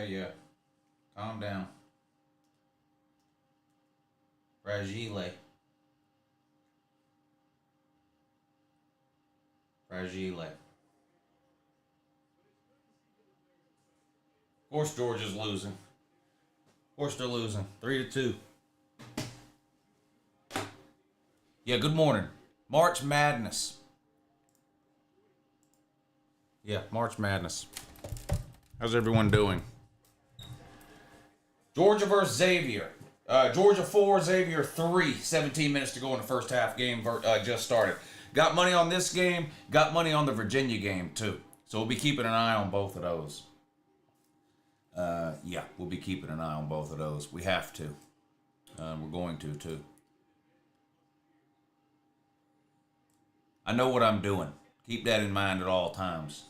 Yeah. Calm down. Fragile. Fragile. Of course Georgia's losing. Of course they're losing. 3-2. Yeah, good morning. March Madness. Yeah, March Madness. How's everyone doing? Georgia versus Xavier. Georgia 4, Xavier 3. 17 minutes to go in the first half. Game just started. Got money on this game. Got money on the Virginia game, too. So we'll be keeping an eye on both of those. Yeah, we'll be keeping an eye on both of those. We have to. We're going to, too. I know what I'm doing. Keep that in mind at all times.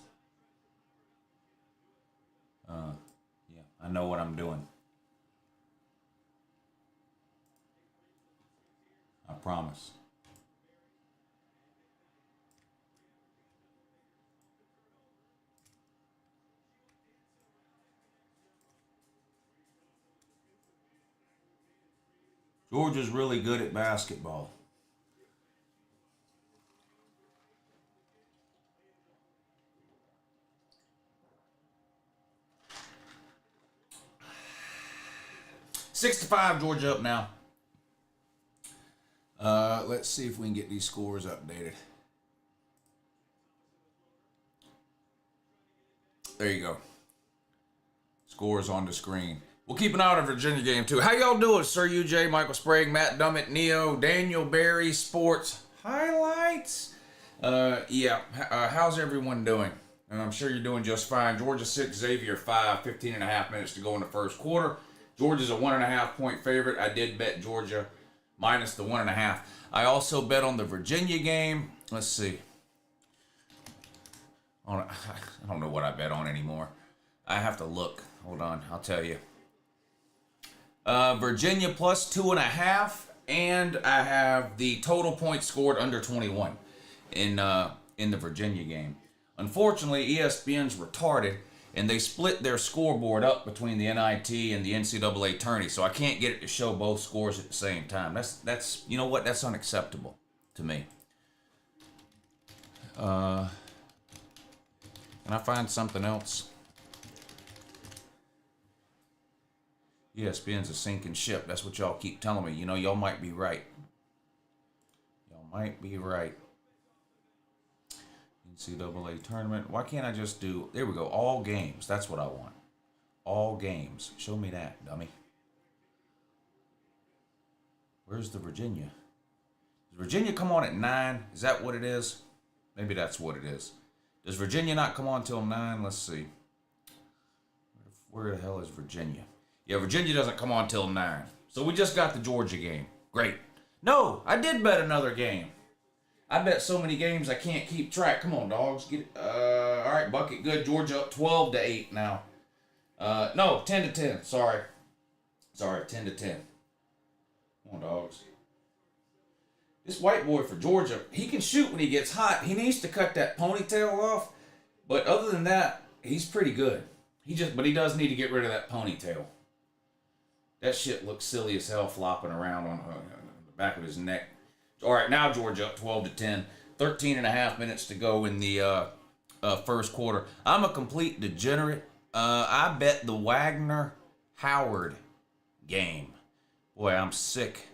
Yeah, I know what I'm doing. I promise. Georgia's really good at basketball. Six to 5, Georgia up now. Let's see if we can get these scores updated. There you go. Scores on the screen. We'll keep an eye on the Virginia game, too. How y'all doing, Sir UJ, Michael Sprague, Matt Dummett, Neo, Daniel Barry, Sports Highlights? How's everyone doing? And I'm sure you're doing just fine. Georgia 6, Xavier 5, 15 and a half minutes to go in the first quarter. Georgia's a 1.5 point favorite. I did bet Georgia minus the 1.5. I also bet on the Virginia game. Let's see. I don't know what I bet on anymore. I have to look. Hold on, I'll tell you. Virginia plus 2.5, and I have the total points scored under 21 in the Virginia game. Unfortunately, ESPN's retarded, and they split their scoreboard up between the NIT and the NCAA tourney, so I can't get it to show both scores at the same time. That's you know what? That's unacceptable to me. Can I find something else? ESPN's a sinking ship. That's what y'all keep telling me. You know, y'all might be right. Y'all might be right. NCAA tournament. Why can't I just do... There we go. All games. That's what I want. All games. Show me that, dummy. Where's the Virginia? Does Virginia come on at 9? Is that what it is? Maybe that's what it is. Does Virginia not come on till 9? Let's see. Where the hell is Virginia? Yeah, Virginia doesn't come on till 9. So we just got the Georgia game. Great. No, I did bet another game. I bet so many games I can't keep track. Come on, dogs. Get it. All right, bucket good. Georgia up 12-8 now. No, 10-10. Sorry, 10-10. Come on, dogs. This white boy for Georgia, he can shoot when he gets hot. He needs to cut that ponytail off. But other than that, he's pretty good. But he does need to get rid of that ponytail. That shit looks silly as hell flopping around on the back of his neck. All right, now Georgia up 12-10. 13 and a half minutes to go in the first quarter. I'm a complete degenerate. I bet the Wagner-Howard game. Boy, I'm sick.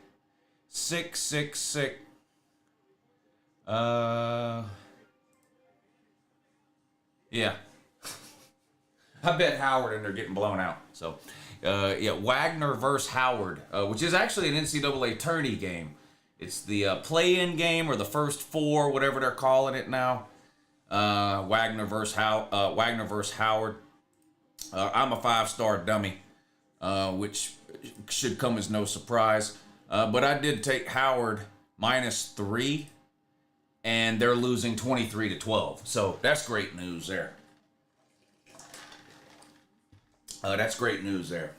Sick. Yeah. I bet Howard and they're getting blown out. So, Wagner versus Howard, which is actually an NCAA tourney game. It's the play-in game or the first four, whatever they're calling it now. Wagner versus Howard. I'm a 5-star dummy, which should come as no surprise. But I did take Howard -3, and they're losing 23-12. So that's great news there. That's great news there.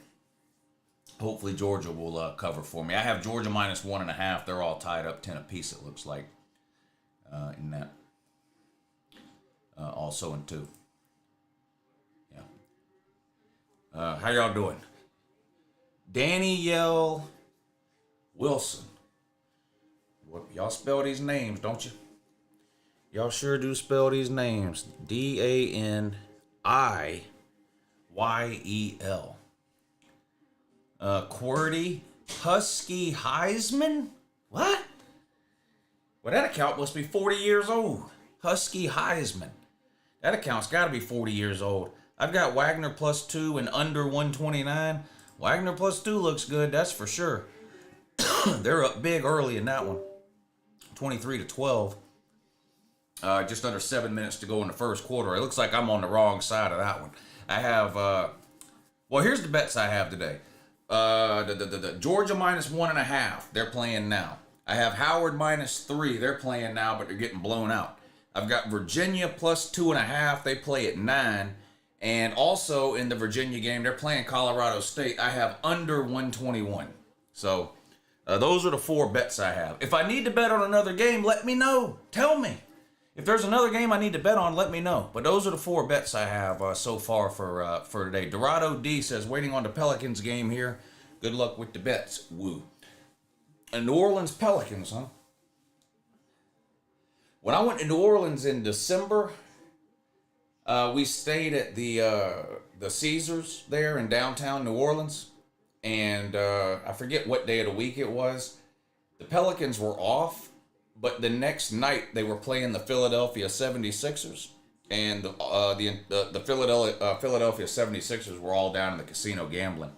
Hopefully Georgia will cover for me. I have Georgia minus 1.5. They're all tied up 10 apiece, it looks like, in that. Also in 2. Yeah. How y'all doing? Danielle Wilson. What, y'all spell these names, don't you? Y'all sure do spell these names. DANIYEL. QWERTY Husky Heisman? What? Well, that account must be 40 years old. Husky Heisman. That account's got to be 40 years old. I've got Wagner plus 2 and under 129. Wagner plus 2 looks good, that's for sure. They're up big early in that one. 23-12. Just under 7 minutes to go in the first quarter. It looks like I'm on the wrong side of that one. I have, well, here's the bets I have today. Georgia minus 1.5. They're playing now. I have Howard minus 3. They're playing now, but they're getting blown out. I've got Virginia plus 2.5. They play at 9. And also in the Virginia game, they're playing Colorado State. I have under 121. So those are the 4 bets I have. If I need to bet on another game, let me know. Tell me. If there's another game I need to bet on, let me know. But those are the 4 bets I have so far for today. Dorado D says, waiting on the Pelicans game here. Good luck with the bets. Woo. And New Orleans Pelicans, huh? When I went to New Orleans in December, we stayed at the Caesars there in downtown New Orleans. And I forget what day of the week it was. The Pelicans were off. But the next night, they were playing the Philadelphia 76ers. And the Philadelphia 76ers were all down in the casino gambling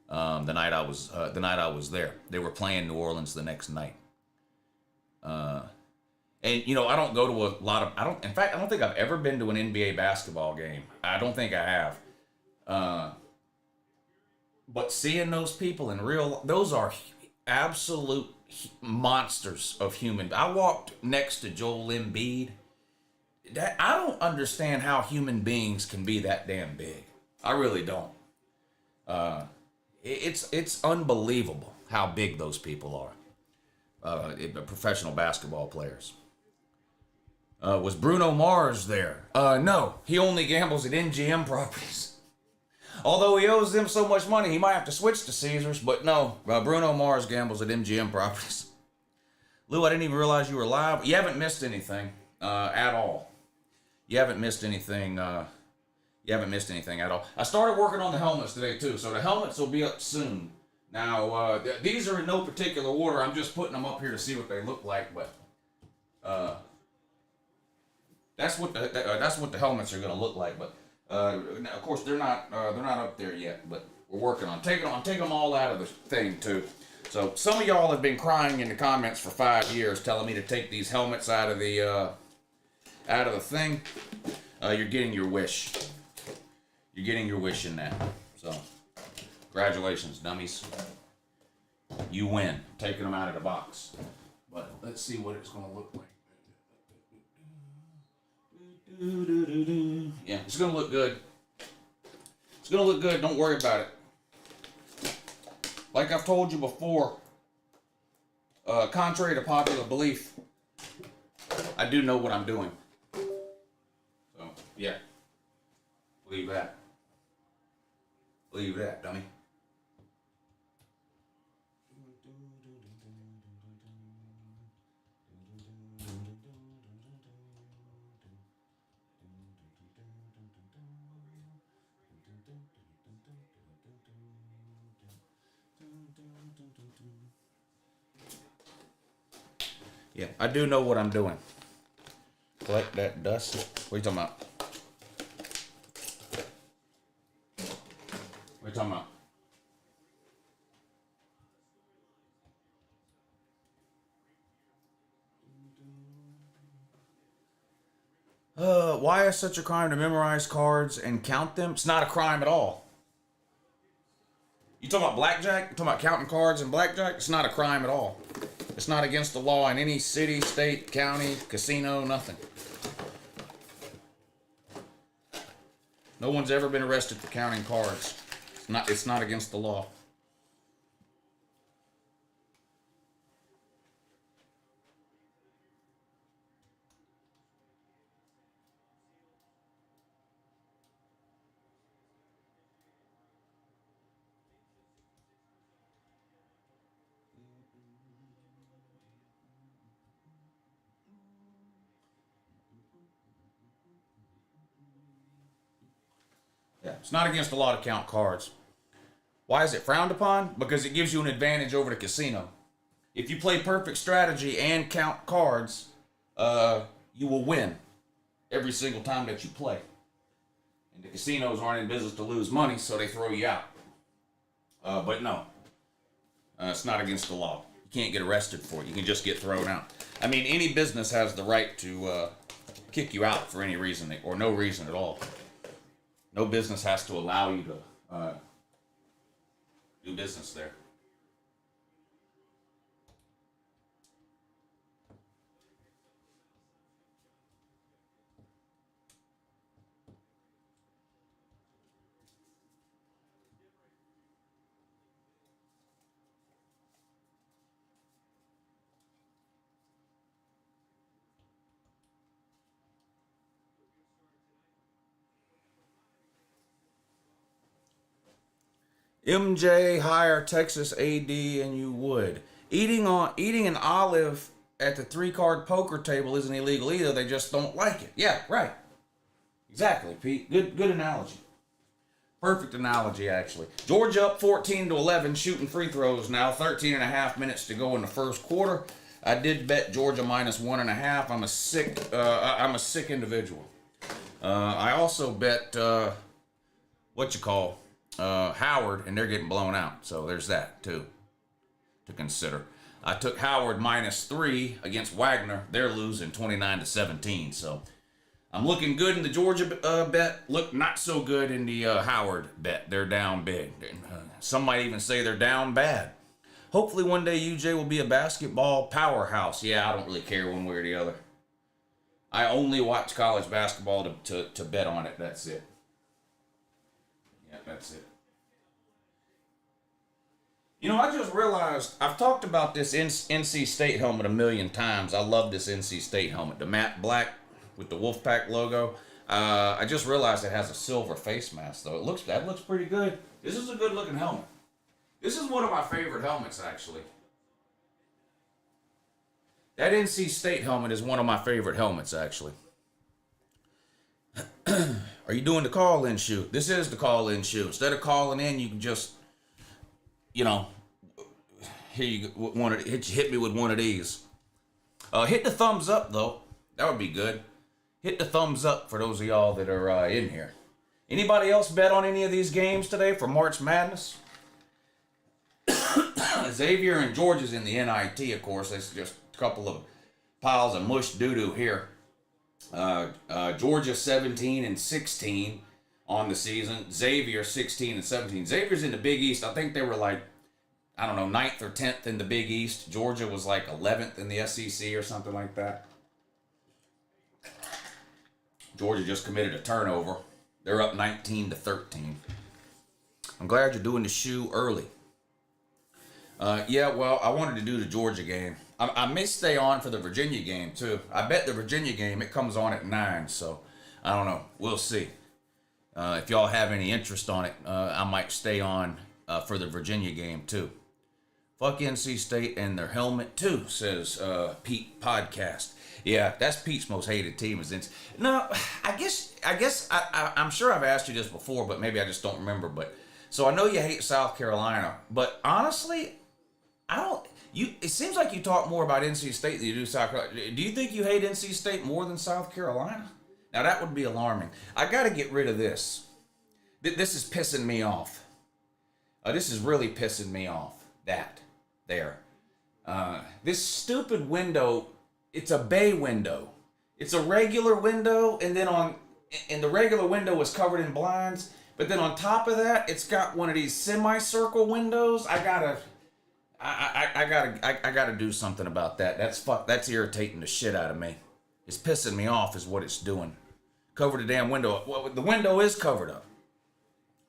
the night I was there. They were playing New Orleans the next night. And, you know, I don't go to a lot of... In fact, I don't think I've ever been to an NBA basketball game. I don't think I have. But seeing those people in real... Those are absolute monsters of human. I walked next to Joel Embiid. I don't understand how human beings can be that damn big. I really don't. It's unbelievable how big those people are. Professional basketball players. Was Bruno Mars there? No, he only gambles at MGM properties. Although he owes them so much money, he might have to switch to Caesars. But no, Bruno Mars gambles at MGM properties. Lou, I didn't even realize you were live. You haven't missed anything at all. You haven't missed anything. You haven't missed anything at all. I started working on the helmets today too, so the helmets will be up soon. Now these are in no particular order. I'm just putting them up here to see what they look like, but that's what the helmets are going to look like. But of course they're not up there yet. But we're working on taking them all out of the thing too. So some of y'all have been crying in the comments for 5 years, telling me to take these helmets out of the thing. You're getting your wish. You're getting your wish in that. So congratulations, dummies. You win. Taking them out of the box. But let's see what it's going to look like. Yeah, it's going to look good. It's going to look good. Don't worry about it. Like I've told you before, contrary to popular belief, I do know what I'm doing. So, yeah. Believe that. Believe that, dummy. Yeah, I do know what I'm doing. Collect that dust. What are you talking about? What are you talking about? Why is such a crime to memorize cards and count them? It's not a crime at all. You talking about blackjack? You talking about counting cards and blackjack? It's not a crime at all. It's not against the law in any city, state, county, casino, nothing. No one's ever been arrested for counting cards. It's not against the law. Yeah, it's not against the law to count cards. Why is it frowned upon? Because it gives you an advantage over the casino. If you play perfect strategy and count cards, you will win every single time that you play. And the casinos aren't in business to lose money, so they throw you out. But no, it's not against the law. You can't get arrested for it. You can just get thrown out. I mean, any business has the right to kick you out for any reason or no reason at all. No business has to allow you to do business there. MJ, hire Texas AD and you would. Eating an olive at the 3-card poker table isn't illegal either. They just don't like it. Yeah, right. Exactly, Pete. Good analogy. Perfect analogy, actually. Georgia up 14-11, shooting free throws now. 13 and a half minutes to go in the first quarter. I did bet Georgia minus 1.5. I'm a sick individual. I also bet Howard, and they're getting blown out. So there's that too to consider. I took Howard minus 3 against Wagner. They're losing 29-17. So I'm looking good in the Georgia bet. Look not so good in the Howard bet. They're down big. Some might even say they're down bad. Hopefully one day UJ will be a basketball powerhouse. Yeah, I don't really care one way or the other. I only watch college basketball to bet on it. That's it. Yeah, that's it. You know, I just realized, I've talked about this NC State helmet a million times. I love this NC State helmet. The matte black with the Wolfpack logo. I just realized it has a silver face mask, though. That looks pretty good. This is a good looking helmet. This is one of my favorite helmets, actually. That NC State helmet is one of my favorite helmets, actually. Are you doing the call-in shoot? This is the call-in shoot. Instead of calling in, you can just, hit me with one of these. Hit the thumbs up, though. That would be good. Hit the thumbs up for those of y'all that are in here. Anybody else bet on any of these games today for March Madness? Xavier and Georgia's in the NIT, of course. It's just a couple of piles of mush doo-doo here. Georgia 17-16 on the season. Xavier 16-17. Xavier's in the Big East. I think they were like, 9th or 10th in the Big East. Georgia was like 11th in the SEC or something like that. Georgia just committed a turnover. They're up 19-13. I'm glad you're doing the shoe early. I wanted to do the Georgia game. I may stay on for the Virginia game, too. I bet the Virginia game, it comes on at 9, so I don't know. We'll see. If y'all have any interest on it, I might stay on for the Virginia game, too. Fuck NC State and their helmet, too, says Pete Podcast. Yeah, that's Pete's most hated team. No, I guess I'm sure I've asked you this before, but maybe I just don't remember. But so I know you hate South Carolina, but honestly, I don't. It seems like you talk more about NC State than you do South Carolina. Do you think you hate NC State more than South Carolina? Now that would be alarming. I got to get rid of this. This is pissing me off. This is really pissing me off. This stupid window. It's a bay window. It's a regular window, and the regular window is covered in blinds. But then on top of that, it's got one of these semicircle windows. I gotta do something about that. That's irritating the shit out of me. It's pissing me off is what it's doing. Cover the damn window up. Well, the window is covered up.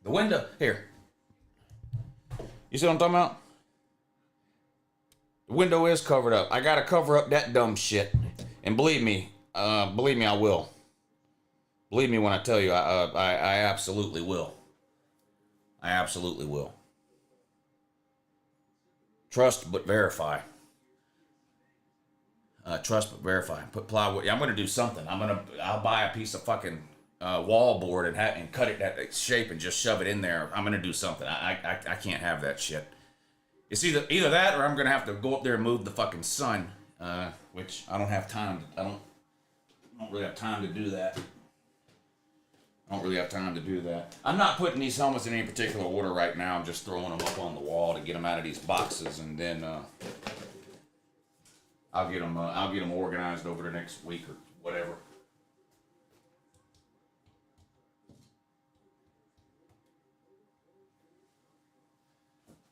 The window, here. You see what I'm talking about? The window is covered up. I gotta cover up that dumb shit. And believe me, I will. Believe me when I tell you, I absolutely will. I absolutely will. Trust but verify. Trust but verify. Put plywood. I'm gonna do something. I'll buy a piece of fucking wall board and cut it that shape and just shove it in there. I'm gonna do something. I can't have that shit. It's either that or I'm gonna have to go up there and move the fucking sun, which I don't have time. I don't really have time to do that. I'm not putting these helmets in any particular order right now. I'm just throwing them up on the wall to get them out of these boxes, and then I'll get them organized over the next week or whatever.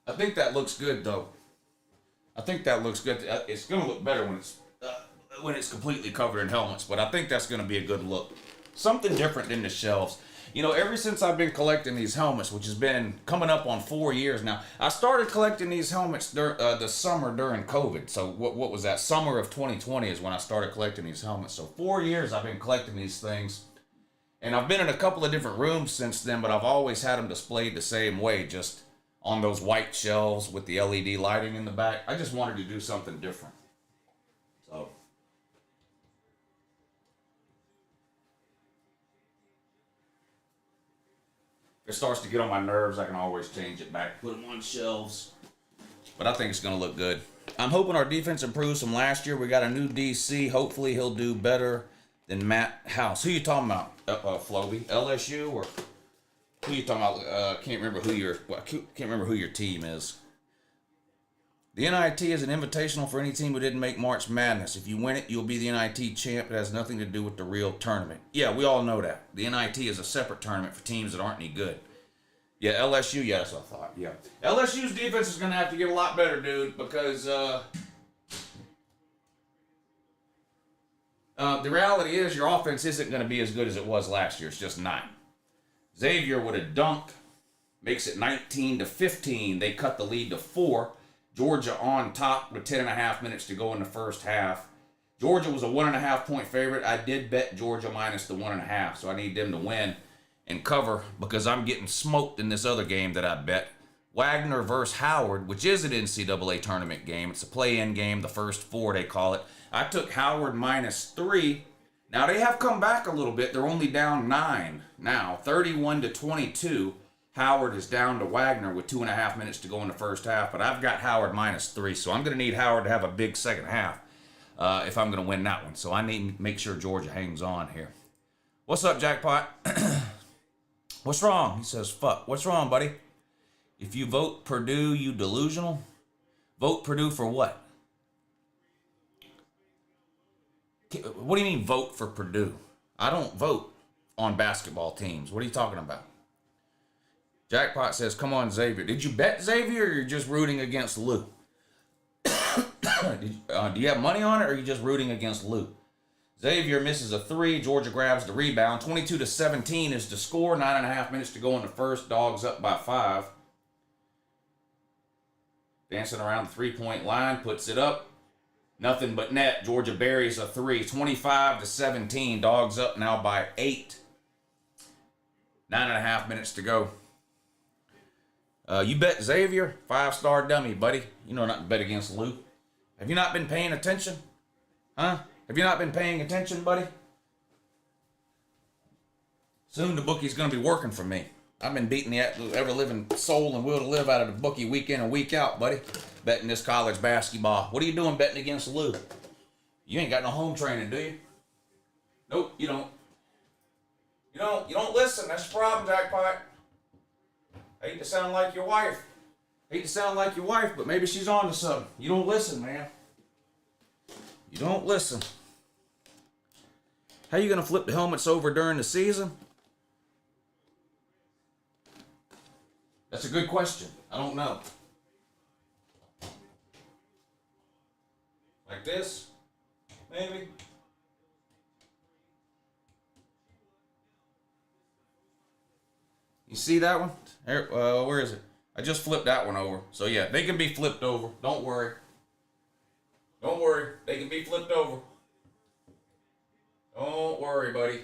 I think that looks good, though. I think that looks good. It's gonna look better when it's completely covered in helmets, but I think that's gonna be a good look. Something different than the shelves. You know, ever since I've been collecting these helmets, which has been coming up on 4 years now, I started collecting these helmets the summer during COVID. So what was that? Summer of 2020 is when I started collecting these helmets. So 4 years I've been collecting these things. And I've been in a couple of different rooms since then, but I've always had them displayed the same way, just on those white shelves with the LED lighting in the back. I just wanted to do something different. So if it starts to get on my nerves, I can always change it back, put them on shelves. But I think it's going to look good. I'm hoping our defense improves from last year. We got a new DC. Hopefully he'll do better than Matt House. Who you talking about, Floby? LSU or who you talking about? Can't remember who your team is. The NIT is an invitational for any team who didn't make March Madness. If you win it, you'll be the NIT champ. It has nothing to do with the real tournament. Yeah, we all know that. The NIT is a separate tournament for teams that aren't any good. Yeah, LSU, yeah, that's what I thought. Yeah. LSU's defense is going to have to get a lot better, dude, because the reality is your offense isn't going to be as good as it was last year. It's just not. Xavier with a dunk makes it 19-15. They cut the lead to 4. Georgia on top with 10.5 minutes to go in the first half. Georgia was a 1.5 point favorite. I did bet Georgia minus the 1.5, so I need them to win and cover because I'm getting smoked in this other game that I bet. Wagner versus Howard, which is an NCAA tournament game. It's a play-in game, the first 4 they call it. I took Howard minus 3. Now they have come back a little bit. They're only down 9 now, 31-22. Howard is down to Wagner with 2.5 minutes to go in the first half, but I've got Howard minus 3, so I'm going to need Howard to have a big second half if I'm going to win that one. So I need to make sure Georgia hangs on here. What's up, Jackpot? What's wrong? He says, fuck. What's wrong, buddy? If you vote Purdue, you delusional? Vote Purdue for what? What do you mean vote for Purdue? I don't vote on basketball teams. What are you talking about? Jackpot says, come on, Xavier. Did you bet Xavier or you're just rooting against Lou? Do you have money on it or are you just rooting against Lou? Xavier misses a 3. Georgia grabs the rebound. 22-17 is the score. 9.5 minutes to go in the first. Dogs up by 5. Dancing around the 3-point line. Puts it up. Nothing but net. Georgia buries a 3. 25-17. Dogs up now by 8. 9.5 minutes to go. You bet Xavier, 5-star dummy, buddy. You know not to bet against Lou. Have you not been paying attention? Huh? Have you not been paying attention, buddy? Soon the bookie's going to be working for me. I've been beating the ever-living soul and will to live out of the bookie week in and week out, buddy. Betting this college basketball. What are you doing betting against Lou? You ain't got no home training, do you? Nope, you don't. You don't listen. That's the problem, Jackpot. I hate to sound like your wife. But maybe she's on to something. You don't listen, man. You don't listen. How you going to flip the helmets over during the season? That's a good question. I don't know. Like this? Maybe? see that one? There, where is it? I just flipped that one over. So yeah, they can be flipped over. Don't worry. Don't worry. They can be flipped over. Don't worry, buddy.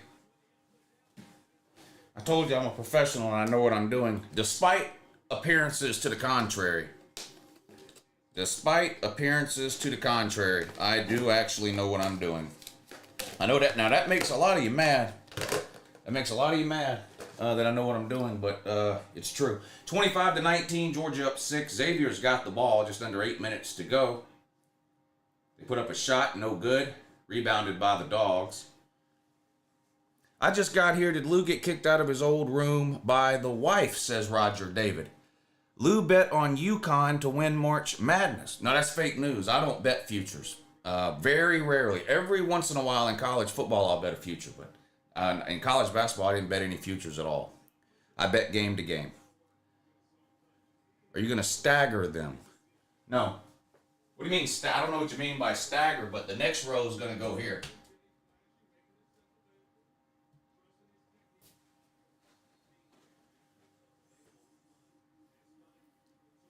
I told you I'm a professional and I know what I'm doing. Despite appearances to the contrary. Despite appearances to the contrary, I do actually know what I'm doing. I know that. Now, that makes a lot of you mad. That makes a lot of you mad that I know what I'm doing, but it's true. 25-19, Georgia up 6. Xavier's got the ball, just under 8 minutes to go. They put up a shot, no good. Rebounded by the Dogs. I just got here. Did Lou get kicked out of his old room by the wife, says Roger David. Lou bet on UConn to win March Madness. No, that's fake news. I don't bet futures. Very rarely. Every once in a while in college football, I'll bet a future. But in college basketball, I didn't bet any futures at all. I bet game to game. Are you going to stagger them? No. What do you mean? I don't know what you mean by stagger, but the next row is going to go here.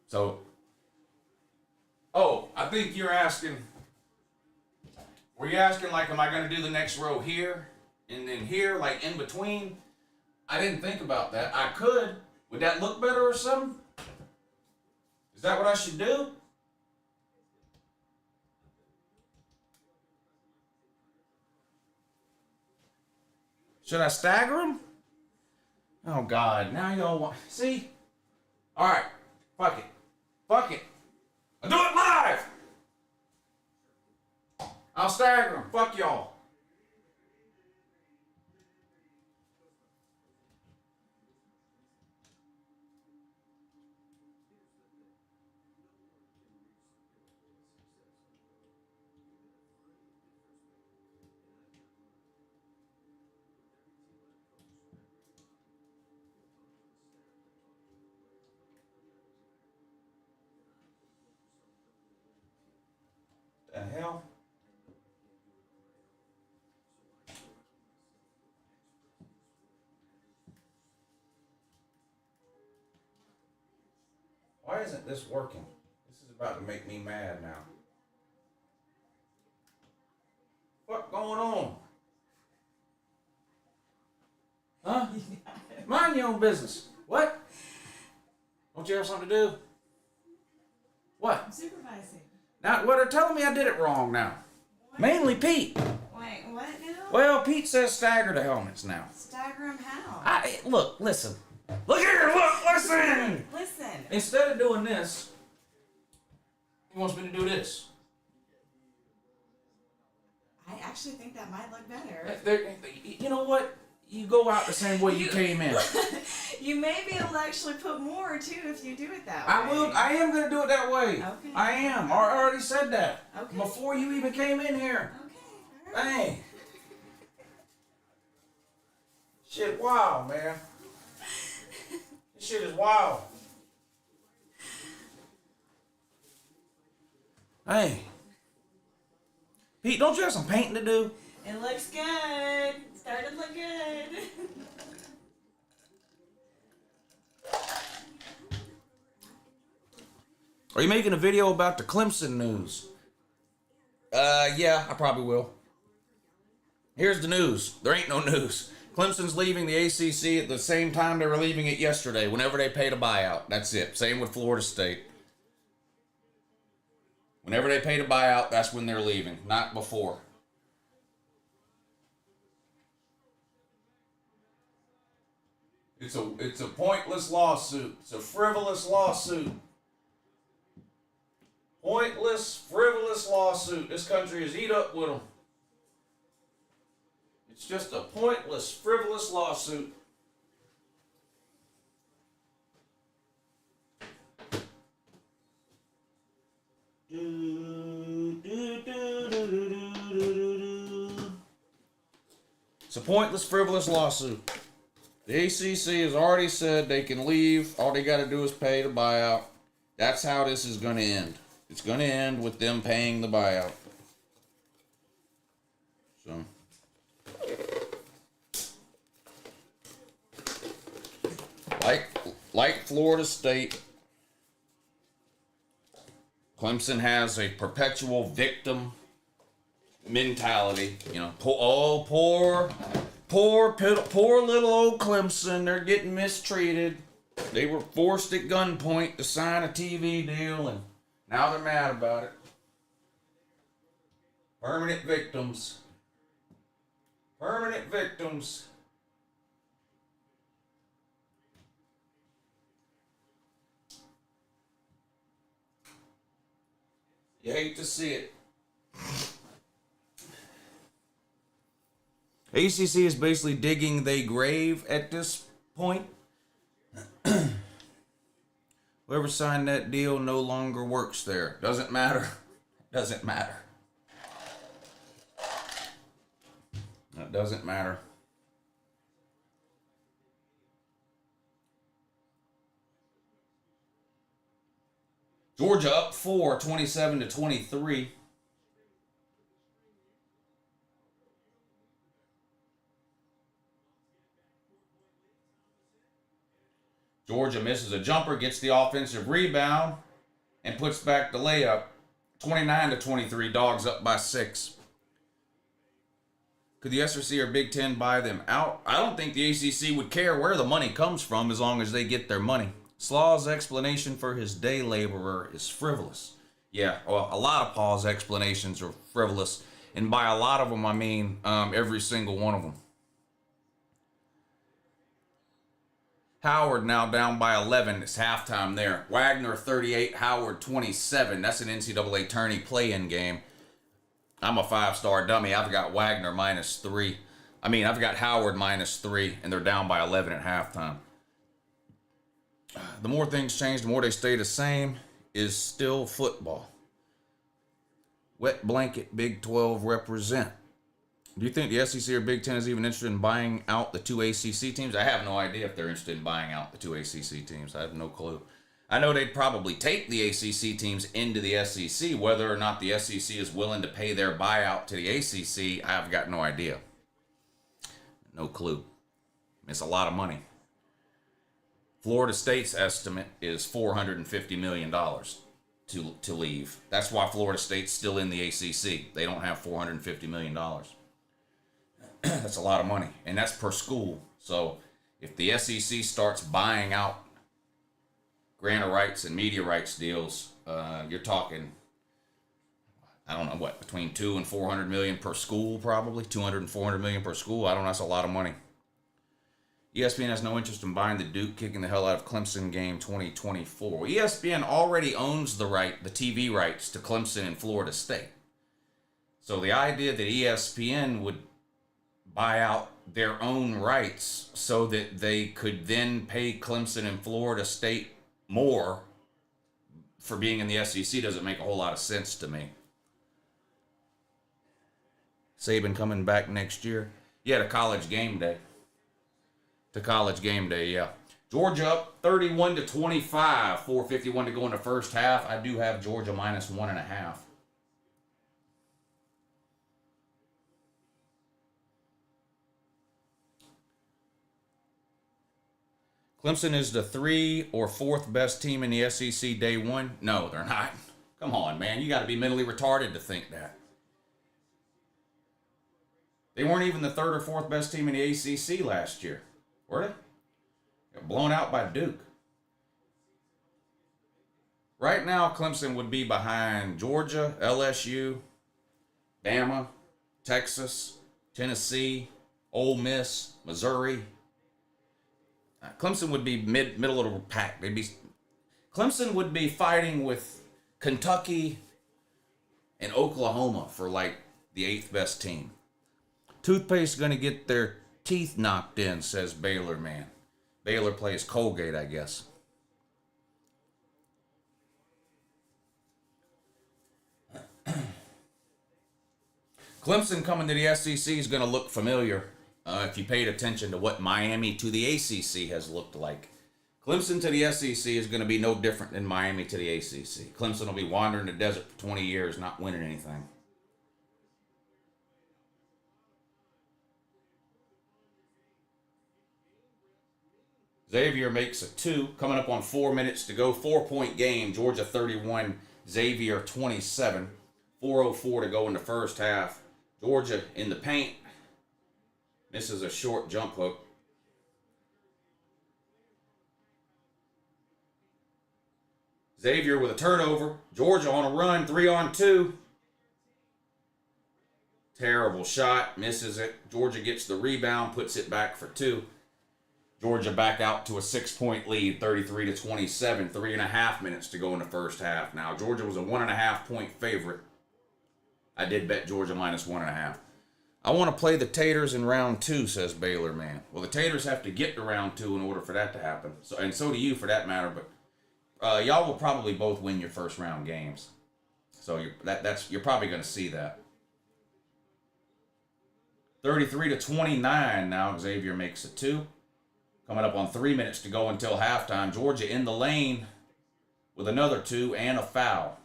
So, I think you're asking, were you asking like, am I going to do the next row here and then here, like in between? I didn't think about that. I could. Would that look better or something? Is that what I should do? Should I stagger them? Oh, God. Now y'all want, see? All right. Fuck it. Fuck it. I'll do it live. I'll stagger them. Fuck y'all. The hell? Why isn't this working? This is about to make me mad now. What going on? Huh? Mind your own business. What? Don't you have something to do? What? I'm supervising. Now, what they're telling me I did it wrong now. What? Mainly Pete. Wait, what now? Well, Pete says stagger the helmets now. Stagger them how? Look, listen. Look here, look, listen! Listen. Instead of doing this, he wants me to do this. I actually think that might look better. You know what? You go out the same way you came in. You may be able to actually put more too if you do it that way. I am going to do it that way. Okay. I am. I already said that. Okay. Before you even came in here. Okay. All right. Dang. Shit, wow, man. This shit is wild. Hey. Pete, don't you have some painting to do? It looks good. Started to look good. Are you making a video about the Clemson news? Yeah, I probably will. Here's the news. There ain't no news. Clemson's leaving the ACC at the same time they were leaving it yesterday, whenever they paid a buyout. That's it. Same with Florida State. Whenever they paid a buyout, that's when they're leaving, not before. It's a pointless lawsuit. It's a frivolous lawsuit. Pointless, frivolous lawsuit. This country is eat up with them. It's just a pointless, frivolous lawsuit. It's a pointless, frivolous lawsuit. The ACC has already said they can leave. All they got to do is pay the buyout. That's how this is going to end. It's going to end with them paying the buyout. So. like Florida State, Clemson has a perpetual victim mentality. You know, poor little old Clemson. They're getting mistreated. They were forced at gunpoint to sign a TV deal, and now they're mad about it. Permanent victims. Permanent victims. You hate to see it. ACC is basically digging their grave at this point. Whoever signed that deal no longer works there. Doesn't matter. Doesn't matter. It doesn't matter. Georgia up 4, 27-23. Georgia misses a jumper, gets the offensive rebound, and puts back the layup. 29-23, Dogs up by 6. Could the SEC or Big Ten buy them out? I don't think the ACC would care where the money comes from as long as they get their money. Slaw's explanation for his day laborer is frivolous. Yeah, well, a lot of Paul's explanations are frivolous. And by a lot of them, I mean every single one of them. Howard now down by 11. It's halftime there. Wagner 38, Howard 27. That's an NCAA tourney play-in game. I'm a 5-star dummy. I've got Wagner -3. I've got Howard -3, and they're down by 11 at halftime. The more things change, the more they stay the same, is still football. Wet blanket, Big 12 represent. Do you think the SEC or Big Ten is even interested in buying out the 2 ACC teams? I have no idea if they're interested in buying out the 2 ACC teams. I have no clue. I know they'd probably take the ACC teams into the SEC. Whether or not the SEC is willing to pay their buyout to the ACC, I've got no idea. No clue. It's a lot of money. Florida State's estimate is $450 million to leave. That's why Florida State's still in the ACC. They don't have $450 million. That's a lot of money, and that's per school. So if the SEC starts buying out grant of rights and media rights deals, you're talking, I don't know what, between 200 and 400 million per school, probably 200 and 400 million per school. I don't know. That's a lot of money. ESPN has no interest in buying the Duke kicking the hell out of Clemson game 2024. ESPN already owns the TV rights to Clemson and Florida State. So the idea that ESPN would buy out their own rights so that they could then pay Clemson and Florida State more for being in the SEC doesn't make a whole lot of sense to me. Saban coming back next year. Yeah, to College Game Day. Yeah. Georgia up 31-25, 4:51 to go in the first half. I do have Georgia -1.5. Clemson is the 3rd or 4th best team in the SEC day one. No, they're not. Come on, man. You got to be mentally retarded to think that. They weren't even the 3rd or 4th best team in the ACC last year. Were they? Got blown out by Duke. Right now, Clemson would be behind Georgia, LSU, Bama, Texas, Tennessee, Ole Miss, Missouri. Clemson would be middle of the pack. Clemson would be fighting with Kentucky and Oklahoma for like the 8th best team. Toothpaste going to get their teeth knocked in, says Baylor man. Baylor plays Colgate, I guess. Clemson coming to the SEC is going to look familiar if you paid attention to what Miami to the ACC has looked like. Clemson to the SEC is going to be no different than Miami to the ACC. Clemson will be wandering the desert for 20 years, not winning anything. Xavier makes a 2. Coming up on 4 minutes to go. 4-point game. Georgia 31, Xavier 27. 4:04 to go in the first half. Georgia in the paint. Misses a short jump hook. Xavier with a turnover. Georgia on a run. 3-on-2. Terrible shot. Misses it. Georgia gets the rebound. Puts it back for 2. Georgia back out to a 6-point lead, 33-27. 3.5 minutes to go in the first half. Now, Georgia was a 1.5-point favorite. I did bet Georgia minus 1.5. I want to play the Taters in round 2, says Baylor Man. Well, the Taters have to get to round 2 in order for that to happen. And so do you, for that matter. But y'all will probably both win your first round games. So you're probably going to see that. 33-29 now. Xavier makes a 2. Coming up on 3 minutes to go until halftime. Georgia in the lane with another 2 and a foul.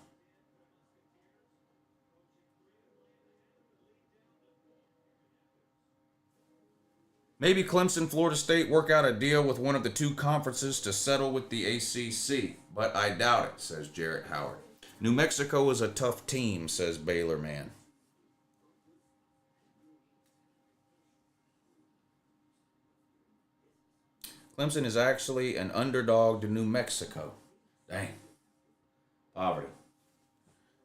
Maybe Clemson, Florida State work out a deal with one of the 2 conferences to settle with the ACC, but I doubt it, says Jarrett Howard. New Mexico is a tough team, says Baylor Man. Clemson is actually an underdog to New Mexico. Dang. Poverty.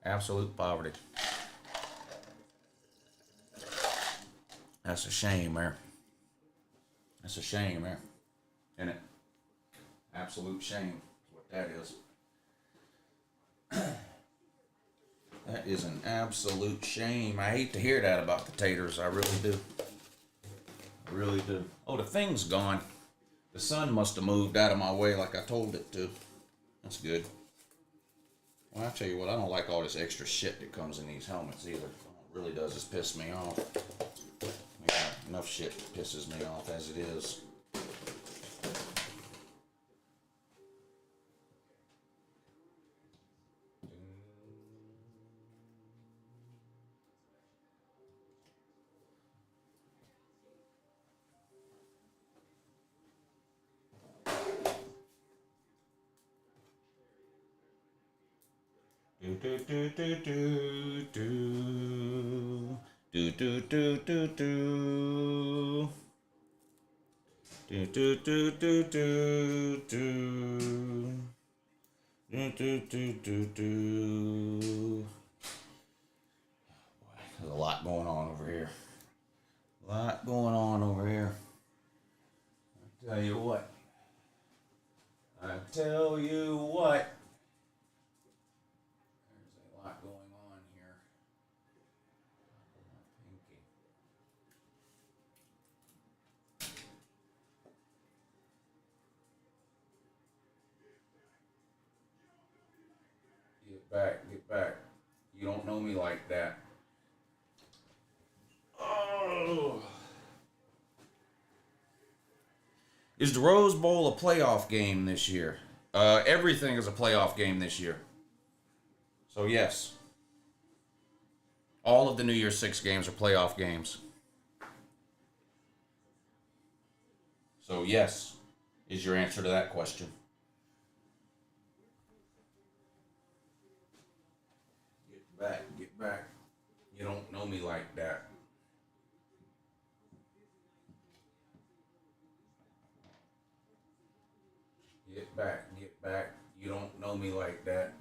Absolute poverty. That's a shame, man. That's a shame, man. Isn't it? Absolute shame is what that is. That is an absolute shame. I hate to hear that about the Taters. I really do. I really do. Oh, the thing's gone. The sun must have moved out of my way like I told it to. That's good. Well, I'll tell you what, I don't like all this extra shit that comes in these helmets either. It really does just piss me off. Yeah, enough shit pisses me off as it is. Do do do do do do do do do do do do do do do do. There's a lot going on over here. A lot going on over here. I tell you what. I tell you what. Get back. You don't know me like that. Oh. Is the Rose Bowl a playoff game this year? Everything is a playoff game this year. So yes. All of the New Year's 6 games are playoff games. So yes, is your answer to that question. Get back. You don't know me like that. Get back. You don't know me like that.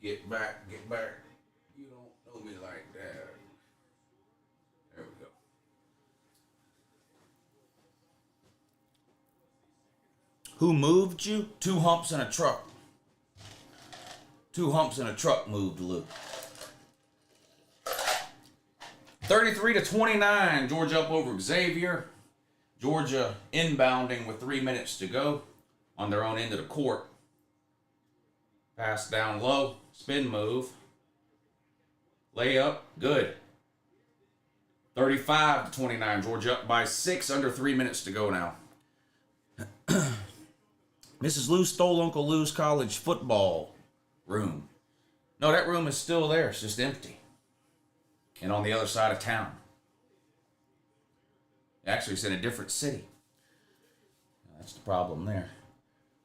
Get back. You don't know me like that. There we go. Who moved you? 2 humps in a truck. 2 humps in a truck moved Lou. 33-29. Georgia up over Xavier. Georgia inbounding with 3 minutes to go on their own end of the court. Pass down low. Spin move. Layup. Good. 35-29. Georgia up by 6, under 3 minutes to go now. Mrs. Lou stole Uncle Lou's college football room. No, that room is still there. It's just empty. And on the other side of town. Actually, it's in a different city. That's the problem there.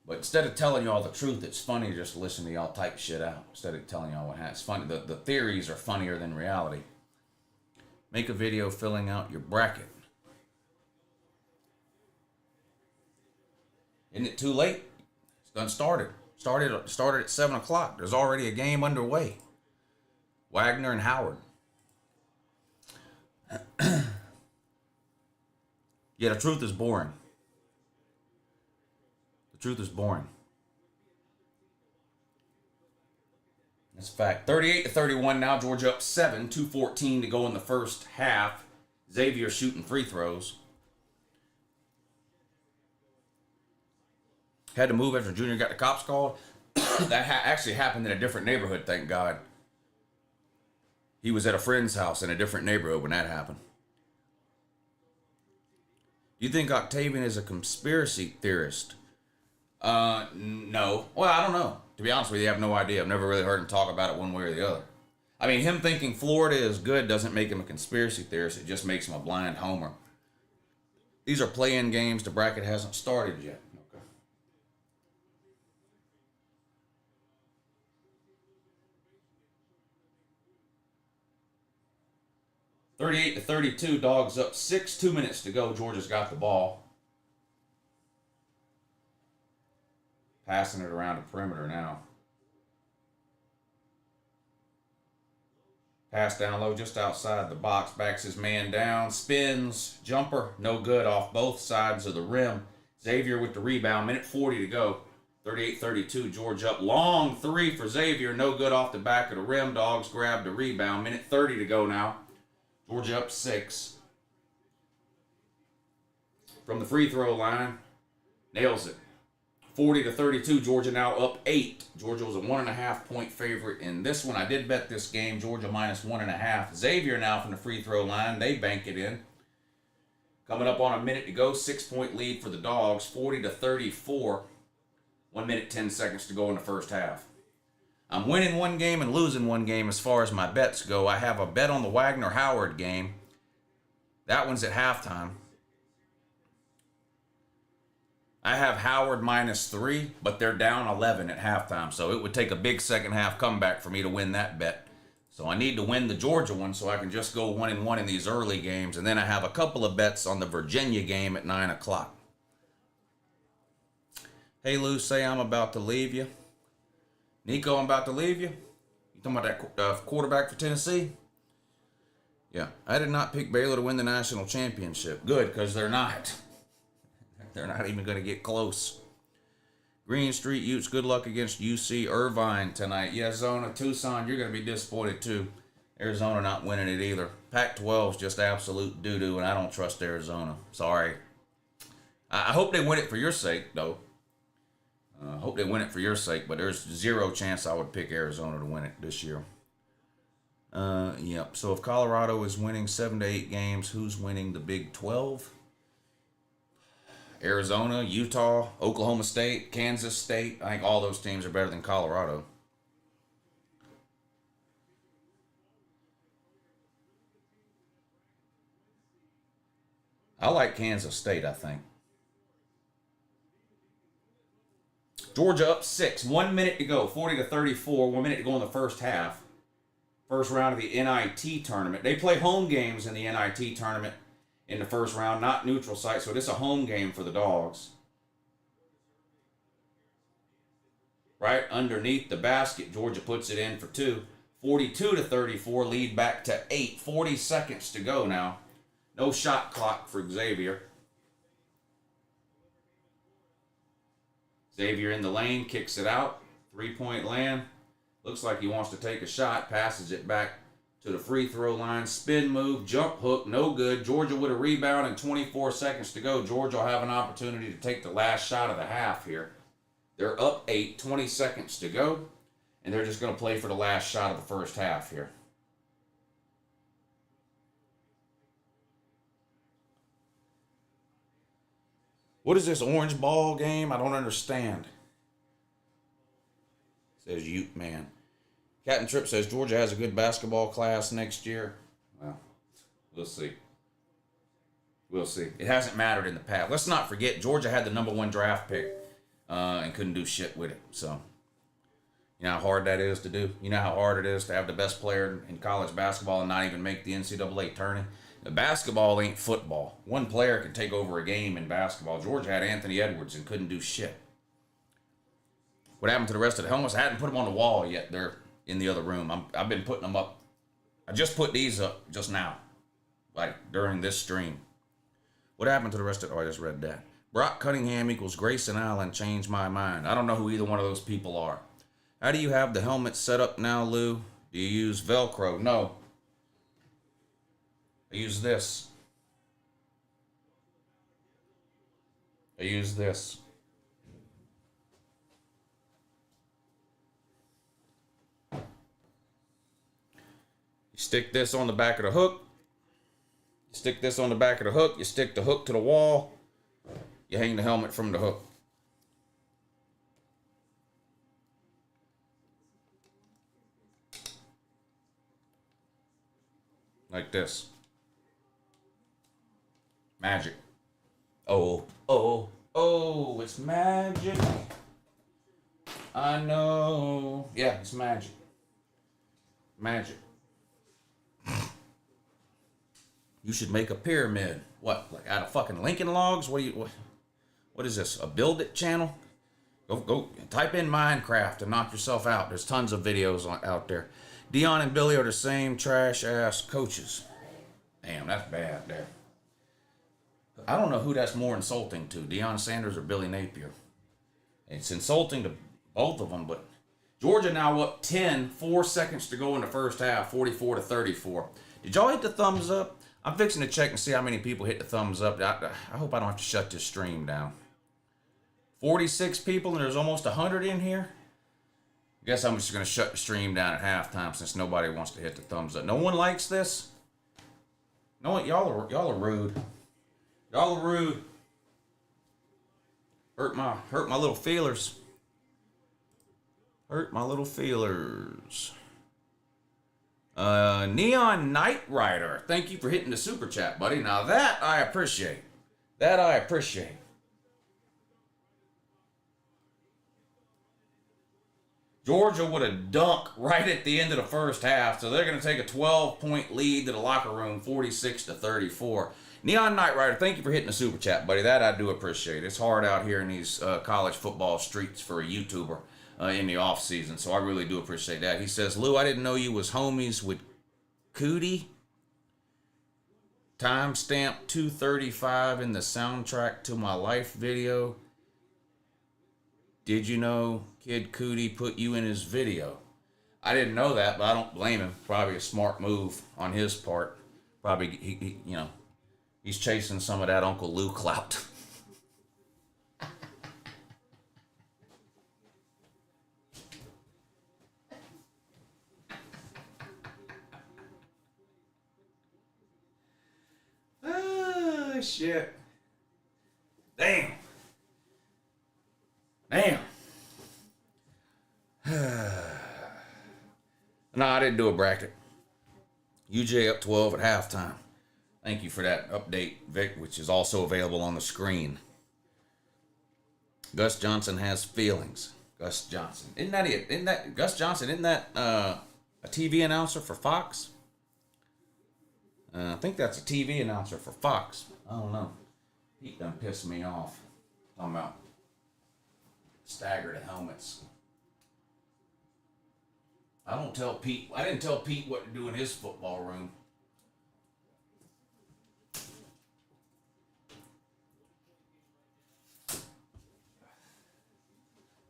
But instead of telling y'all the truth, it's funny just to listen to y'all type shit out. Instead of telling y'all what happened. It's funny. The theories are funnier than reality. Make a video filling out your bracket. Isn't it too late? It's done started. Started at 7 o'clock. There's already a game underway. Wagner and Howard. Yeah, the truth is boring. The truth is boring. That's a fact. 38-31 now. Georgia up 7. 2:14 to go in the first half. Xavier shooting free throws. Had to move after Junior got the cops called. That actually happened in a different neighborhood, thank God. He was at a friend's house in a different neighborhood when that happened. You think Octavian is a conspiracy theorist? No. Well, I don't know. To be honest with you, I have no idea. I've never really heard him talk about it one way or the other. I mean, him thinking Florida is good doesn't make him a conspiracy theorist. It just makes him a blind homer. These are play-in games. The bracket hasn't started yet. Okay. 38-32. Dogs up 6. 2 minutes to go. Georgia's got the ball. Passing it around the perimeter now. Pass down low just outside the box. Backs his man down. Spins. Jumper. No good off both sides of the rim. Xavier with the rebound. Minute 40 to go. 38-32. Georgia up. Long three for Xavier. No good off the back of the rim. Dogs grab the rebound. Minute 30 to go now. Georgia up 6. From the free throw line. Nails it. 40-32, Georgia now up 8. Georgia was a 1.5 point favorite in this one. I did bet this game, Georgia minus 1.5. Xavier now from the free throw line. They bank it in. Coming up on a minute to go, 6-point lead for the Dogs, 40-34. 1 minute, 10 seconds to go in the first half. I'm winning one game and losing one game as far as my bets go. I have a bet on the Wagner-Howard game. That one's at halftime. I have Howard minus 3, but they're down 11 at halftime. So it would take a big second half comeback for me to win that bet. So I need to win the Georgia one so I can just go 1-1 in these early games. And then I have a couple of bets on the Virginia game at 9 o'clock. Hey, Lou, say I'm about to leave you. Nico, I'm about to leave you. You talking about that quarterback for Tennessee? Yeah, I did not pick Baylor to win the national championship. Good, because they're not. They're not even going to get close. Green Street Utes, good luck against UC Irvine tonight. Yeah, Zona, Tucson, you're going to be disappointed too. Arizona not winning it either. Pac-12 is just absolute doo-doo, and I don't trust Arizona. Sorry. I hope they win it for your sake, though. I hope they win it for your sake, but there's zero chance I would pick Arizona to win it this year. Yep. So if Colorado is winning 7 to 8 games, who's winning the Big 12? Arizona, Utah, Oklahoma State, Kansas State. I think all those teams are better than Colorado. I like Kansas State, I think. Georgia up 6. 1 minute to go. 40-34. 1 minute to go in the first half. First round of the NIT tournament. They play home games in the NIT tournament in the first round, not neutral site, so this is a home game for the Dogs. Right underneath the basket, Georgia puts it in for 2. 42-34, lead back to 8. 40 seconds to go now. No shot clock for Xavier. Xavier in the lane, kicks it out. 3-point land. Looks like he wants to take a shot, passes it back to the free throw line. Spin move, jump hook, no good. Georgia with a rebound and 24 seconds to go. Georgia will have an opportunity to take the last shot of the half here. They're up 8, 20 seconds to go, and they're just going to play for the last shot of the first half here. What is this orange ball game? I don't understand. Says Ute Man. Captain Tripp says Georgia has a good basketball class next year. Well, we'll see. We'll see. It hasn't mattered in the past. Let's not forget, Georgia had the #1 draft pick and couldn't do shit with it. So, you know how hard that is to do? You know how hard it is to have the best player in college basketball and not even make the NCAA tourney? The basketball ain't football. One player can take over a game in basketball. Georgia had Anthony Edwards and couldn't do shit. What happened to the rest of the helmets? I hadn't put them on the wall yet. They're in the other room. I've been putting them up. I just put these up just now, like during this stream. What happened to the rest of... Oh, I just read that. Brock Cunningham equals Grayson Allen changed my mind. I don't know who either one of those people are. How do you have the helmet set up now, Lou? Do you use Velcro? No. I use this. I use this. You stick this on the back of the hook. You stick this on the back of the hook. You stick the hook to the wall. You hang the helmet from the hook. Like this. Magic. Oh, oh, oh, it's magic. I know. Yeah, it's magic. Magic. You should make a pyramid. What, like out of fucking Lincoln Logs? What is this? A Build It channel? Go type in Minecraft and knock yourself out. There's tons of videos out there. Dion and Billy are the same trash ass coaches. Damn, that's bad there. I don't know who that's more insulting to, Deion Sanders or Billy Napier. It's insulting to both of them, but Georgia now up 10, 4 seconds to go in the first half, 44-34. Did y'all hit the thumbs up? I'm fixing to check and see how many people hit the thumbs up. I hope I don't have to shut this stream down. 46 people and there's almost 100 in here. I guess I'm just going to shut the stream down at halftime since nobody wants to hit the thumbs up. No one likes this? No, y'all are rude. Y'all are rude. Hurt my little feelers. Hurt my little feelers. Neon Knight Rider. Thank you for hitting the super chat, buddy. Now that I appreciate. That I appreciate. Georgia would have dunked right at the end of the first half, so they're going to take a 12-point lead to the locker room, 46-34. Neon Knight Rider, thank you for hitting the super chat, buddy. That I do appreciate. It's hard out here in these college football streets for a YouTuber in the off season, so I really do appreciate that. He says, Lou, I didn't know you was homies with Cootie. Timestamp 235 in the soundtrack to my life video. Did you know Kid Cootie put you in his video? I didn't know that, but I don't blame him. Probably a smart move on his part. Probably, he he's chasing some of that Uncle Lou clout. Oh, shit. Damn. Damn. No, I didn't do a bracket. UJ up 12 at halftime. Thank you for that update, Vic, which is also available on the screen. Gus Johnson has feelings. Gus Johnson. Isn't that it? Isn't that Gus Johnson? Isn't that a TV announcer for Fox? I think that's a TV announcer for Fox. I don't know. Pete done pissed me off. Talking about staggered helmets. I didn't tell Pete what to do in his football room.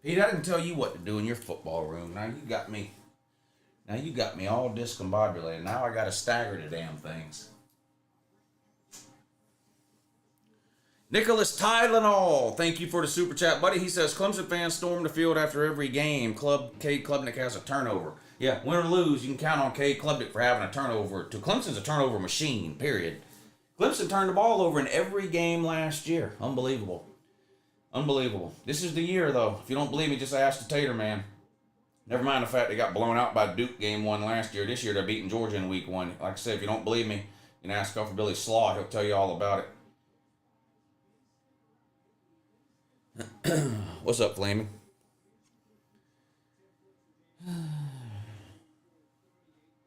Pete, I didn't tell you what to do in your football room. Now you got me all discombobulated. Now I gotta stagger the damn things. Nicholas Tylenol, thank you for the super chat, buddy. He says, Clemson fans storm the field after every game. Cade Klubnik has a turnover. Yeah, win or lose, you can count on Cade Klubnik for having a turnover. Clemson's a turnover machine, period. Clemson turned the ball over in every game last year. Unbelievable. Unbelievable. This is the year, though. If you don't believe me, just ask the Tater Man. Never mind the fact they got blown out by Duke game 1 last year. This year they're beating Georgia in week 1. Like I said, if you don't believe me, you can ask Uncle Billy Slaw. He'll tell you all about it. What's up, Flaming?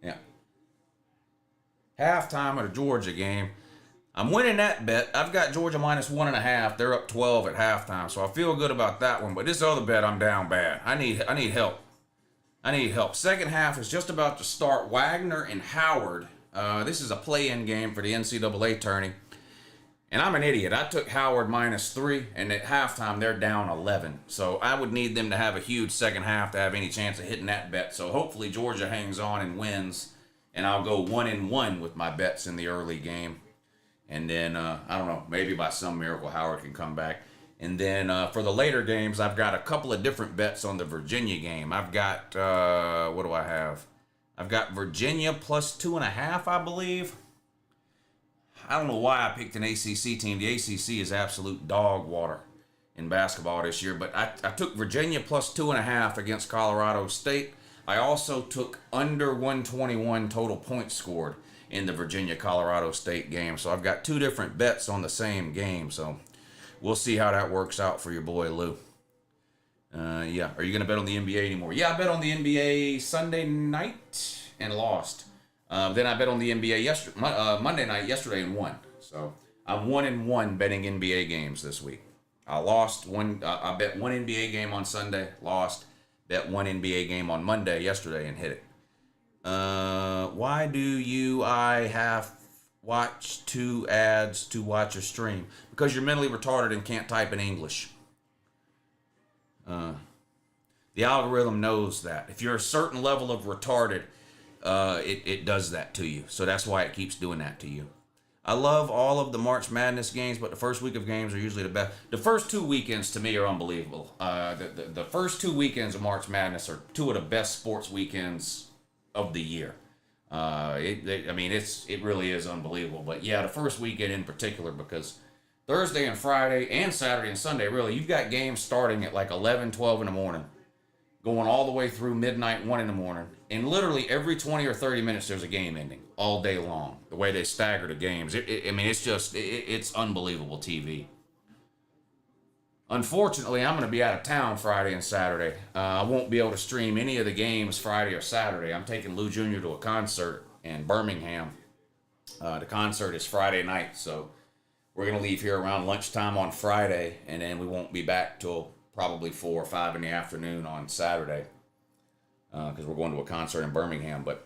Yeah. Halftime of the Georgia game. I'm winning that bet. I've got Georgia minus 1.5. They're up 12 at halftime, so I feel good about that one. But this other bet, I'm down bad. I need help. I need help. Second half is just about to start. Wagner and Howard. This is a play-in game for the NCAA tourney. And I'm an idiot. I took Howard minus 3, and at halftime, they're down 11. So I would need them to have a huge second half to have any chance of hitting that bet. So hopefully Georgia hangs on and wins, and I'll go 1-1 with my bets in the early game. And then, I don't know, maybe by some miracle Howard can come back. And then for the later games, I've got a couple of different bets on the Virginia game. I've got, what do I have? I've got Virginia plus 2.5, I believe. I don't know why I picked an ACC team. The ACC is absolute dog water in basketball this year. But I took Virginia plus 2.5 against Colorado State. I also took under 121 total points scored in the Virginia-Colorado State game. So I've got 2 different bets on the same game. So we'll see how that works out for your boy Lou. Yeah, are you going to bet on the NBA anymore? Yeah, I bet on the NBA Sunday night and lost. Then I bet on the NBA Monday night yesterday and won. So I'm 1-1 betting NBA games this week. I lost one. I bet one NBA game on Sunday, lost. Bet one NBA game on Monday yesterday and hit it. Why do I have watch 2 ads to watch a stream? Because you're mentally retarded and can't type in English. The algorithm knows that. If you're a certain level of retarded, it does that to you. So that's why it keeps doing that to you. I love all of the March Madness games, but the first week of games are usually the best. The first 2 weekends to me are unbelievable. The first 2 weekends of March Madness are 2 of the best sports weekends of the year. It really is unbelievable. But yeah, the first weekend in particular, because Thursday and Friday and Saturday and Sunday, really, you've got games starting at like 11, 12 in the morning, going all the way through midnight, 1 in the morning. And literally every 20 or 30 minutes, there's a game ending all day long. The way they stagger the games. It's unbelievable TV. Unfortunately, I'm going to be out of town Friday and Saturday. I won't be able to stream any of the games Friday or Saturday. I'm taking Lou Jr. to a concert in Birmingham. The concert is Friday night, so we're going to leave here around lunchtime on Friday, and then we won't be back till probably 4 or 5 in the afternoon on Saturday, because we're going to a concert in Birmingham. But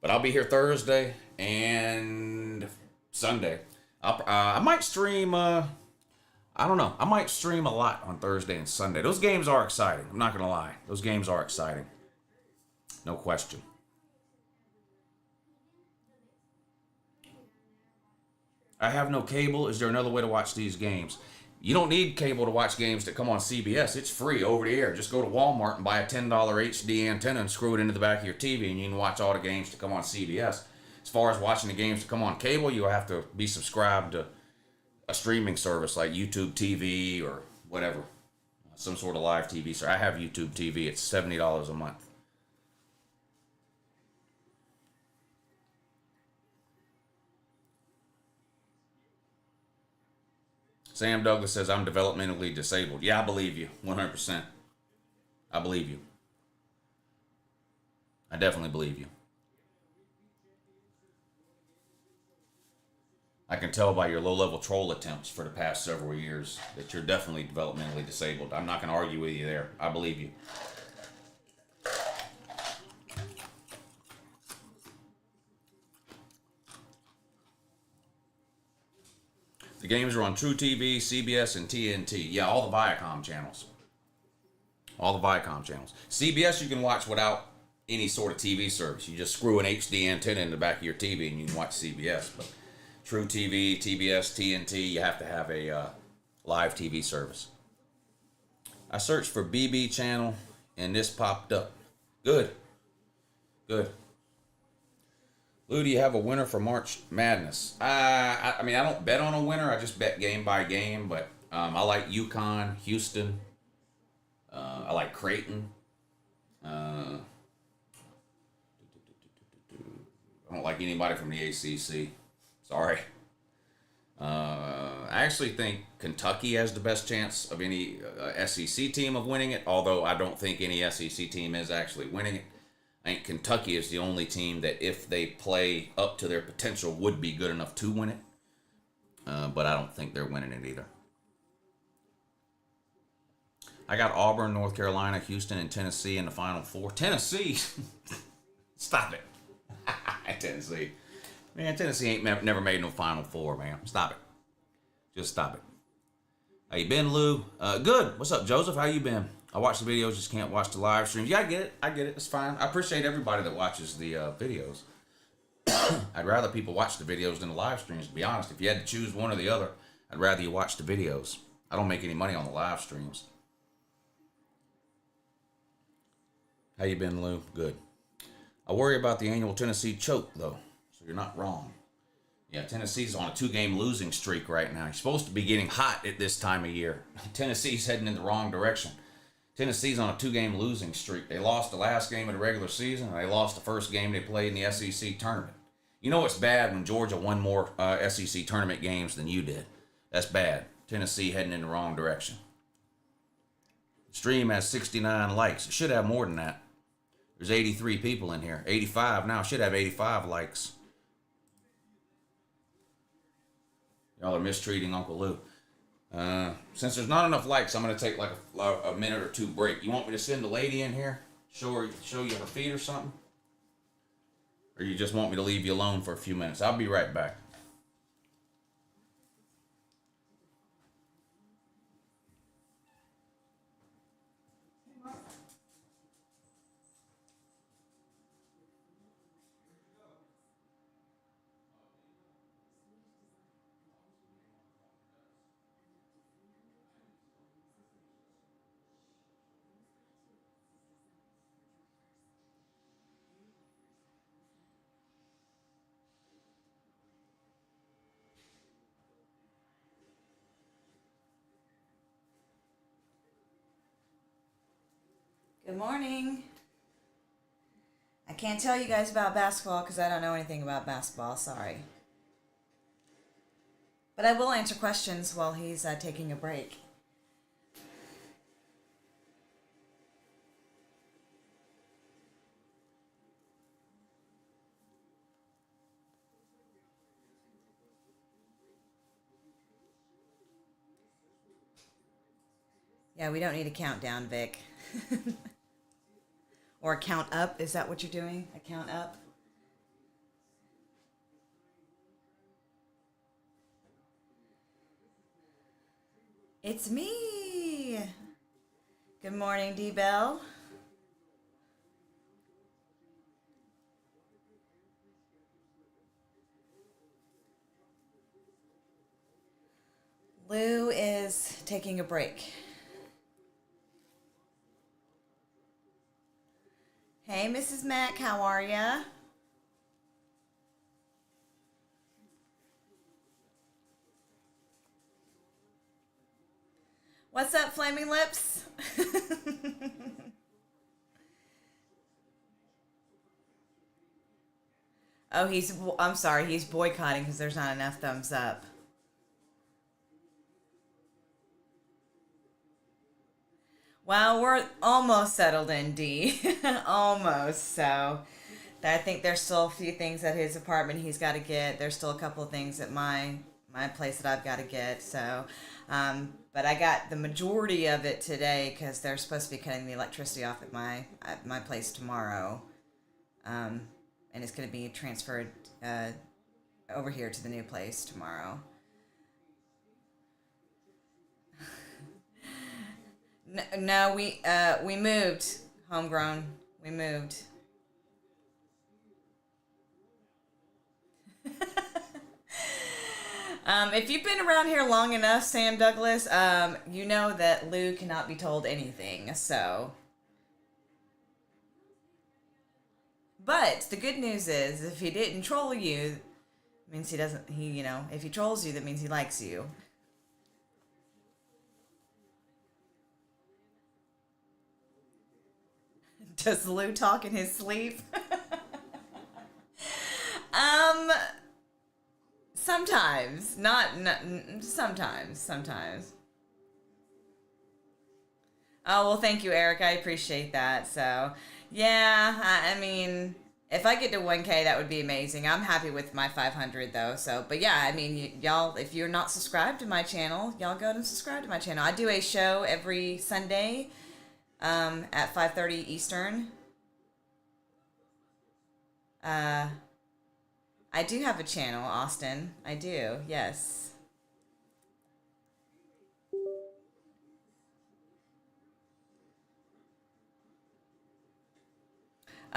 I'll be here Thursday and Sunday. I might stream. I don't know. I might stream a lot on Thursday and Sunday. Those games are exciting. I'm not going to lie. Those games are exciting. No question. I have no cable. Is there another way to watch these games? You don't need cable to watch games that come on CBS. It's free over the air. Just go to Walmart and buy a $10 HD antenna and screw it into the back of your TV, and you can watch all the games that come on CBS. As far as watching the games that come on cable, you'll have to be subscribed to a streaming service like YouTube TV or whatever. Some sort of live TV. So I have YouTube TV. It's $70 a month. Sam Douglas says, I'm developmentally disabled. Yeah, I believe you. 100%. I believe you. I definitely believe you. I can tell by your low-level troll attempts for the past several years that you're definitely developmentally disabled. I'm not going to argue with you there. I believe you. The games are on True TV, CBS, and TNT. Yeah, all the Viacom channels. All the Viacom channels. CBS you can watch without any sort of TV service. You just screw an HD antenna in the back of your TV and you can watch CBS. But True TV, TBS, TNT, you have to have a live TV service. I searched for BB channel and this popped up. Good. Good. Lou, do you have a winner for March Madness? I don't bet on a winner. I just bet game by game. But I like UConn, Houston. I like Creighton. I don't like anybody from the ACC. Sorry. I actually think Kentucky has the best chance of any SEC team of winning it, although I don't think any SEC team is actually winning it. I think Kentucky is the only team that, if they play up to their potential, would be good enough to win it. But I don't think they're winning it either. I got Auburn, North Carolina, Houston, and Tennessee in the Final Four. Tennessee? Stop it. Tennessee. Man, Tennessee ain't never made no Final Four, man. Stop it. Just stop it. How you been, Lou? Good. What's up, Joseph? How you been? I watch the videos, just can't watch the live streams. Yeah, I get it. It's fine. I appreciate everybody that watches the videos. I'd rather people watch the videos than the live streams, to be honest. If you had to choose one or the other, I'd rather you watch the videos. I don't make any money on the live streams. How you been, Lou? Good. I worry about the annual Tennessee choke, though, so you're not wrong. Yeah, Tennessee's on a 2-game losing streak right now. You're supposed to be getting hot at this time of year. Tennessee's heading in the wrong direction. Tennessee's on a 2-game losing streak. They lost the last game of the regular season, and they lost the first game they played in the SEC tournament. You know it's bad when Georgia won more SEC tournament games than you did. That's bad. Tennessee heading in the wrong direction. The stream has 69 likes. It should have more than that. There's 83 people in here. 85 now. Should have 85 likes. Y'all are mistreating Uncle Lou. Since there's not enough likes, I'm going to take like a minute or two break. You want me to send the lady in here? Show you her feet or something? Or you just want me to leave you alone for a few minutes? I'll be right back. Good morning. I can't tell you guys about basketball because I don't know anything about basketball. Sorry. But I will answer questions while he's taking a break. Yeah, we don't need a countdown, Vic. Or a count up. Is that what you're doing? A count up? It's me. Good morning, D-Bell. Lou is taking a break. Hey, Mrs. Mack, how are ya? What's up, Flaming Lips? Oh, I'm sorry, he's boycotting because there's not enough thumbs up. Well, we're almost settled in, D. Almost. So I think there's still a few things at his apartment he's got to get. There's still a couple of things at my place that I've got to get. So, but I got the majority of it today because they're supposed to be cutting the electricity off at my place tomorrow, and it's going to be transferred over here to the new place tomorrow. No, we moved. Homegrown. We moved. If you've been around here long enough, Sam Douglas, you know that Lou cannot be told anything, so. But the good news is, if he didn't troll you, means if he trolls you, that means he likes you. Does Lou talk in his sleep? um, sometimes, not sometimes. Oh, well, thank you, Eric. I appreciate that. So, yeah, I mean, if I get to 1K, that would be amazing. I'm happy with my 500, though. So, but yeah, I mean, y'all, if you're not subscribed to my channel, y'all go and subscribe to my channel. I do a show every Sunday at 5:30 Eastern. I do have a channel, Austin. I do, yes.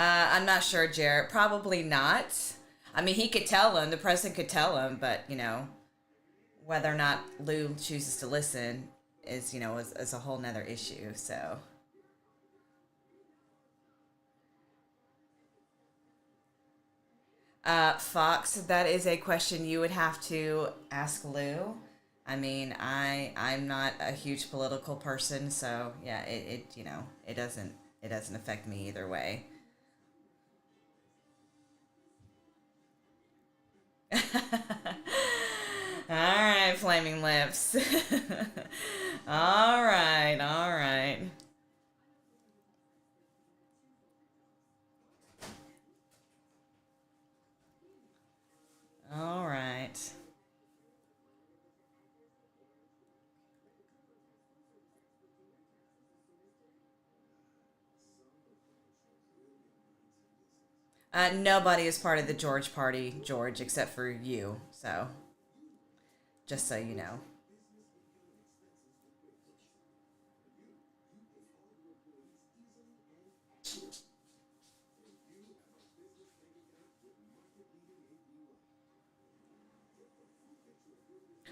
I'm not sure, Jarrett. Probably not. I mean, he could tell him. The president could tell him, but whether or not Lou chooses to listen is a whole nother issue. So, Fox, that is a question you would have to ask Lou. I mean, I'm not a huge political person, so yeah, it doesn't affect me either way. All right, Flaming Lips. All right, all right. All right. Nobody is part of the George party, George, except for you. So, just so you know.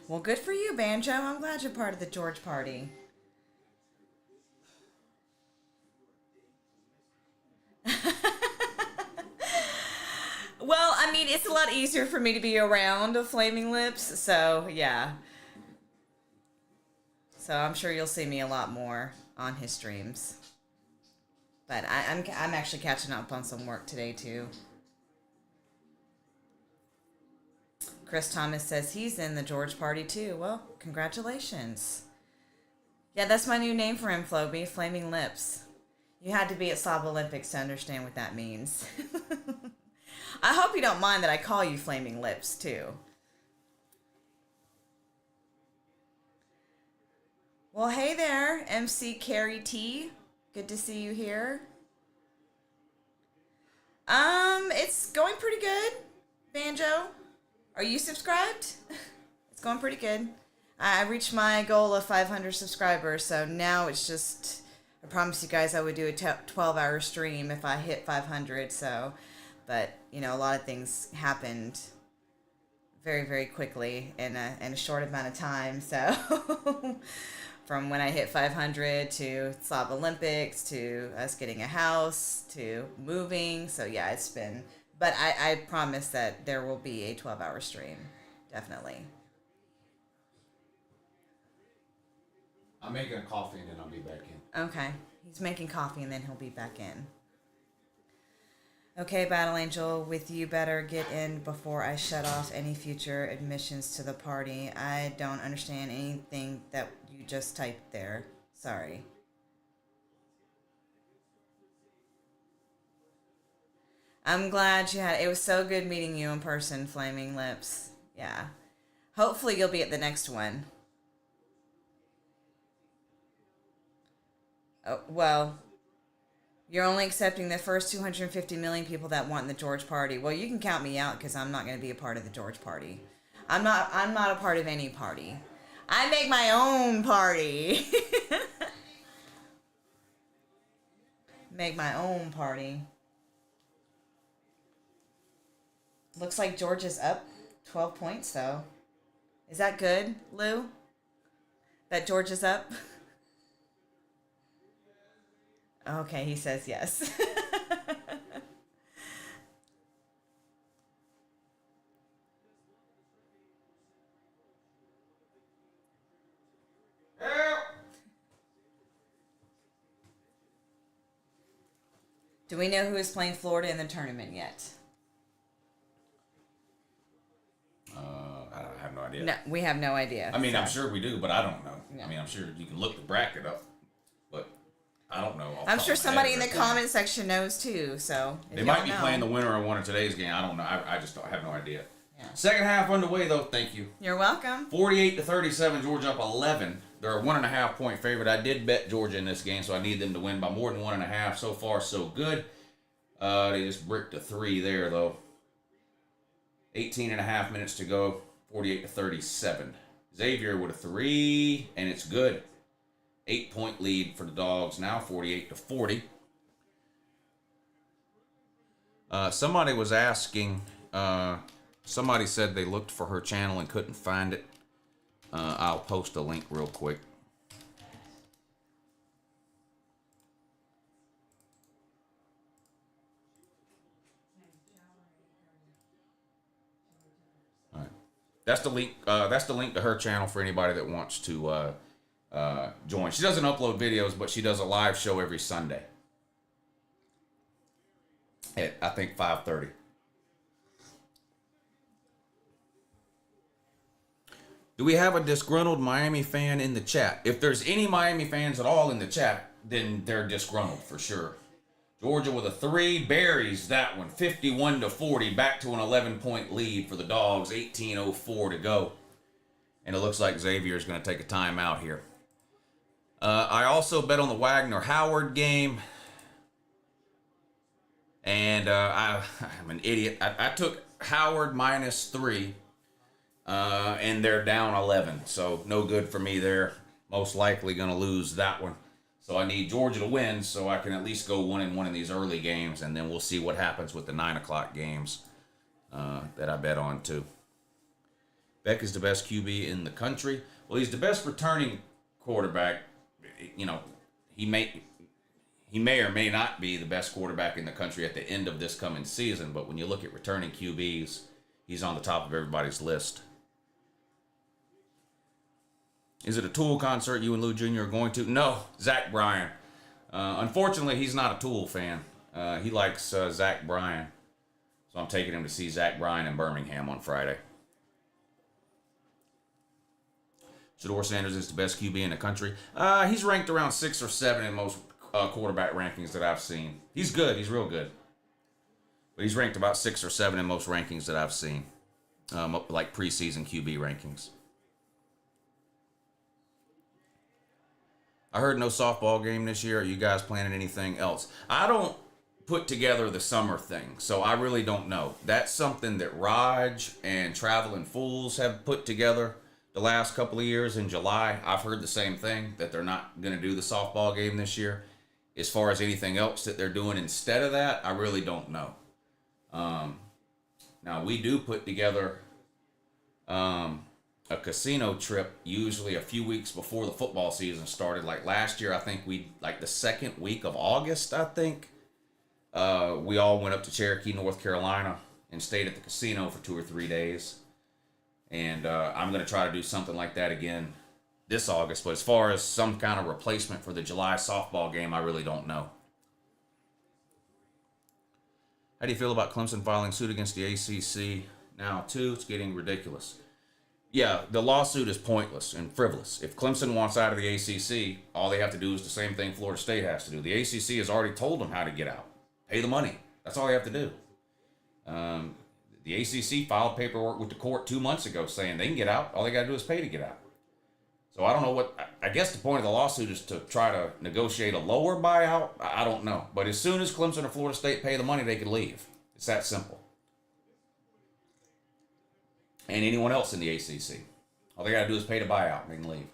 Well, good for you, Banjo. I'm glad you're part of the George party. Well, I mean, it's a lot easier for me to be around Flaming Lips, so yeah. So I'm sure you'll see me a lot more on his streams. But I'm actually catching up on some work today too. Chris Thomas says he's in the George party too. Well, congratulations. Yeah, that's my new name for him, Floby, Flaming Lips. You had to be at Slob Olympics to understand what that means. I hope you don't mind that I call you Flaming Lips too. Well, hey there, MC Carrie T. Good to see you here. It's going pretty good, Banjo. Are you subscribed? It's going pretty good. I reached my goal of 500 subscribers, so now it's just, I promised you guys I would do a 12-hour stream if I hit 500, so, but, a lot of things happened very, very quickly in a short amount of time, so from when I hit 500 to Slav Olympics to us getting a house to moving, so yeah, it's been, but I promise that there will be a 12-hour stream, definitely. I'm making a coffee and then I'll be back in. Okay. He's making coffee and then he'll be back in. Okay, Battle Angel, with you better get in before I shut off any future admissions to the party. I don't understand anything that you just typed there. Sorry. I'm glad you had, it was so good meeting you in person, Flaming Lips. Yeah. Hopefully you'll be at the next one. Oh, well, you're only accepting the first 250 million people that want the George party. Well, you can count me out because I'm not going to be a part of the George party. I'm not a part of any party. I make my own party. Make my own party. Looks like George is up 12 points though. Is that good, Lou? That George is up? Okay, he says yes. Do we know who is playing Florida in the tournament yet? I have no idea. No, we have no idea. I mean, I'm sure we do, but I don't know. Yeah. I mean, I'm sure you can look the bracket up, but I don't know. I'm sure somebody in the comment section knows too. So they might be playing the winner of one of today's game. I don't know. I just have no idea. Yeah. Second half underway though. Thank you. You're welcome. 48-37. Georgia up 11. They're a 1.5 point favorite. I did bet Georgia in this game, so I need them to win by more than 1.5. So far, so good. They just bricked a 3 there though. 18.5 minutes to go. 48-37. Xavier with a 3, and it's good. 8-point lead for the Dogs now, 48-40. Somebody was asking. Somebody said they looked for her channel and couldn't find it. I'll post a link real quick. All right, that's the link. That's the link to her channel for anybody that wants to join. She doesn't upload videos, but she does a live show every Sunday at I think 5:30. Do we have a disgruntled Miami fan in the chat? If there's any Miami fans at all in the chat, then they're disgruntled for sure. Georgia with a 3 buries that one, 51-40, back to an 11-point lead for the Dogs, 18:04 to go. And it looks like Xavier is going to take a timeout here. I also bet on the Wagner-Howard game. And I'm an idiot. I took Howard -3. And they're down 11, so no good for me there. Most likely going to lose that one. So I need Georgia to win so I can at least go 1-1 in these early games, and then we'll see what happens with the 9 o'clock games that I bet on too. Beck is the best QB in the country. Well, he's the best returning quarterback. You know, he may or may not be the best quarterback in the country at the end of this coming season, but when you look at returning QBs, he's on the top of everybody's list. Is it a Tool concert you and Lou Jr. are going to? No, Zach Bryan. Unfortunately, he's not a Tool fan. He likes Zach Bryan. So I'm taking him to see Zach Bryan in Birmingham on Friday. Shedeur Sanders is the best QB in the country. He's ranked around 6 or 7 in most quarterback rankings that I've seen. He's good. He's real good. But he's ranked about 6 or 7 in most rankings that I've seen. Like preseason QB rankings. I heard no softball game this year. Are you guys planning anything else? I don't put together the summer thing, so I really don't know. That's something that Raj and Traveling Fools have put together the last couple of years in July. I've heard the same thing, that they're not going to do the softball game this year. As far as anything else that they're doing instead of that, I really don't know. Now, we do put together a casino trip usually a few weeks before the football season started. Like last year, I think the second week of August, I think, we all went up to Cherokee, North Carolina and stayed at the casino for 2 or 3 days. And I'm going to try to do something like that again this August. But as far as some kind of replacement for the July softball game, I really don't know. How do you feel about Clemson filing suit against the ACC now, too? It's getting ridiculous. Yeah, the lawsuit is pointless and frivolous. If Clemson wants out of the ACC, all they have to do is the same thing Florida State has to do. The ACC has already told them how to get out. Pay the money. That's all they have to do. The ACC filed paperwork with the court 2 months ago saying they can get out. All they got to do is pay to get out. So I don't know what... I guess the point of the lawsuit is to try to negotiate a lower buyout. I don't know. But as soon as Clemson or Florida State pay the money, they can leave. It's that simple. And anyone else in the ACC. All they got to do is pay the buyout and they can leave.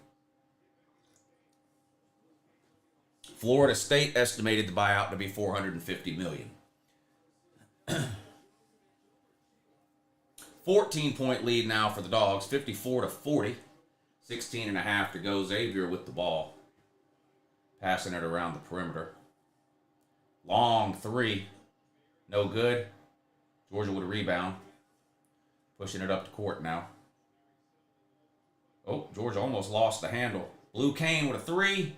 Florida State estimated the buyout to be $450 million. 14-point lead now for the Dogs, 54-40. 16.5 to go. Xavier with the ball. Passing it around the perimeter. Long 3. No good. Georgia with a rebound. Pushing it up to court now. Oh, Georgia almost lost the handle. Blue Kane with a 3.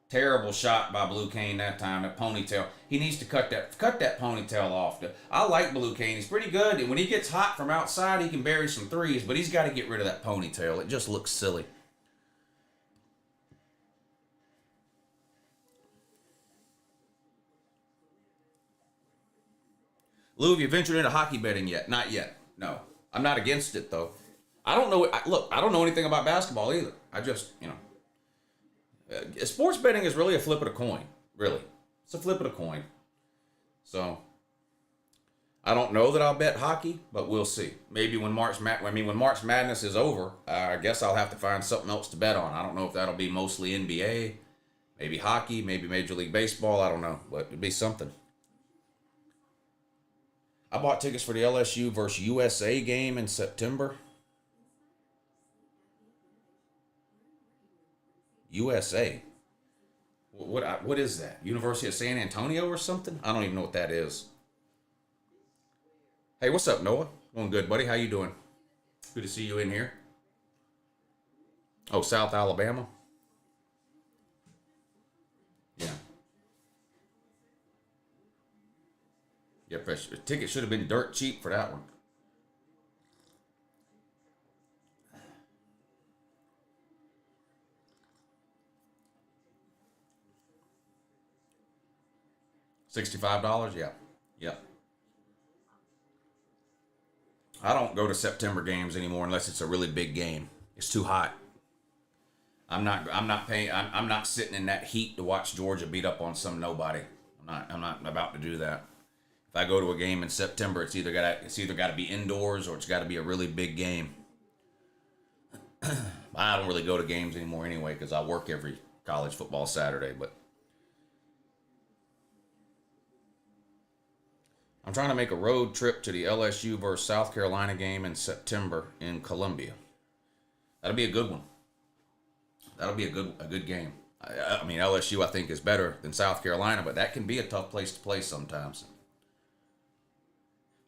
Terrible shot by Blue Cane that time. That ponytail. He needs to cut that ponytail off. I like Blue Cane. He's pretty good. And when he gets hot from outside, he can bury some threes. But he's got to get rid of that ponytail. It just looks silly. Lou, have you ventured into hockey betting yet? Not yet. No. I'm not against it, though. I don't know. Look, I don't know anything about basketball either. I just, sports betting is really a flip of a coin. Really. It's a flip of a coin. So, I don't know that I'll bet hockey, but we'll see. Maybe when March Madness is over, I guess I'll have to find something else to bet on. I don't know if that'll be mostly NBA, maybe hockey, maybe Major League Baseball. I don't know, but it'd be something. I bought tickets for the LSU versus USA game in September. USA. What is that? University of San Antonio or something? I don't even know what that is. Hey, what's up, Noah? Going good, buddy. How you doing? Good to see you in here. Oh, South Alabama? Yeah. Yep, the ticket should have been dirt cheap for that one. $65? Yeah. Yep. I don't go to September games anymore unless it's a really big game. It's too hot. I'm not sitting in that heat to watch Georgia beat up on some nobody. I'm not about to do that. If I go to a game in September, it's either got to be indoors or it's got to be a really big game. I don't really go to games anymore anyway because I work every college football Saturday. But I'm trying to make a road trip to the LSU versus South Carolina game in September in Columbia. That'll be a good one. That'll be a good game. I mean, LSU I think is better than South Carolina, but that can be a tough place to play sometimes.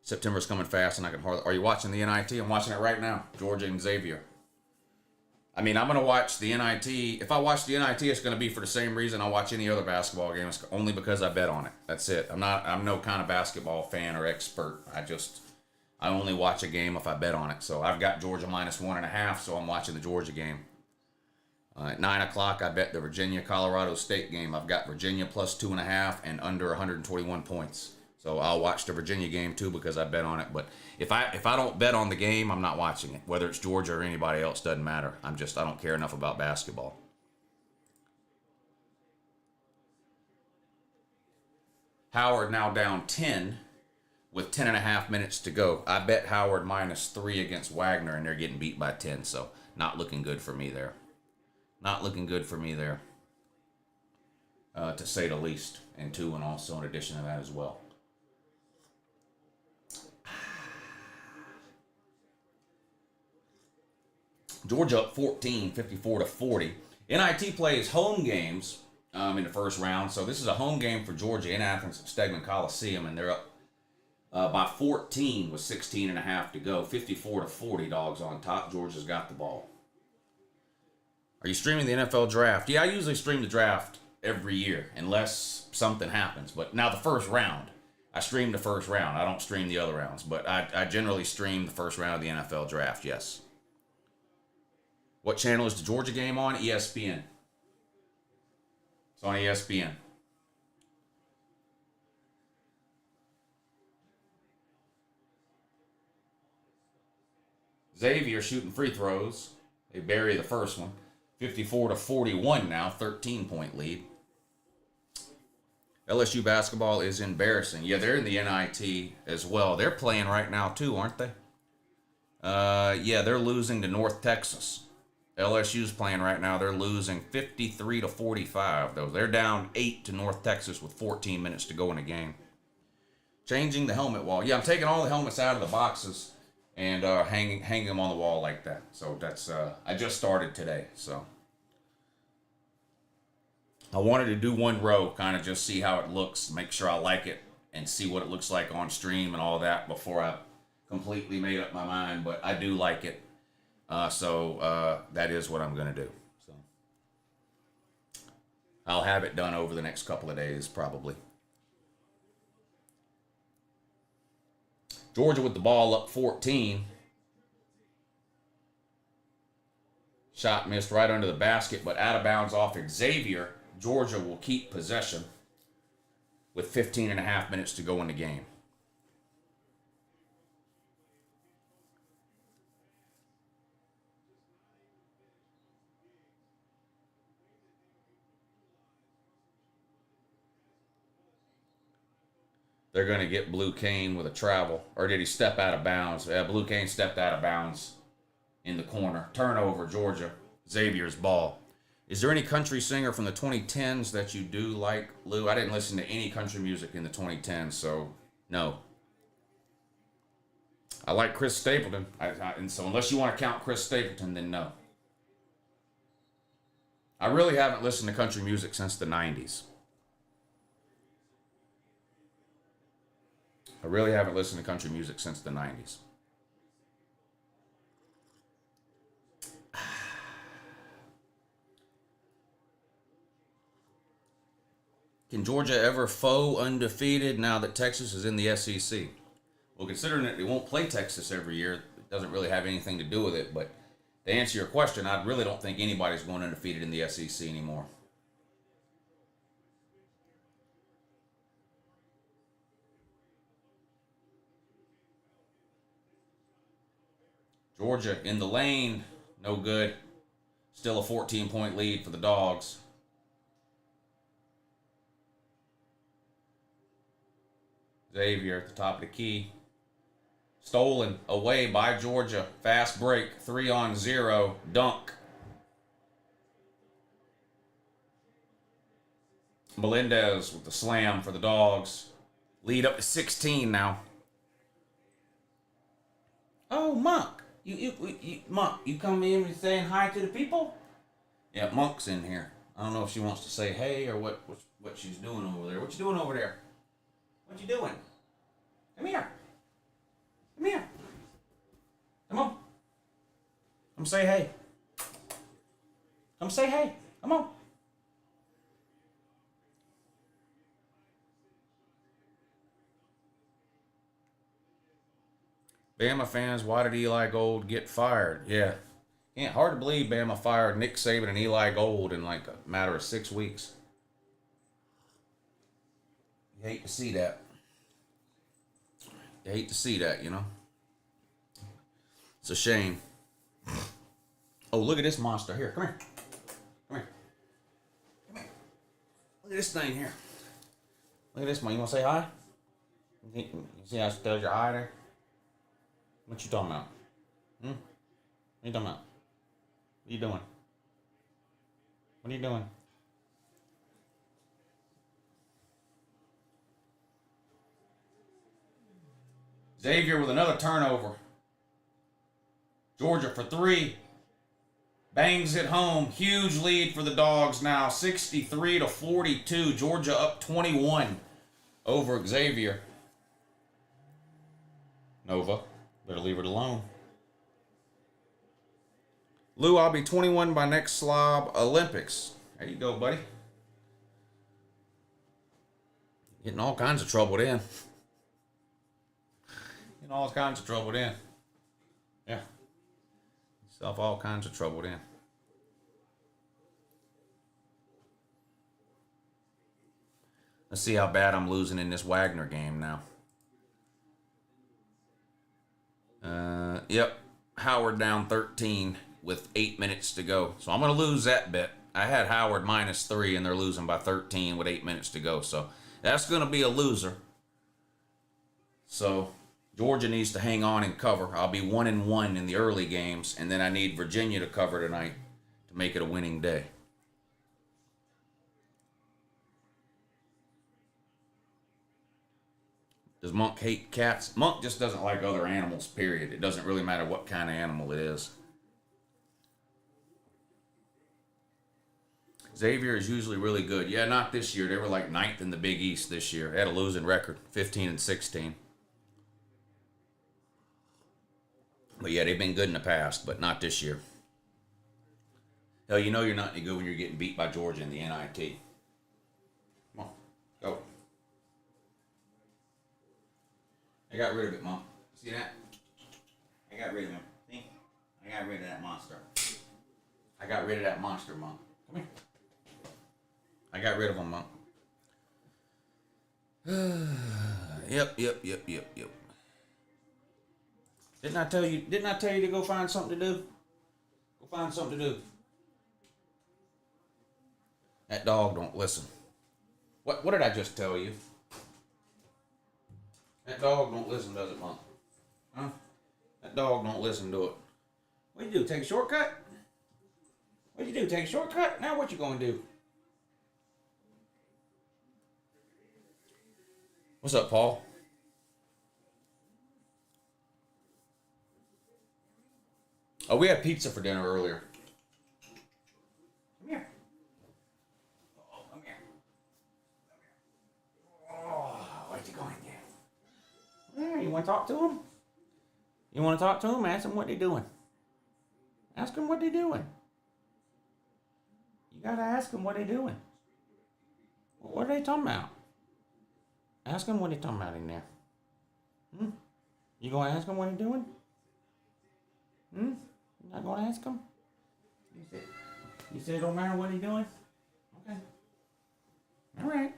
September's coming fast, and I can hardly. Are you watching the NIT? I'm watching it right now. Georgia and Xavier. I mean, I'm gonna watch the NIT. If I watch the NIT, it's gonna be for the same reason I watch any other basketball game. It's only because I bet on it. That's it. I'm no kind of basketball fan or expert. I only watch a game if I bet on it. So I've got Georgia -1.5, so I'm watching the Georgia game. At 9 o'clock, I bet the Virginia-Colorado State game. I've got Virginia +2.5 and under 121 points. So I'll watch the Virginia game too because I bet on it. But if I don't bet on the game, I'm not watching it. Whether it's Georgia or anybody else, doesn't matter. I don't care enough about basketball. Howard now down 10 with 10.5 minutes to go. I bet Howard -3 against Wagner, and they're getting beat by 10. So not looking good for me there. Not looking good for me there, to say the least. And 2 and also in addition to that as well. Georgia up 14, 54-40. NIT plays home games in the first round. So this is a home game for Georgia in Athens at Stegman Coliseum, and they're up by 14 with 16.5 to go. 54-40, Dogs on top. Georgia's got the ball. Are you streaming the NFL draft? Yeah, I usually stream the draft every year unless something happens. But now the first round, I stream the first round. I don't stream the other rounds, but I generally stream the first round of the NFL draft, yes. What channel is the Georgia game on? ESPN. It's on ESPN. Xavier shooting free throws. They bury the first one. 54-41 now, 13-point lead. LSU basketball is embarrassing. Yeah, they're in the NIT as well. They're playing right now too, aren't they? Yeah, they're losing to North Texas. LSU's playing right now. They're losing 53-45, though. They're down 8 to North Texas with 14 minutes to go in the game. Changing the helmet wall. Yeah, I'm taking all the helmets out of the boxes and hanging them on the wall like that. So that's I just started today. So I wanted to do one row, kind of just see how it looks, make sure I like it, and see what it looks like on stream and all that before I completely made up my mind. But I do like it. So that is what I'm going to do. So I'll have it done over the next couple of days, probably. Georgia with the ball up 14. Shot missed right under the basket, but out of bounds off Xavier. Georgia will keep possession with 15 and a half minutes to go in the game. They're going to get Blue Cane with a travel. Or did he step out of bounds? Yeah, Blue Cane stepped out of bounds in the corner. Turnover, Georgia. Xavier's ball. Is there any country singer from the 2010s that you do like, Lou? I didn't listen to any country music in the 2010s, so no. I like Chris Stapleton, and so unless you want to count Chris Stapleton, then no. I really haven't listened to country music since the 90s. I really haven't listened to country music since the 90s. Can Georgia ever faux undefeated now that Texas is in the SEC? Well, considering that they won't play Texas every year, it doesn't really have anything to do with it. But to answer your question, I really don't think anybody's going undefeated in the SEC anymore. Georgia in the lane, no good. Still a 14-point lead for the Dogs. Xavier at the top of the key. Stolen away by Georgia. Fast break. 3-on-0. Dunk. Melendez with the slam for the Dogs. Lead up to 16 now. Oh, Monk. Monk, you come in and saying hi to the people? Yeah, Monk's in here. I don't know if she wants to say hey or what she's doing over there. What you doing over there? What you doing? Come here. Come here. Come on. Come say hey. Come say hey. Come on. Bama fans, why did Eli Gold get fired? Yeah. Hard to believe Bama fired Nick Saban and Eli Gold in like a matter of 6 weeks. You hate to see that. You hate to see that, you know. It's a shame. Oh, look at this monster here. Come here. Come here. Come here. Look at this thing here. Look at this one. You want to say hi? You see how she tells you hi there? What you talking about? What you talking about? What you doing? What are you doing? Xavier with another turnover. Georgia for 3. Bangs it home. Huge lead for the Dogs now. 63-42. Georgia up 21 over Xavier. Nova, better leave it alone. Lou, I'll be 21 by next Slob Olympics. There you go, buddy. Getting all kinds of trouble then. Getting all kinds of trouble then. Yeah. Yourself all kinds of trouble then. Let's see how bad I'm losing in this Wagner game now. Yep. Howard down 13 with 8 minutes to go. So I'm going to lose that bet. I had Howard -3 and they're losing by 13 with 8 minutes to go. So that's going to be a loser. So Georgia needs to hang on and cover. I'll be 1-1 in the early games, and then I need Virginia to cover tonight to make it a winning day. Does Monk hate cats? Monk just doesn't like other animals, period. It doesn't really matter what kind of animal it is. Xavier is usually really good. Yeah, not this year. They were like 9th in the Big East this year. They had a losing record, 15-16. But yeah, they've been good in the past, but not this year. Hell, you know you're not any good when you're getting beat by Georgia in the NIT. Go. I got rid of it, Mom. See that? I got rid of him. See? I got rid of that monster. I got rid of that monster, Mom. Come here. I got rid of him, Mom. Yep. Didn't I tell you to go find something to do? Go find something to do. That dog don't listen. What did I just tell you? That dog don't listen, does it, Mom? Huh? That dog don't listen to it. What'd you do? Take a shortcut? What'd you do? Take a shortcut? Now what you gonna do? What's up, Paul? Oh, we had pizza for dinner earlier. Come here. Oh, come here. Oh, what you going to do? Yeah, you want to talk to him? You want to talk to him? Ask him what they're doing. Ask him what they're doing. You got to ask him what they're doing. What are they talking about? Ask him what they're talking about in there. You going to ask him what they're doing? You not going to ask him? You said it don't matter what he's doing? Okay. All right.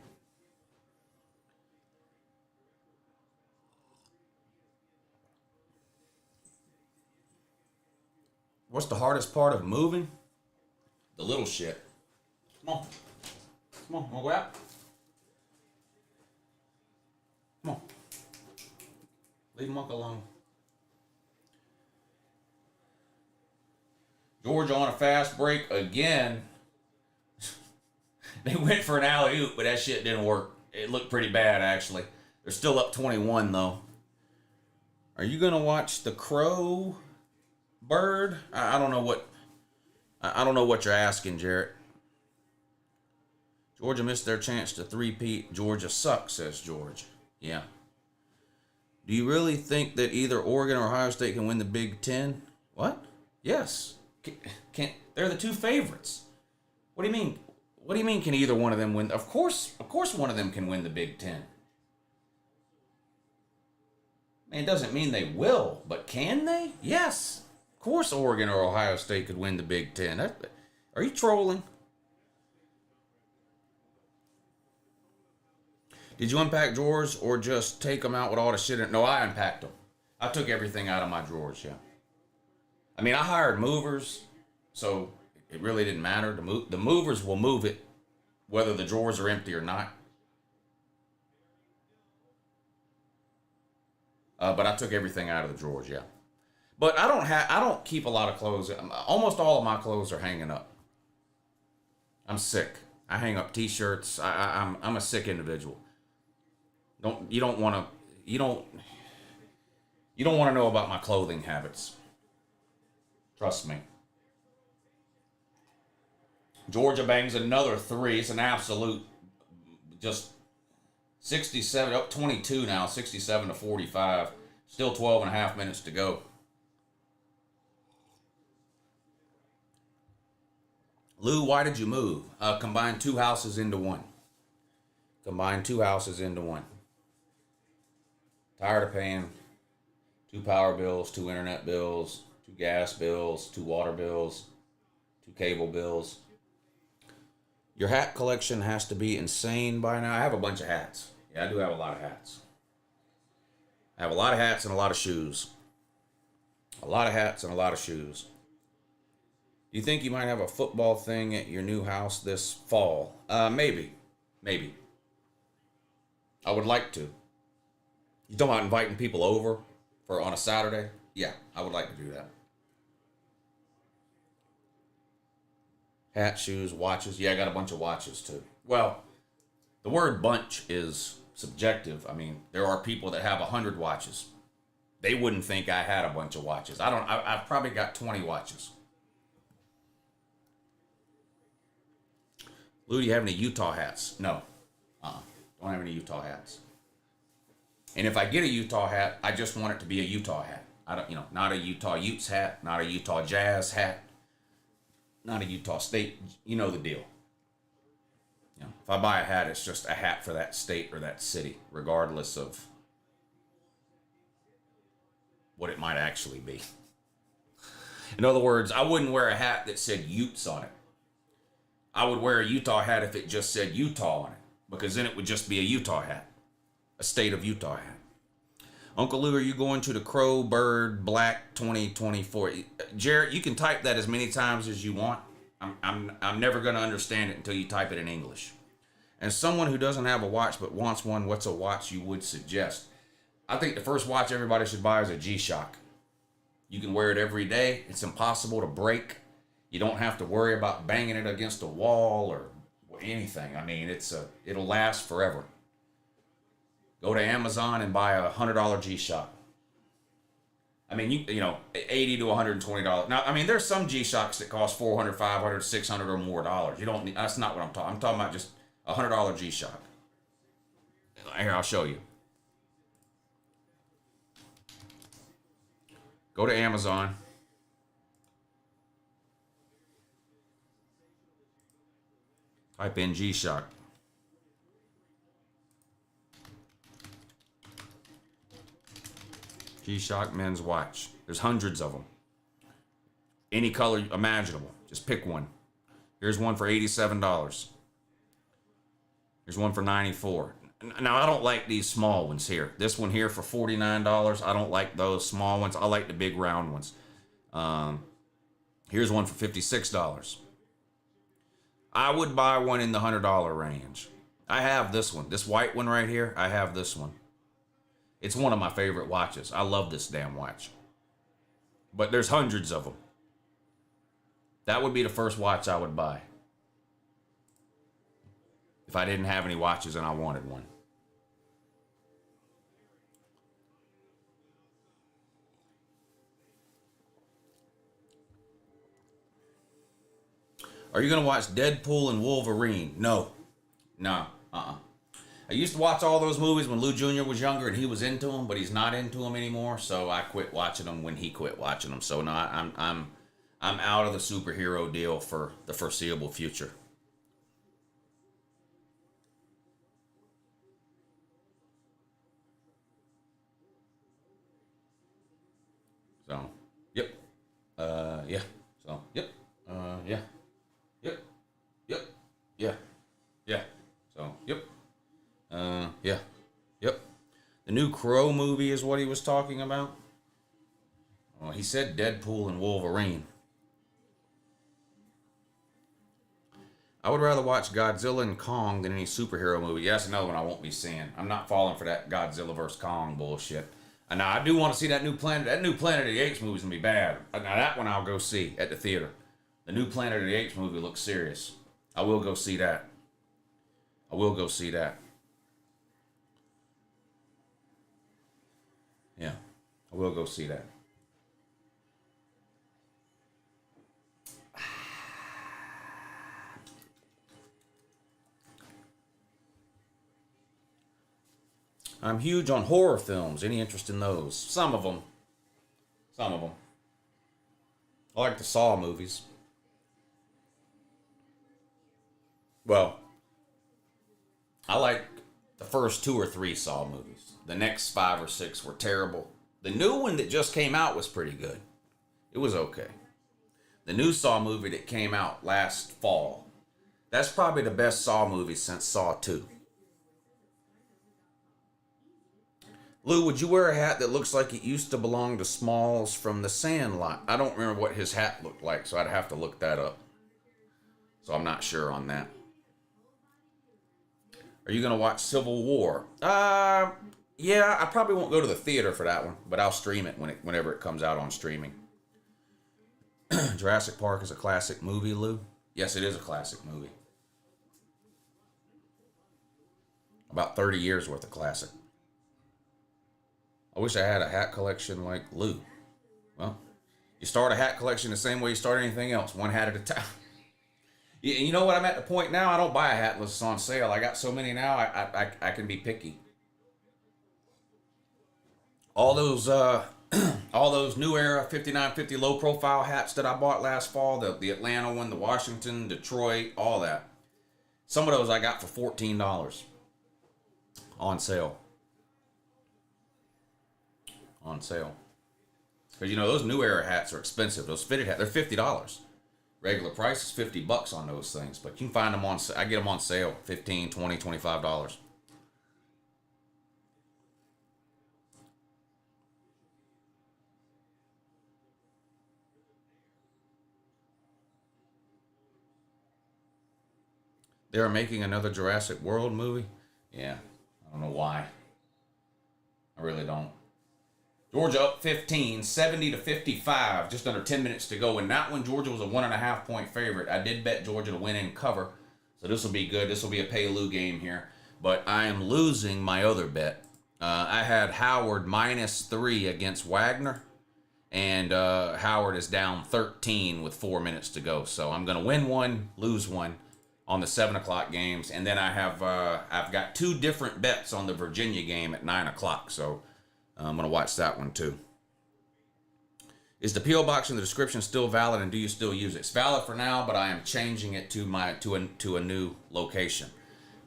What's the hardest part of moving? The little shit. Come on. Come on, wanna go out? Come on. Leave Monk alone. Georgia on a fast break again. They went for an alley-oop, but that shit didn't work. It looked pretty bad, actually. They're still up 21, though. Are you going to watch the Crow Bird? I don't know what you're asking, Jarrett. Georgia missed their chance to three-peat. Georgia sucks, says George. Yeah. Do you really think that either Oregon or Ohio State can win the Big Ten? What? Yes. They're the two favorites. What do you mean? What do you mean? Can either one of them win? Of course, one of them can win the Big Ten. It doesn't mean they will, but can they? Yes. Of course, Oregon or Ohio State could win the Big Ten. Are you trolling? Did you unpack drawers or just take them out with all the shit in it? No, I unpacked them. I took everything out of my drawers, yeah. I mean, I hired movers, so it really didn't matter. The movers will move it, whether the drawers are empty or not. But I took everything out of the drawers, yeah. But I don't keep a lot of clothes. Almost all of my clothes are hanging up. I'm sick. I hang up T-shirts. I'm a sick individual. You don't want to know about my clothing habits. Trust me. Georgia bangs another three. It's an absolute, just 67, up 22 now, 67-45. Still 12 and a half minutes to go. Lou, why did you move? Combine two houses into one. Tired of paying 2 power bills, 2 internet bills, 2 gas bills, 2 water bills, 2 cable bills. Your hat collection has to be insane by now. I have a bunch of hats. Yeah, I do have a lot of hats. I have a lot of hats and a lot of shoes. A lot of hats and a lot of shoes. Do you think you might have a football thing at your new house this fall? Maybe. I would like to. You talking about inviting people over on a Saturday? Yeah, I would like to do that. Hat, shoes, watches. Yeah, I got a bunch of watches too. Well, the word bunch is subjective. I mean, there are people that have 100 watches. They wouldn't think I had a bunch of watches. I've probably got 20 watches. Lou, do you have any Utah hats? No. Don't have any Utah hats. And if I get a Utah hat, I just want it to be a Utah hat. Not a Utah Utes hat, not a Utah Jazz hat, not a Utah State. You know the deal. If I buy a hat, it's just a hat for that state or that city, regardless of what it might actually be. In other words, I wouldn't wear a hat that said Utes on it. I would wear a Utah hat if it just said Utah on it, because then it would just be a Utah hat, a state of Utah hat. Uncle Lou, are you going to the Crow Bird Black 2024? Jarrett, you can type that as many times as you want. I'm never going to understand it until you type it in English. As someone who doesn't have a watch but wants one, what's a watch you would suggest? I think the first watch everybody should buy is a G-Shock. You can wear it every day. It's impossible to break. You don't have to worry about banging it against a wall or anything. I mean, it'll last forever. Go to Amazon and buy a $100 G-Shock. I mean, you know, $80 to $120. Now, I mean, there's some G-Shocks that cost $400, $500, $600 or more dollars. You don't need, that's not what I'm talking. I'm talking about just a $100 G-Shock. Here, I'll show you. Go to Amazon. Type in G-Shock. G-Shock men's watch. There's hundreds of them. Any color imaginable. Just pick one. Here's one for $87. Here's one for $94. Now, I don't like these small ones here. This one here for $49. I don't like those small ones. I like the big round ones. Here's one for $56. I would buy one in the $100 range. I have this one. This white one right here, I have this one. It's one of my favorite watches. I love this damn watch. But there's hundreds of them. That would be the first watch I would buy. If I didn't have any watches and I wanted one. Are you going to watch Deadpool and Wolverine? No. No. I used to watch all those movies when Lou Jr. was younger and he was into them, but he's not into them anymore. So I quit watching them when he quit watching them. So no, I'm out of the superhero deal for the foreseeable future. So, yep. Yeah. So, yep. Yeah. Yep. Yep. Yeah. Yeah. So, yep. Yeah. Yep. The new Crow movie is what he was talking about. Well, he said Deadpool and Wolverine. I would rather watch Godzilla and Kong than any superhero movie. Yeah, that's another one I won't be seeing. I'm not falling for that Godzilla vs. Kong bullshit. And now I do want to see that new Planet. That new Planet of the Apes movie is gonna be bad. Now that one I'll go see at the theater. The new Planet of the Apes movie looks serious. I will go see that. I will go see that. Yeah, I will go see that. I'm huge on horror films. Any interest in those? Some of them. Some of them. I like the Saw movies. Well, I like the first 2 or 3 Saw movies. The next 5 or 6 were terrible. The new one that just came out was pretty good. It was okay. The new Saw movie that came out last fall, that's probably the best Saw movie since Saw 2. Lou, would you wear a hat that looks like it used to belong to Smalls from The Sandlot? I don't remember what his hat looked like, so I'd have to look that up. So I'm not sure on that. Are you going to watch Civil War? Yeah, I probably won't go to the theater for that one, but I'll stream it whenever it comes out on streaming. Jurassic Park is a classic movie, Lou? Yes, it is a classic movie. About 30 years worth of classic. I wish I had a hat collection like Lou. Well, you start a hat collection the same way you start anything else, one hat at a time. You know what? I'm at the point now, I don't buy a hat unless it's on sale. I got so many now, I can be picky. All those new era 5950 low profile hats that I bought last fall, the Atlanta one, the Washington, Detroit, all that. Some of those I got for $14 on sale. On sale. Because, you know, those New Era hats are expensive. Those fitted hats, they're $50. Regular price is $50 on those things. But you can find them on, I get them on sale, $15, $20, $25. They're making another Jurassic World movie? Yeah, I don't know why. I really don't. Georgia up 15, 70-55, just under 10 minutes to go. And that one, Georgia was a 1.5 point favorite. I did bet Georgia to win and cover. So this will be good. This will be a pay-Lou game here. But I am losing my other bet. I had Howard -3 against Wagner. And Howard is down 13 with 4 minutes to go. So I'm going to win one, lose one on the 7 o'clock games. And then I have, I've got 2 different bets on the Virginia game at 9 o'clock. So I'm going to watch that one too. Is the P.O. box in the description still valid, and do you still use it? It's valid for now, but I am changing it to a new location.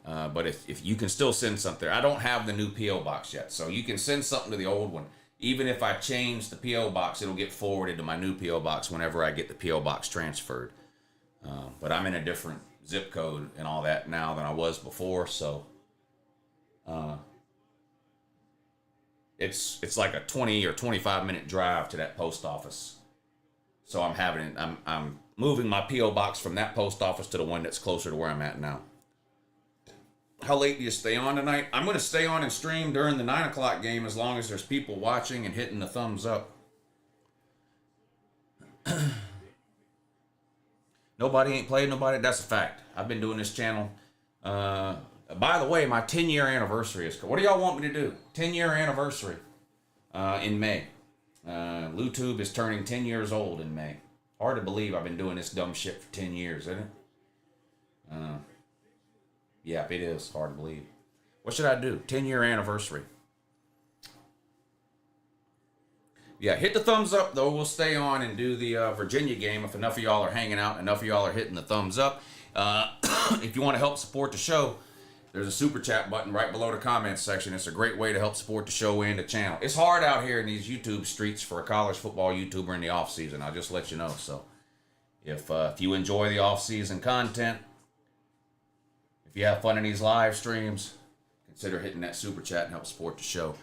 But if you can still send something there. I don't have the new P.O. box yet, so you can send something to the old one. Even if I change the P.O. box, it'll get forwarded to my new P.O. box whenever I get the P.O. box transferred. But I'm in a different zip code and all that now than I was before, so it's like a 20 or 25 minute drive to that post office. So I'm moving my P.O. box from that post office to the one that's closer to where I'm at now. How late do you stay on tonight? I'm going to stay on and stream during the 9 o'clock game as long as there's people watching and hitting the thumbs up. Nobody ain't played nobody. That's a fact. I've been doing this channel. By the way, my 10-year anniversary is. What do y'all want me to do? 10-year anniversary in May. LouTube is turning 10 years old in May. Hard to believe I've been doing this dumb shit for 10 years, isn't it? Yeah, it is hard to believe. What should I do? 10-year anniversary. Yeah, hit the thumbs up, though. We'll stay on and do the Virginia game if enough of y'all are hanging out, enough of y'all are hitting the thumbs up. If you want to help support the show, there's a super chat button right below the comments section. It's a great way to help support the show and the channel. It's hard out here in these YouTube streets for a college football YouTuber in the off season. I'll just let you know. So if you enjoy the off season content, if you have fun in these live streams, consider hitting that super chat and help support the show.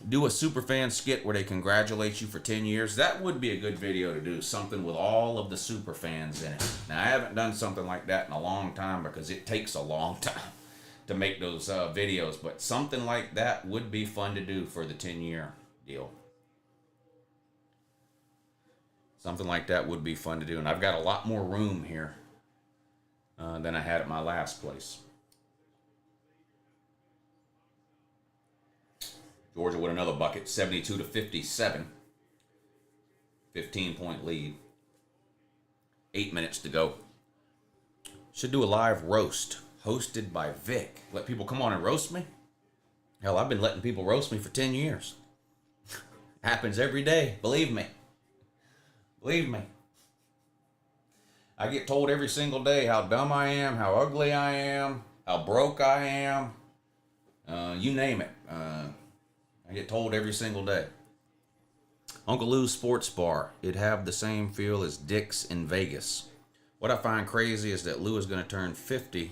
Do a super fan skit where they congratulate you for 10 years. That would be a good video to do. Something with all of the super fans in it. Now, I haven't done something like that in a long time because it takes a long time to make those videos. But something like that would be fun to do for the 10-year deal. Something like that would be fun to do. And I've got a lot more room here than I had at my last place. Georgia with another bucket, 72-57. 15-point lead. 8 minutes to go. Should do a live roast hosted by Vic. Let people come on and roast me. Hell, I've been letting people roast me for 10 years. Happens every day. Believe me. Believe me. I get told every single day how dumb I am, how ugly I am, how broke I am. You name it. I get told every single day. Uncle Lou's Sports Bar. It'd have the same feel as Dick's in Vegas. What I find crazy is that Lou is going to turn 50 in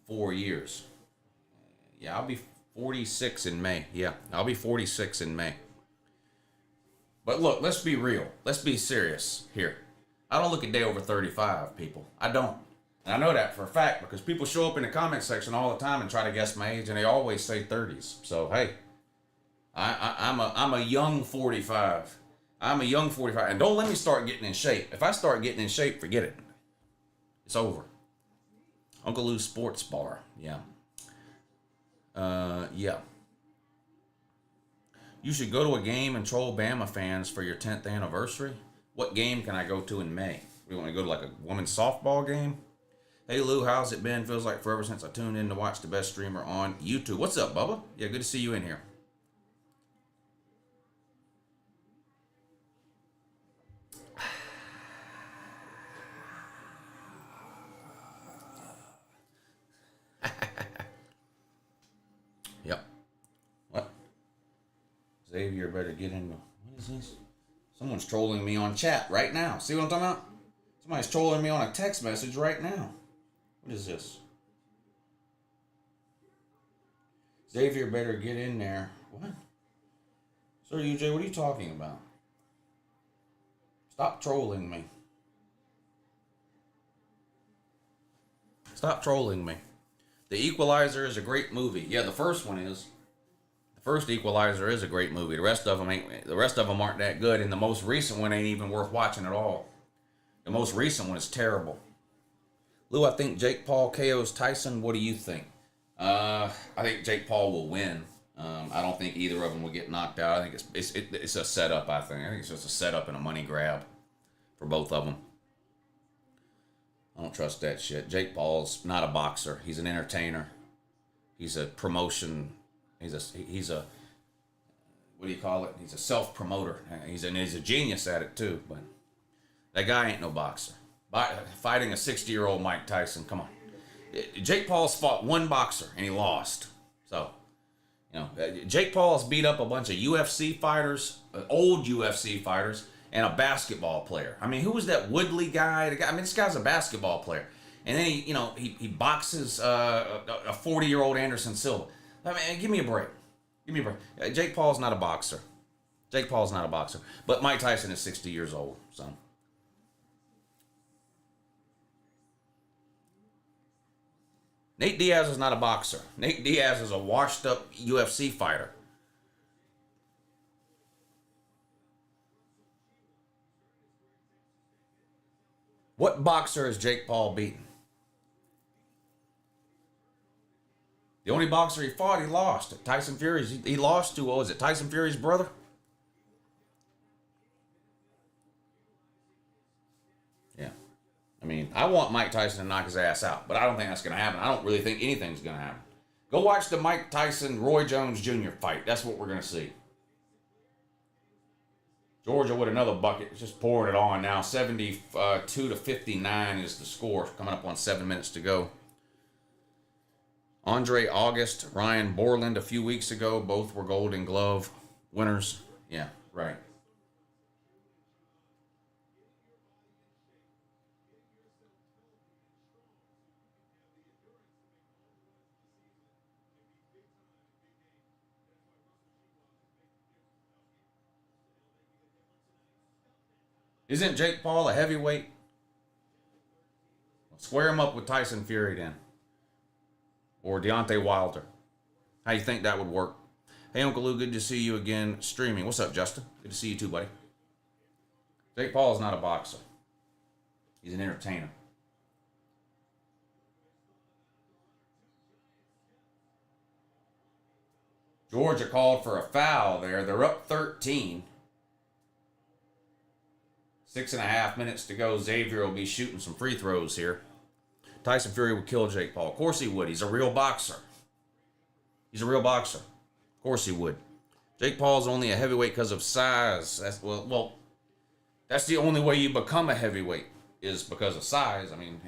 4 years. Yeah, I'll be 46 in May. Yeah, I'll be 46 in May. But look, let's be real. Let's be serious here. I don't look a day over 35, people. I don't. And I know that for a fact because people show up in the comment section all the time and try to guess my age, and they always say 30s. So, hey. I'm a young 45. I'm a young 45. And don't let me start getting in shape. If I start getting in shape, forget it. It's over. Uncle Lou's Sports Bar. Yeah. Yeah. You should go to a game and troll Bama fans for your 10th anniversary. What game can I go to in May? We want to go to like a women's softball game? Hey Lou, how's it been? Feels like forever since I tuned in to watch the best streamer on YouTube. What's up, Bubba? Yeah, good to see you in here. Xavier better get in. What is this? Someone's trolling me on chat right now. See what I'm talking about? Somebody's trolling me on a text message right now. What is this? Xavier better get in there. What? Sir UJ, what are you talking about? Stop trolling me. Stop trolling me. The Equalizer is a great movie. Yeah, the first one is. The first Equalizer is a great movie. The rest of them ain't. The rest of them aren't that good, and the most recent one ain't even worth watching at all. The most recent one is terrible. Lou, I think Jake Paul KOs Tyson. What do you think? I think Jake Paul will win. I don't think either of them will get knocked out. I think it's a setup. I think it's just a setup and a money grab for both of them. I don't trust that shit. Jake Paul's not a boxer. He's an entertainer. He's a promotion. He's a what do you call it? He's a self promoter. He's a genius at it too. But that guy ain't no boxer. Fighting a 60-year-old Mike Tyson. Come on. Jake Paul's fought one boxer and he lost. So, you know, Jake Paul's beat up a bunch of UFC fighters, old UFC fighters, and a basketball player. I mean, who was that Woodley guy? This guy's a basketball player. And then he boxes a 40-year-old Anderson Silva. I mean, give me a break. Give me a break. Jake Paul's not a boxer. Jake Paul's not a boxer. But Mike Tyson is 60 years old, so. Nate Diaz is not a boxer. Nate Diaz is a washed-up UFC fighter. What boxer has Jake Paul beaten? The only boxer he fought, he lost. Tyson Fury, he lost to, what was it, Tyson Fury's brother? Yeah. I mean, I want Mike Tyson to knock his ass out, but I don't think that's going to happen. I don't really think anything's going to happen. Go watch the Mike Tyson-Roy Jones Jr. fight. That's what we're going to see. Georgia with another bucket. It's just pouring it on now. 72-59 is the score. Coming up on 7 minutes to go. Andre August, Ryan Borland a few weeks ago. Both were Golden Glove winners. Yeah, right. Isn't Jake Paul a heavyweight? Square him up with Tyson Fury then. Or Deontay Wilder. How you think that would work? Hey, Uncle Lou, good to see you again streaming. What's up, Justin? Good to see you too, buddy. Jake Paul is not a boxer. He's an entertainer. Georgia called for a foul there. They're up 13. 6.5 minutes to go. Xavier will be shooting some free throws here. Tyson Fury would kill Jake Paul. Of course he would. He's a real boxer. He's a real boxer. Of course he would. Jake Paul's only a heavyweight because of size. That's the only way you become a heavyweight is because of size. I mean,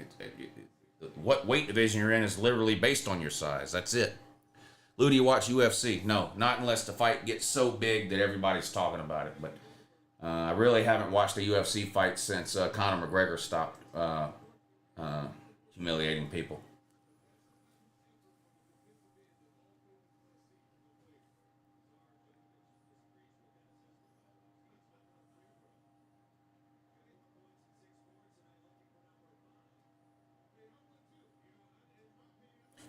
what weight division you're in is literally based on your size. That's it. Lou, do you watch UFC? No, not unless the fight gets so big that everybody's talking about it. But I really haven't watched a UFC fight since Conor McGregor stopped humiliating people.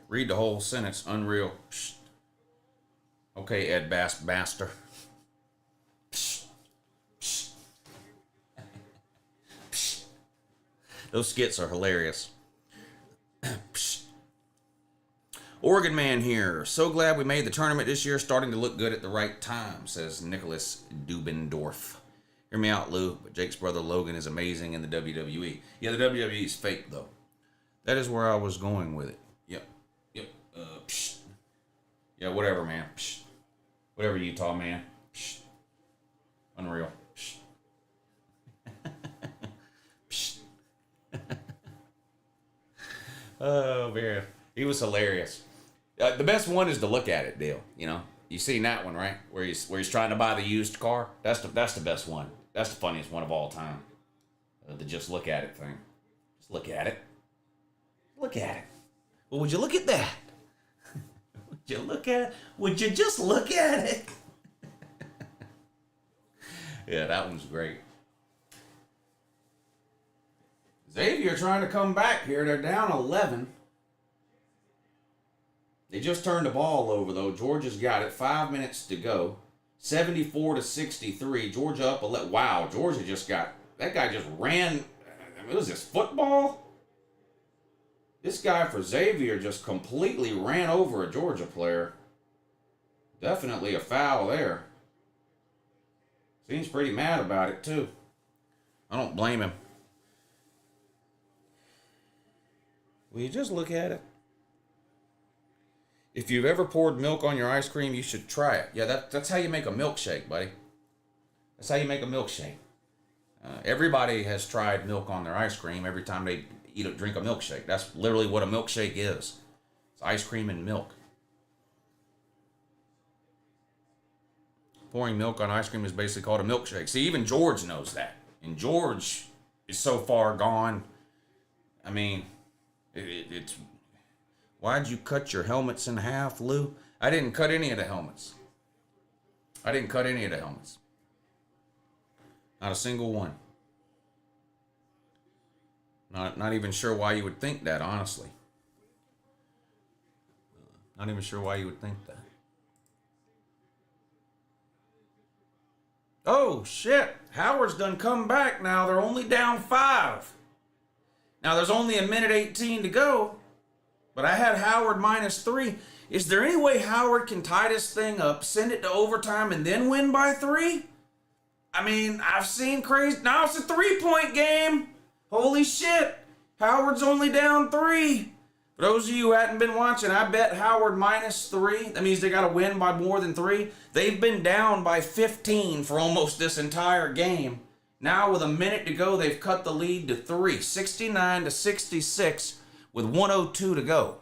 Read the whole sentence. Unreal. Psst. Okay, Ed Baster. Psst. Psst. Psst. Those skits are hilarious. Psst. Oregon man here. So glad we made the tournament this year. Starting to look good at the right time, says Nicholas Dubendorf. Hear me out, Lou, but Jake's brother Logan is amazing in the WWE. Yeah, the WWE is fake, though. That is where I was going with it. Yep. Psst. Yeah, whatever, man. Psst. Whatever, Utah, man. Psst. Unreal. Psst. Psst. Oh, man. He was hilarious. The best one is to look at it, Dale. You know, You seen that one, right? Where he's trying to buy the used car. That's the best one. That's the funniest one of all time. The just look at it thing. Just look at it. Look at it. Well, would you look at that? Would you look at it? Would you just look at it? Yeah, that one's great. Xavier trying to come back here. They're down 11. They just turned the ball over, though. Georgia's got it. 5 minutes to go. 74-63. Georgia up 11. Wow, Georgia just got... That guy just ran... What is this, football? This guy for Xavier just completely ran over a Georgia player. Definitely a foul there. Seems pretty mad about it, too. I don't blame him. Will you just look at it? If you've ever poured milk on your ice cream, you should try it. Yeah, that's how you make a milkshake, buddy. That's how you make a milkshake. Everybody has tried milk on their ice cream every time they drink a milkshake. That's literally what a milkshake is. It's ice cream and milk. Pouring milk on ice cream is basically called a milkshake. See, even George knows that. And George is so far gone. I mean, it's... Why'd you cut your helmets in half, Lou? I didn't cut any of the helmets. Not a single one. Not even sure why you would think that, honestly. Not even sure why you would think that. Oh, shit. Howard's done come back now. They're only down 5. Now, there's only a minute 18 to go. But I had Howard -3. Is there any way Howard can tie this thing up, send it to overtime, and then win by 3? I mean, I've seen crazy... Now it's a 3-point game. Holy shit. Howard's only down 3. For those of you who hadn't been watching, I bet Howard -3. That means they got to win by more than 3. They've been down by 15 for almost this entire game. Now with a minute to go, they've cut the lead to 3. 69-66 with 1:02 to go.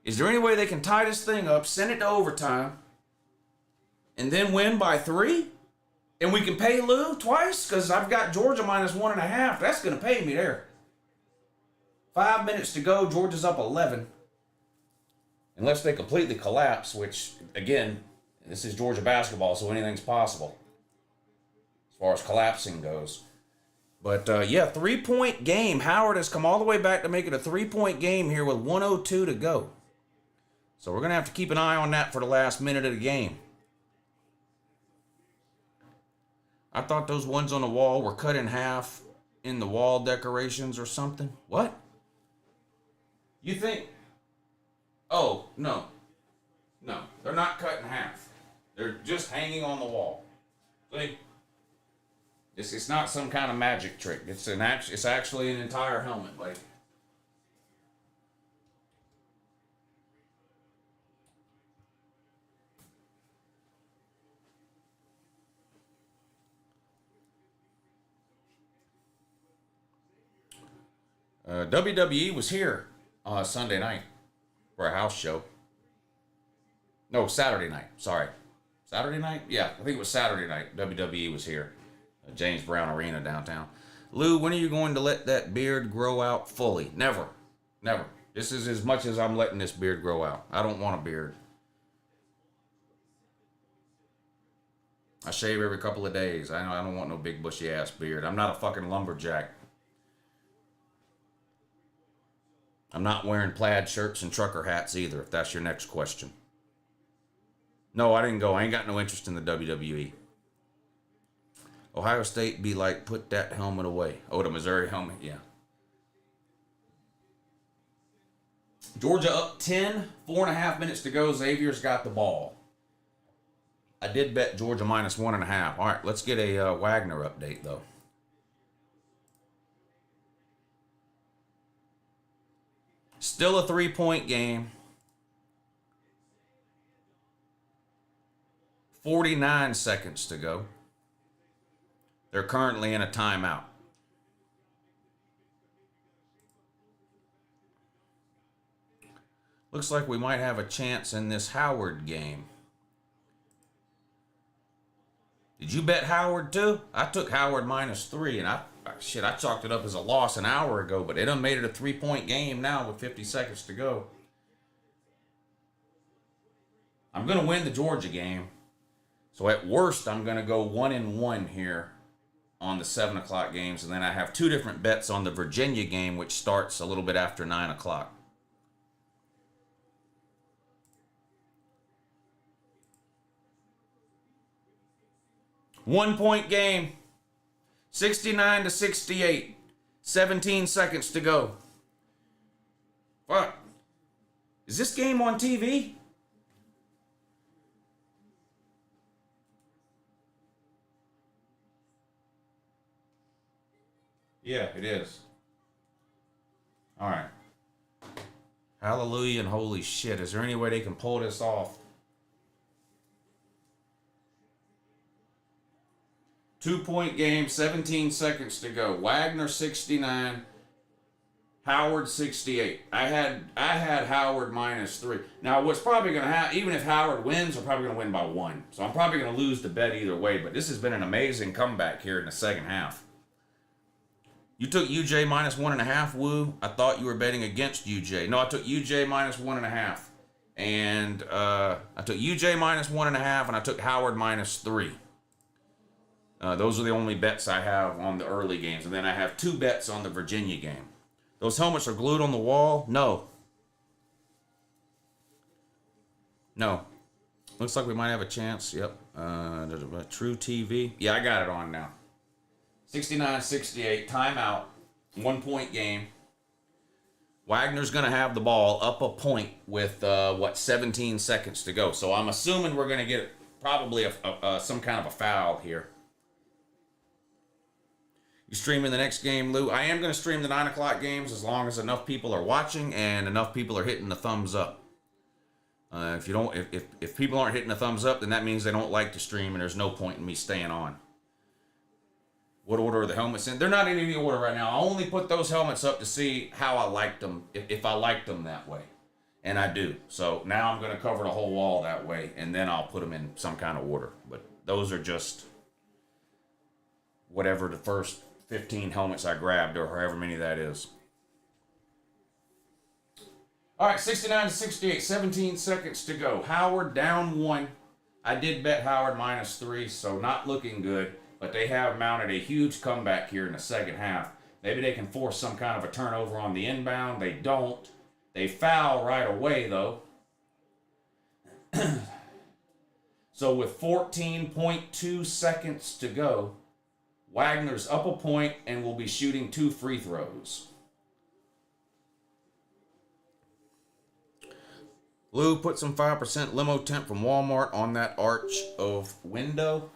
Is there any way they can tie this thing up, send it to overtime, and then win by 3? And we can pay Lou twice? Because I've got Georgia -1.5. That's going to pay me there. 5 minutes to go. Georgia's up 11. Unless they completely collapse, which, again, this is Georgia basketball, so anything's possible as far as collapsing goes. But, yeah, 3-point game. Howard has come all the way back to make it a 3-point game here with 1:02 to go. So we're going to have to keep an eye on that for the last minute of the game. I thought those ones on the wall were cut in half in the wall decorations or something. What? You think? Oh, no. No, they're not cut in half. They're just hanging on the wall. See? It's not some kind of magic trick. It's actually an entire helmet, buddy. WWE was here Sunday night for a house show. No, Saturday night. Sorry. Saturday night? Yeah, I think it was Saturday night. WWE was here. James Brown Arena downtown. Lou, when are you going to let that beard grow out fully? Never. Never. This is as much as I'm letting this beard grow out. I don't want a beard. I shave every couple of days. I don't want no big bushy ass beard. I'm not a fucking lumberjack. I'm not wearing plaid shirts and trucker hats either, if that's your next question. No, I didn't go. I ain't got no interest in the WWE. Ohio State be like, put that helmet away. Oh, the Missouri helmet, yeah. Georgia up 10, 4.5 minutes to go. Xavier's got the ball. I did bet Georgia -1.5. All right, let's get a Wagner update, though. Still a 3-point game. 49 seconds to go. They're currently in a timeout. Looks like we might have a chance in this Howard game. Did you bet Howard too? I took Howard -3, and I chalked it up as a loss an hour ago, but they done made it a 3-point game now with 50 seconds to go. I'm going to win the Georgia game. So at worst, I'm going to go 1-1 here on the 7 o'clock games. And then I have 2 different bets on the Virginia game, which starts a little bit after 9 o'clock. One-point game. 69-68. 17 seconds to go. Fuck. Is this game on TV? Yeah, it is. All right. Hallelujah and holy shit. Is there any way they can pull this off? 2-point game, 17 seconds to go. Wagner 69, Howard 68. I had Howard -3. Now what's probably gonna happen, even if Howard wins, we're probably gonna win by 1. So I'm probably gonna lose the bet either way. But this has been an amazing comeback here in the second half. You took UJ -1.5, Woo. I thought you were betting against UJ. No, I took UJ -1.5. And I took UJ -1.5, and I took Howard -3. Those are the only bets I have on the early games. And then I have 2 bets on the Virginia game. Those helmets are glued on the wall? No. No. Looks like we might have a chance. Yep. True TV. Yeah, I got it on now. 69-68, timeout, 1-point game. Wagner's going to have the ball up a point with, 17 seconds to go. So I'm assuming we're going to get probably some kind of a foul here. You streaming the next game, Lou? I am going to stream the 9 o'clock games as long as enough people are watching and enough people are hitting the thumbs up. If people aren't hitting the thumbs up, then that means they don't like to stream and there's no point in me staying on. What order are the helmets in? They're not in any order right now. I only put those helmets up to see how I liked them, if I liked them that way. And I do. So now I'm going to cover the whole wall that way, and then I'll put them in some kind of order. But those are just whatever the first 15 helmets I grabbed, or however many that is. All right, 69-68, 17 seconds to go. Howard down 1. I did bet Howard -3, so not looking good. But they have mounted a huge comeback here in the second half. Maybe they can force some kind of a turnover on the inbound. They don't. They foul right away, though. So with 14.2 seconds to go, Wagner's up a point and will be shooting 2 free throws. Lou, put some 5% limo temp from Walmart on that arch of window.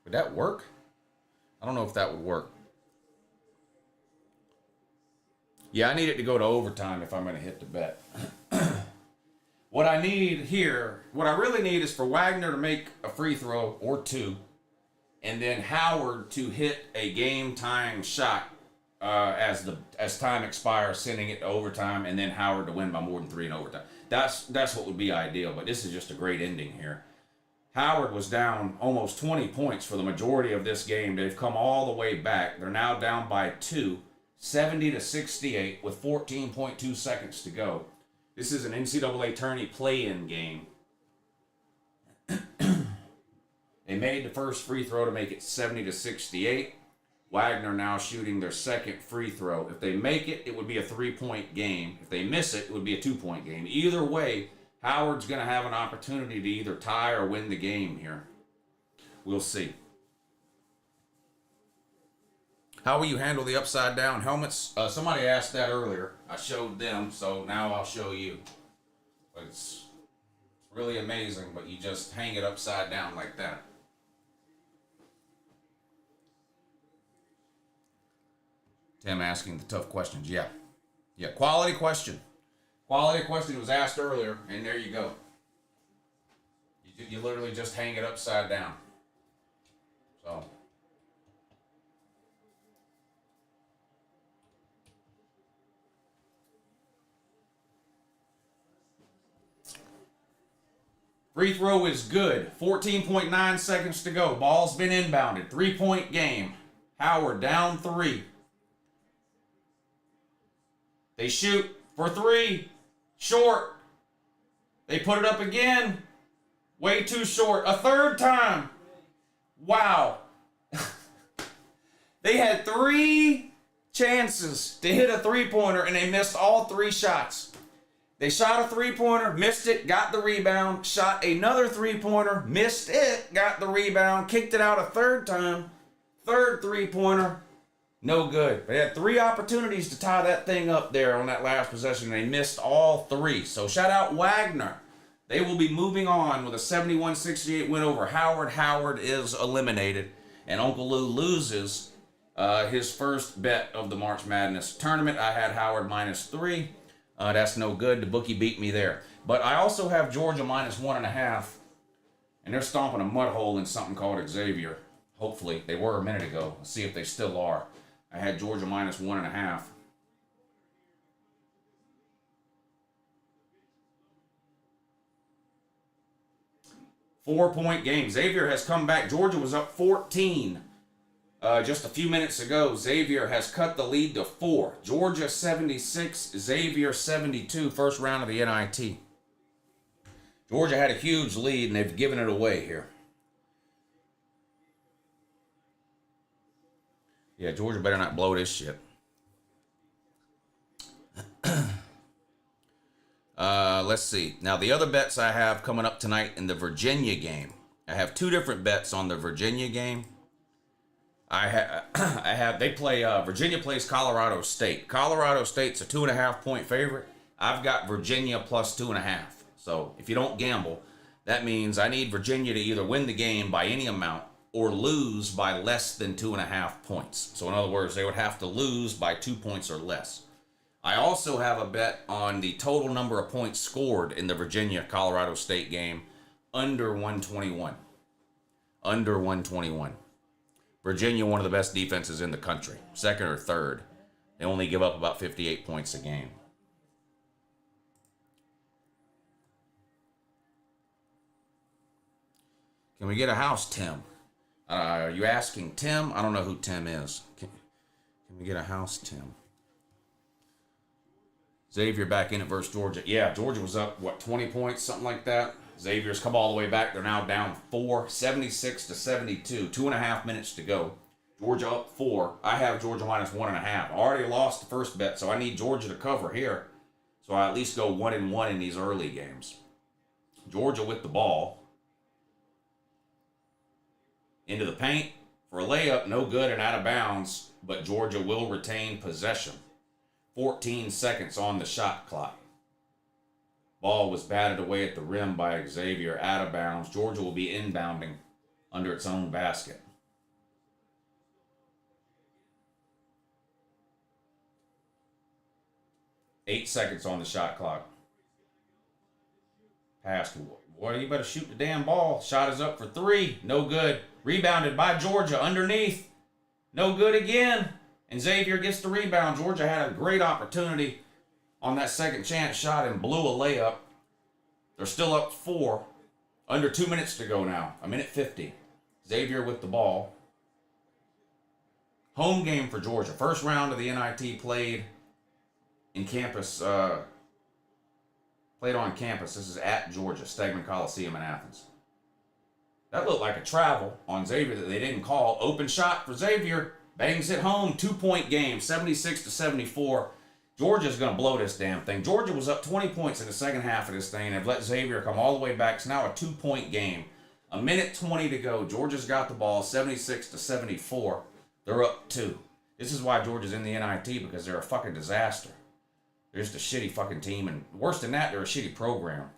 Would that work? I don't know if that would work. Yeah, I need it to go to overtime if I'm going to hit the bet. What I need here, what I really need is for Wagner to make a free throw or 2, and then Howard to hit a game-time shot as time expires, sending it to overtime, and then Howard to win by more than 3 in overtime. That's what would be ideal, but this is just a great ending here. Howard was down almost 20 points for the majority of this game. They've come all the way back. They're now down by 2, 70-68 with 14.2 seconds to go. This is an NCAA tourney play-in game. They made the first free throw to make it 70-68. Wagner now shooting their second free throw. If they make it, it would be a 3-point game. If they miss it, it would be a 2-point game. Either way, Howard's going to have an opportunity to either tie or win the game here. We'll see. How will you handle the upside down helmets? Somebody asked that earlier. I showed them, so now I'll show you. But it's really amazing, but you just hang it upside down like that. Tim asking the tough questions. Yeah, quality question. Quality question was asked earlier, and there you go. You literally just hang it upside down. So. Free throw is good. 14.9 seconds to go. Ball's been inbounded. 3-point game. Howard down 3. They shoot for 3. Short. They put it up again. Way too short. A third time. Wow. They had 3 chances to hit a three-pointer, and they missed all 3 shots. They shot a three-pointer, missed it, got the rebound, shot another three-pointer, missed it, got the rebound, kicked it out a third time, third three-pointer, no good. They had 3 opportunities to tie that thing up there on that last possession, and they missed all 3. So shout out Wagner. They will be moving on with a 71-68 win over Howard. Howard is eliminated, and Uncle Lou loses his first bet of the March Madness tournament. I had Howard -3. That's no good. The bookie beat me there. But I also have Georgia -1.5. And they're stomping a mud hole in something called Xavier. Hopefully. They were a minute ago. Let's see if they still are. I had Georgia -1.5. Four-point game. Xavier has come back. Georgia was up 14. Just a few minutes ago. Xavier has cut the lead to 4. Georgia 76, Xavier 72, first round of the NIT. Georgia had a huge lead, and they've given it away here. Yeah, Georgia better not blow this shit. Let's see. Now, the other bets I have coming up tonight in the Virginia game. I have 2 different bets on the Virginia game. Virginia plays Colorado State. Colorado State's a 2.5-point favorite. I've got Virginia +2.5. So if you don't gamble, that means I need Virginia to either win the game by any amount or lose by less than 2.5 points. So in other words, they would have to lose by 2 points or less. I also have a bet on the total number of points scored in the Virginia-Colorado State game under 121. Under 121. Virginia, one of the best defenses in the country. Second or third. They only give up about 58 points a game. Can we get a house, Tim? Are you asking Tim? I don't know who Tim is. Can we get a house, Tim? Xavier back in it versus Georgia. Yeah, Georgia was up, 20 points, something like that. Xavier's come all the way back. They're now down 4, 76-72. 2.5 minutes to go. Georgia up 4. I have Georgia -1.5. I already lost the first bet, so I need Georgia to cover here. So I at least go 1-1 in these early games. Georgia with the ball. Into the paint for a layup. No good and out of bounds, but Georgia will retain possession. 14 seconds on the shot clock. Ball was batted away at the rim by Xavier, out of bounds. Georgia will be inbounding under its own basket. Eight seconds on the shot clock. Pass. Boy, you better shoot the damn ball. Shot is up for 3. No good. Rebounded by Georgia underneath. No good again. And Xavier gets the rebound. Georgia had a great opportunity on that second chance shot and blew a layup. They're still up 4. Under 2 minutes to go now. 1:50. Xavier with the ball. Home game for Georgia. First round of the NIT played in campus. Played on campus. This is at Georgia, Stegman Coliseum in Athens. That looked like a travel on Xavier that they didn't call. Open shot for Xavier. Bangs it home. 2-point game. 76-74. Georgia's going to blow this damn thing. Georgia was up 20 points in the second half of this thing. They've let Xavier come all the way back. It's now a 2-point game. 1:20 to go. Georgia's got the ball. 76-74. They're up 2. This is why Georgia's in the NIT, because they're a fucking disaster. They're just a shitty fucking team. And worse than that, they're a shitty program.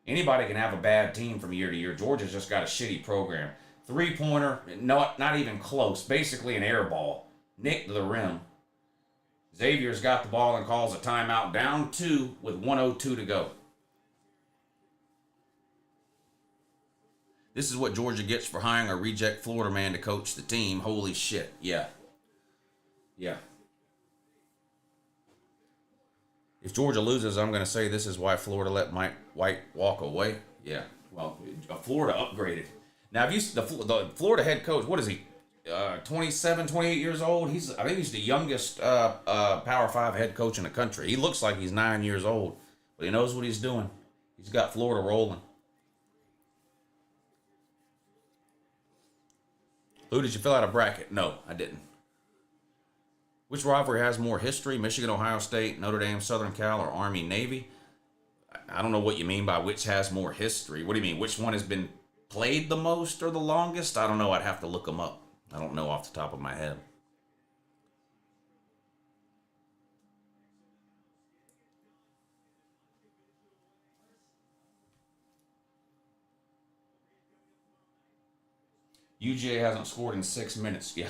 Anybody can have a bad team from year to year. Georgia's just got a shitty program. 3-pointer, not even close. Basically an air ball. Nicked to the rim. Xavier's got the ball and calls a timeout. Down 2 with 1:02 to go. This is what Georgia gets for hiring a reject Florida man to coach the team. Holy shit. Yeah. If Georgia loses, I'm going to say this is why Florida let Mike White walk away. Yeah. Well, Florida upgraded. Now, if you the Florida head coach, what is he? 27, 28 years old. I think he's the youngest Power 5 head coach in the country. He looks like he's 9 years old, but he knows what he's doing. He's got Florida rolling. Lou, did you fill out a bracket? No, I didn't. Which rivalry has more history? Michigan, Ohio State, Notre Dame, Southern Cal, or Army, Navy? I don't know what you mean by which has more history. What do you mean? Which one has been played the most or the longest? I don't know. I'd have to look them up. I don't know off the top of my head. UGA hasn't scored in 6 minutes. Yeah.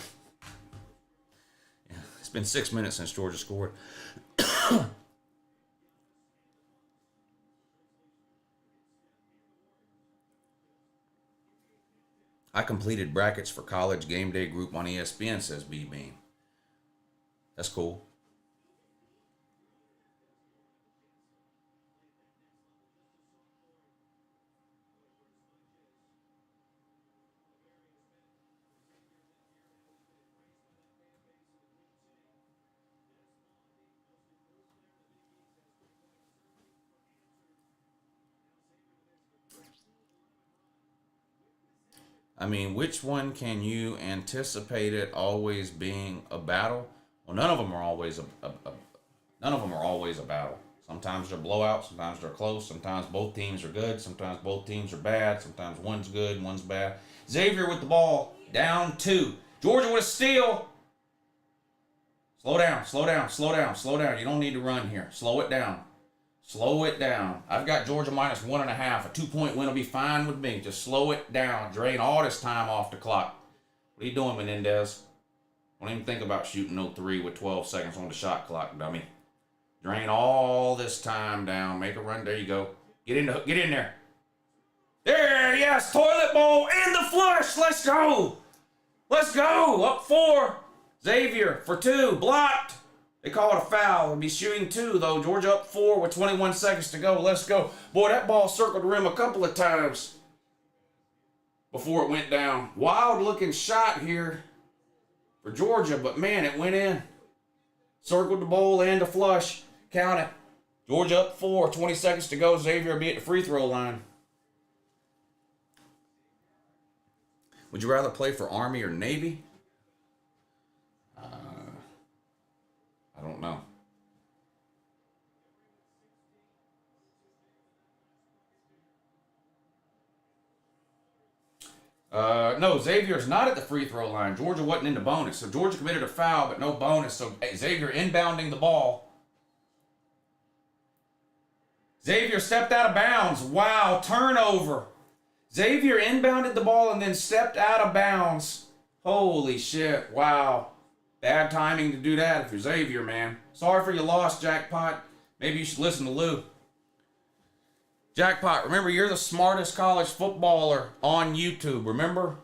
It's been 6 minutes since Georgia scored. I completed brackets for college game day group on ESPN, says B-Beam. That's cool. I mean, which one can you anticipate it always being a battle? Well, none of them are always none of them are always a battle. Sometimes they're blowouts, sometimes they're close, sometimes both teams are good, sometimes both teams are bad, sometimes one's good, one's bad. Xavier with the ball, down 2. Georgia with a steal. Slow down, slow down, slow down, slow down. You don't need to run here. Slow it down. Slow it down. I've got Georgia minus 1.5. A 2-point win will be fine with me. Just slow it down. Drain all this time off the clock. What are you doing, Menendez? Don't even think about shooting 0-3 with 12 seconds on the shot clock, dummy. Drain all this time down. Make a run. There you go. Get in there. There, yes. Toilet bowl in the flush. Let's go. Let's go. Up 4. Xavier for 2. Blocked. They call it a foul. It'll be shooting 2, though. Georgia up 4 with 21 seconds to go. Let's go. Boy, that ball circled the rim a couple of times before it went down. Wild-looking shot here for Georgia, but, man, it went in. Circled the bowl and the flush. Count it. Georgia up 4, 20 seconds to go. Xavier will be at the free throw line. Would you rather play for Army or Navy? I don't know. No, Xavier's not at the free throw line. Georgia wasn't in the bonus. So Georgia committed a foul, but no bonus. So Xavier inbounding the ball. Xavier stepped out of bounds. Wow, turnover. Xavier inbounded the ball and then stepped out of bounds. Holy shit, wow. Bad timing to do that if you're Xavier, man. Sorry for your loss, Jackpot. Maybe you should listen to Lou. Jackpot, remember, you're the smartest college footballer on YouTube, remember?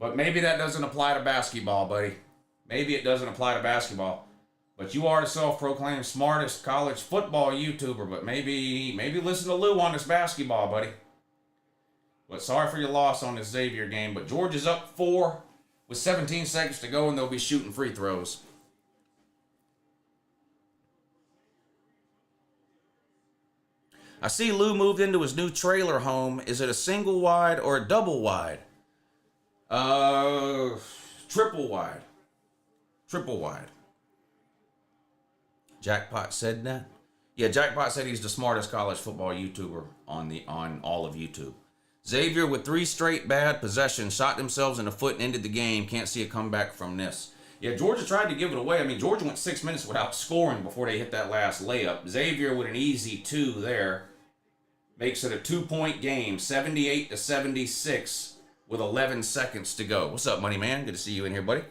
But maybe that doesn't apply to basketball, buddy. Maybe it doesn't apply to basketball. But you are the self-proclaimed smartest college football YouTuber. But maybe listen to Lou on this basketball, buddy. But sorry for your loss on this Xavier game. But Georgia's up 4 with 17 seconds to go, and they'll be shooting free throws. I see Lou moved into his new trailer home. Is it a single wide or a double wide? Triple wide. Triple wide. Jackpot said that? Yeah, Jackpot said he's the smartest college football YouTuber on all of YouTube. Xavier with 3 straight bad possessions, shot themselves in the foot and ended the game. Can't see a comeback from this. Yeah, Georgia tried to give it away. I mean, Georgia went 6 minutes without scoring before they hit that last layup. Xavier with an easy 2 there. Makes it a 2-point game, 78-76 with 11 seconds to go. What's up, Money Man? Good to see you in here, buddy.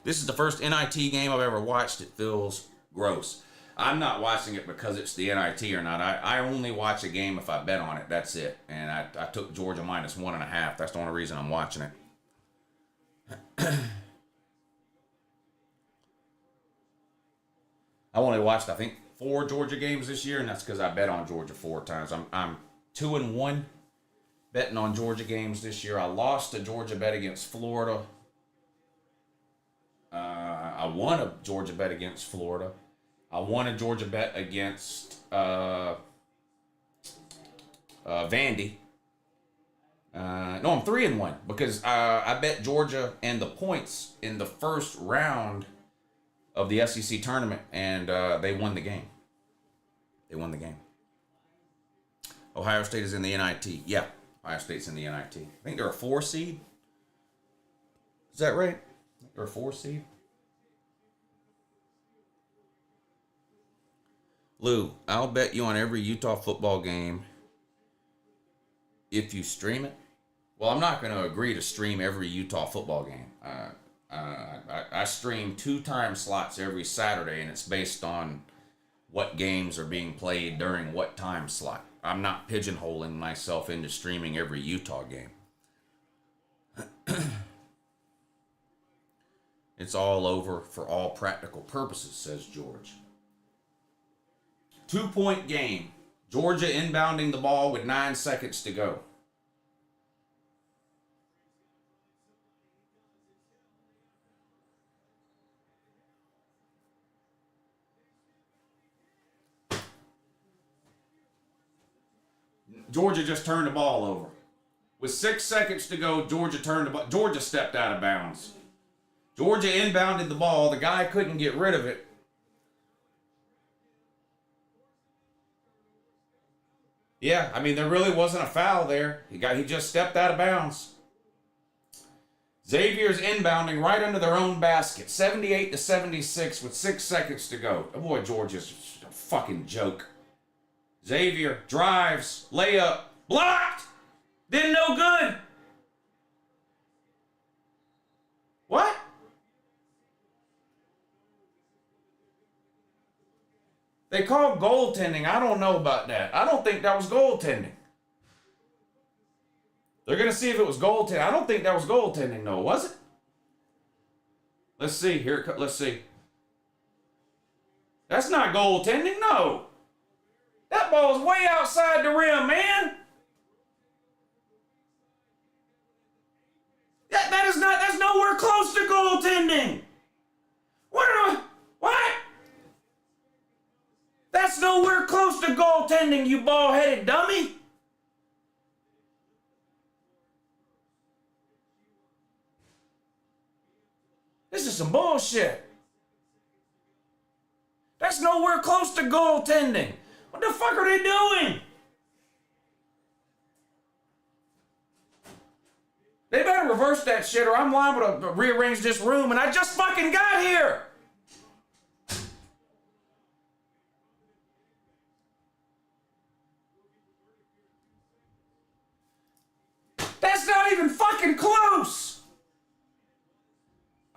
This is the first NIT game I've ever watched. It feels gross. I'm not watching it because it's the NIT or not. I only watch a game if I bet on it. That's it. And I took Georgia minus 1.5. That's the only reason I'm watching it. I only watched, I think, 4 Georgia games this year, and that's because I bet on Georgia 4 times. I'm 2-1 betting on Georgia games this year. I lost a Georgia bet against Florida. I won a Georgia bet against Florida. I won a Georgia bet against Vandy. No, I'm 3-1 because I bet Georgia and the points in the first round of the SEC tournament, and they won the game. They won the game. Ohio State is in the NIT. Yeah, Ohio State's in the NIT. I think they're a 4 seed. Is that right? They're a 4 seed. Lou, I'll bet you on every Utah football game if you stream it. Well, I'm not going to agree to stream every Utah football game. I stream 2 time slots every Saturday, and it's based on what games are being played during what time slot. I'm not pigeonholing myself into streaming every Utah game. It's all over for all practical purposes, says George. 2-point game. Georgia inbounding the ball with 9 seconds to go. Georgia just turned the ball over. With 6 seconds to go, Georgia stepped out of bounds. Georgia inbounded the ball. The guy couldn't get rid of it. Yeah, I mean, there really wasn't a foul there. He just stepped out of bounds. Xavier's inbounding right under their own basket. 78-76 with 6 seconds to go. Oh boy, Georgia's a fucking joke. Xavier drives, layup, blocked. Didn't no good. What? They called goaltending. I don't know about that. I don't think that was goaltending. They're going to see if it was goaltending. I don't think that was goaltending, though, was it? Let's see. Let's see. That's not goaltending, no. That ball's way outside the rim, man. That's nowhere close to goaltending. What? That's nowhere close to goaltending, you bald-headed dummy. This is some bullshit. That's nowhere close to goaltending. What the fuck are they doing? They better reverse that shit or I'm liable to rearrange this room and I just fucking got here. That's not even fucking close.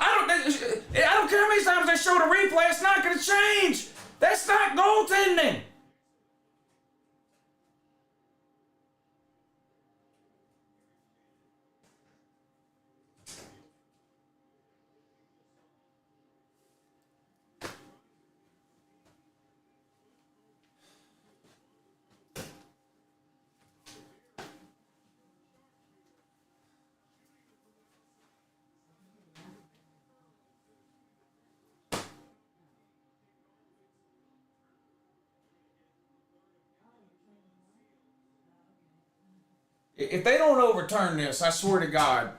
I don't care how many times they show the replay, it's not gonna change. That's not goaltending. If they don't overturn this, I swear to God,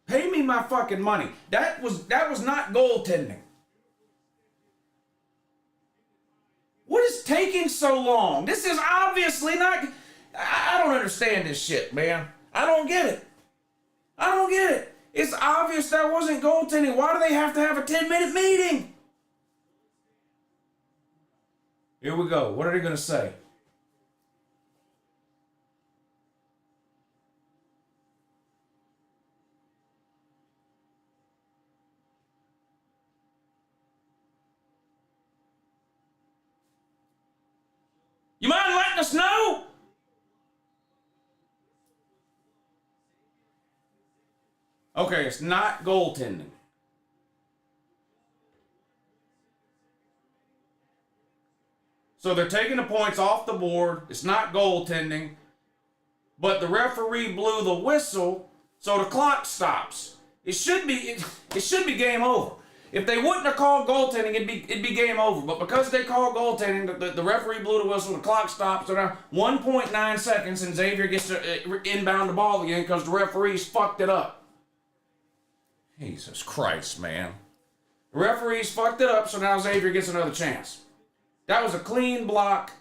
pay me my fucking money. That was not goaltending. What is taking so long? This is obviously not. I don't understand this shit, man. I don't get it. I don't get it. It's obvious that wasn't goaltending. Why do they have to have a 10-minute meeting? Here we go. What are they going to say? You mind letting us know? Okay, it's not goaltending. So they're taking the points off the board. It's not goaltending. But the referee blew the whistle, so the clock stops. It should be game over. If they wouldn't have called goaltending, it'd be game over. But because they called goaltending, the referee blew the whistle, the clock stops. So now 1.9 seconds, and Xavier gets to inbound the ball again because the referees fucked it up. Jesus Christ, man. The referees fucked it up, so now Xavier gets another chance. That was a clean block.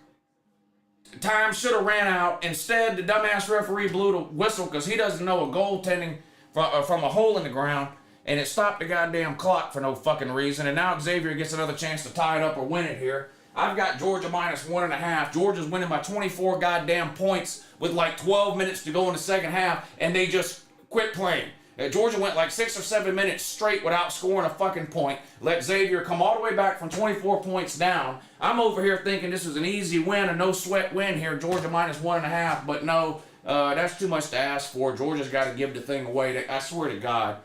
Time should have ran out. Instead, the dumbass referee blew the whistle because he doesn't know a goaltending from a hole in the ground, and it stopped the goddamn clock for no fucking reason. And now Xavier gets another chance to tie it up or win it here. I've got Georgia minus 1.5. Georgia's winning by 24 goddamn points with like 12 minutes to go in the second half, and they just quit playing. Georgia went like 6 or 7 minutes straight without scoring a fucking point. Let Xavier come all the way back from 24 points down. I'm over here thinking this was an easy win, a no sweat win here. Georgia minus 1.5, but no, that's too much to ask for. Georgia's got to give the thing away. I swear to God,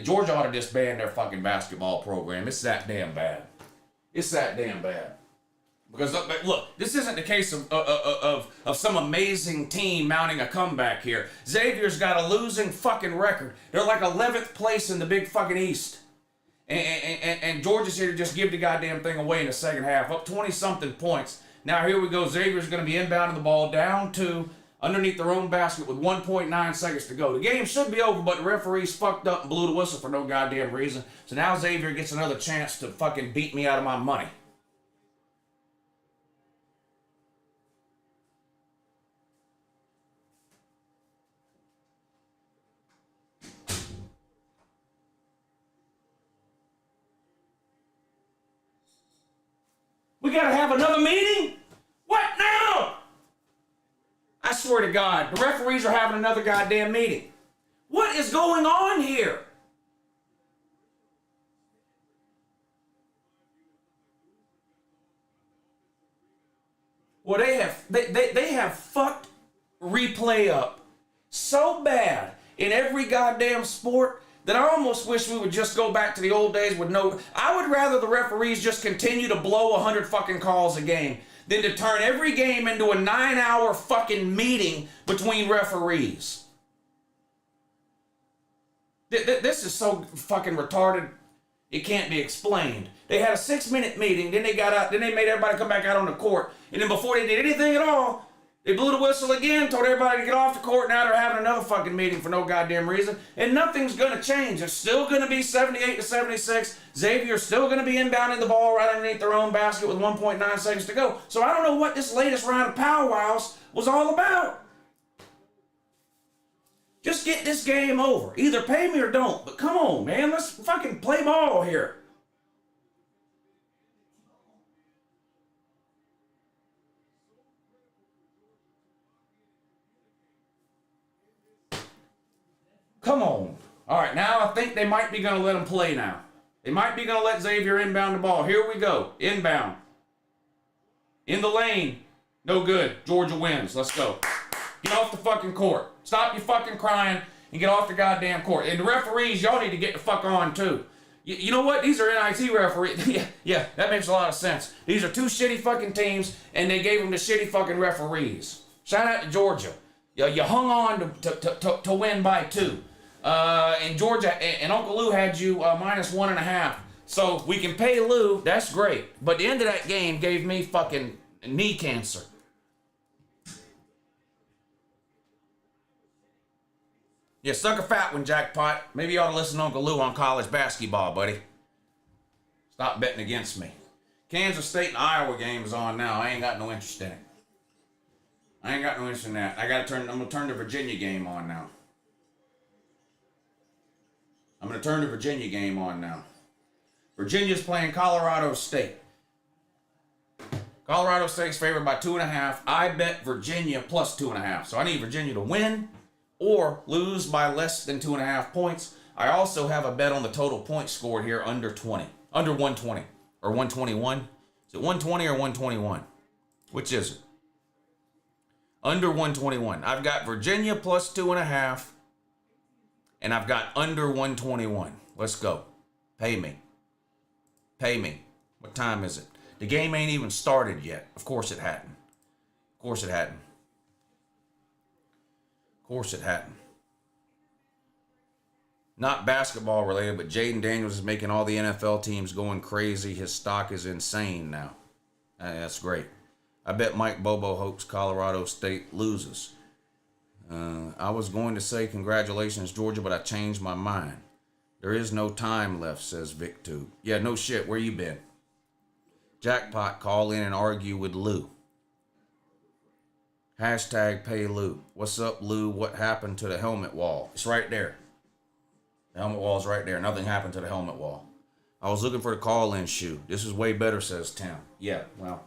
Georgia ought to disband their fucking basketball program. It's that damn bad. It's that damn bad. Because look, this isn't the case of some amazing team mounting a comeback here. Xavier's got a losing fucking record. They're like 11th place in the big fucking East. And Georgia's here to just give the goddamn thing away in the second half. Up 20-something points. Now here we go. Xavier's going to be inbounding the ball down to underneath their own basket with 1.9 seconds to go. The game should be over, but the referees fucked up and blew the whistle for no goddamn reason. So now Xavier gets another chance to fucking beat me out of my money. We gotta have another meeting? What now? I swear to God, the referees are having another goddamn meeting. What is going on here? Well, they have fucked replay up so bad in every goddamn sport that I almost wish we would just go back to the old days with no... I would rather the referees just continue to blow 100 fucking calls a game than to turn every game into a 9-hour fucking meeting between referees. This is so fucking retarded, it can't be explained. They had a 6-minute meeting, then they got out, then they made everybody come back out on the court, and then before they did anything at all, they blew the whistle again, told everybody to get off the court. Now they're having another fucking meeting for no goddamn reason. And nothing's going to change. It's still going to be 78-76. Xavier's still going to be inbounding the ball right underneath their own basket with 1.9 seconds to go. So I don't know what this latest round of powwows was all about. Just get this game over. Either pay me or don't. But come on, man. Let's fucking play ball here. Come on. All right, now I think they might be going to let him play now. They might be going to let Xavier inbound the ball. Here we go. Inbound. In the lane. No good. Georgia wins. Let's go. Get off the fucking court. Stop your fucking crying and get off the goddamn court. And the referees, y'all need to get the fuck on too. You know what? These are NIT referees. yeah, that makes a lot of sense. These are two shitty fucking teams, and they gave them the shitty fucking referees. Shout out to Georgia. You hung on to win by 2. And Georgia and Uncle Lou had you minus 1.5. So we can pay Lou. That's great. But the end of that game gave me fucking knee cancer. Yeah, suck a fat one, jackpot. Maybe you ought to listen to Uncle Lou on college basketball, buddy. Stop betting against me. Kansas State and Iowa game is on now. I ain't got no interest in it. I ain't got no interest in that. I'm gonna turn the Virginia game on now. I'm going to turn the Virginia game on now. Virginia's playing Colorado State. Colorado State's favored by 2.5. I bet Virginia plus 2.5. So I need Virginia to win or lose by less than 2.5 points. I also have a bet on the total points scored here under 20. Under 120 or 121. Is it 120 or 121? Which is it? Under 121. I've got Virginia plus 2.5. and I've got under 121. Let's go. Pay me. Pay me. What time is it? The game ain't even started yet. Of course it hadn't. Of course it hadn't. Of course it hadn't. Not basketball related, but Jaden Daniels is making all the NFL teams going crazy. His stock is insane now. That's great. I bet Mike Bobo hopes Colorado State loses. I was going to say congratulations, Georgia, but I changed my mind. There is no time left, says VicTube. Yeah, no shit. Where you been? Jackpot, call in and argue with Lou. Hashtag pay Lou. What's up, Lou? What happened to the helmet wall? It's right there. The helmet wall's right there. Nothing happened to the helmet wall. I was looking for the call-in shoe. This is way better, says Tim. Yeah, well,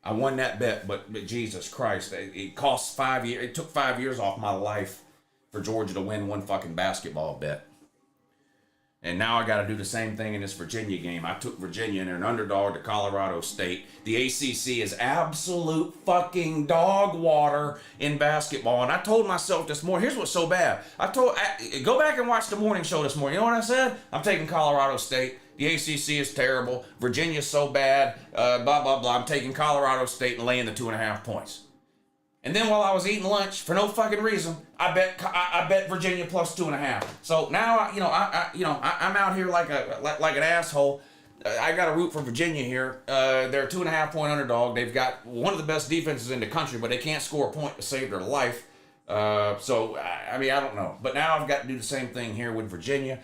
I won that bet, but Jesus Christ, it cost 5 years. It took 5 years off my life for Georgia to win one fucking basketball bet. And now I got to do the same thing in this Virginia game. I took Virginia and they're an underdog to Colorado State. The ACC is absolute fucking dog water in basketball. And I told myself this morning, here's what's so bad. Go back and watch the morning show this morning. You know what I said? I'm taking Colorado State. The ACC is terrible. Virginia's so bad. Blah, blah, blah. I'm taking Colorado State and laying the 2.5 points. And then while I was eating lunch, for no fucking reason, I bet Virginia plus 2.5. So now I'm out here like an asshole. I got to root for Virginia here. They're a 2.5 point underdog. They've got one of the best defenses in the country, but they can't score a point to save their life. So I don't know. But now I've got to do the same thing here with Virginia.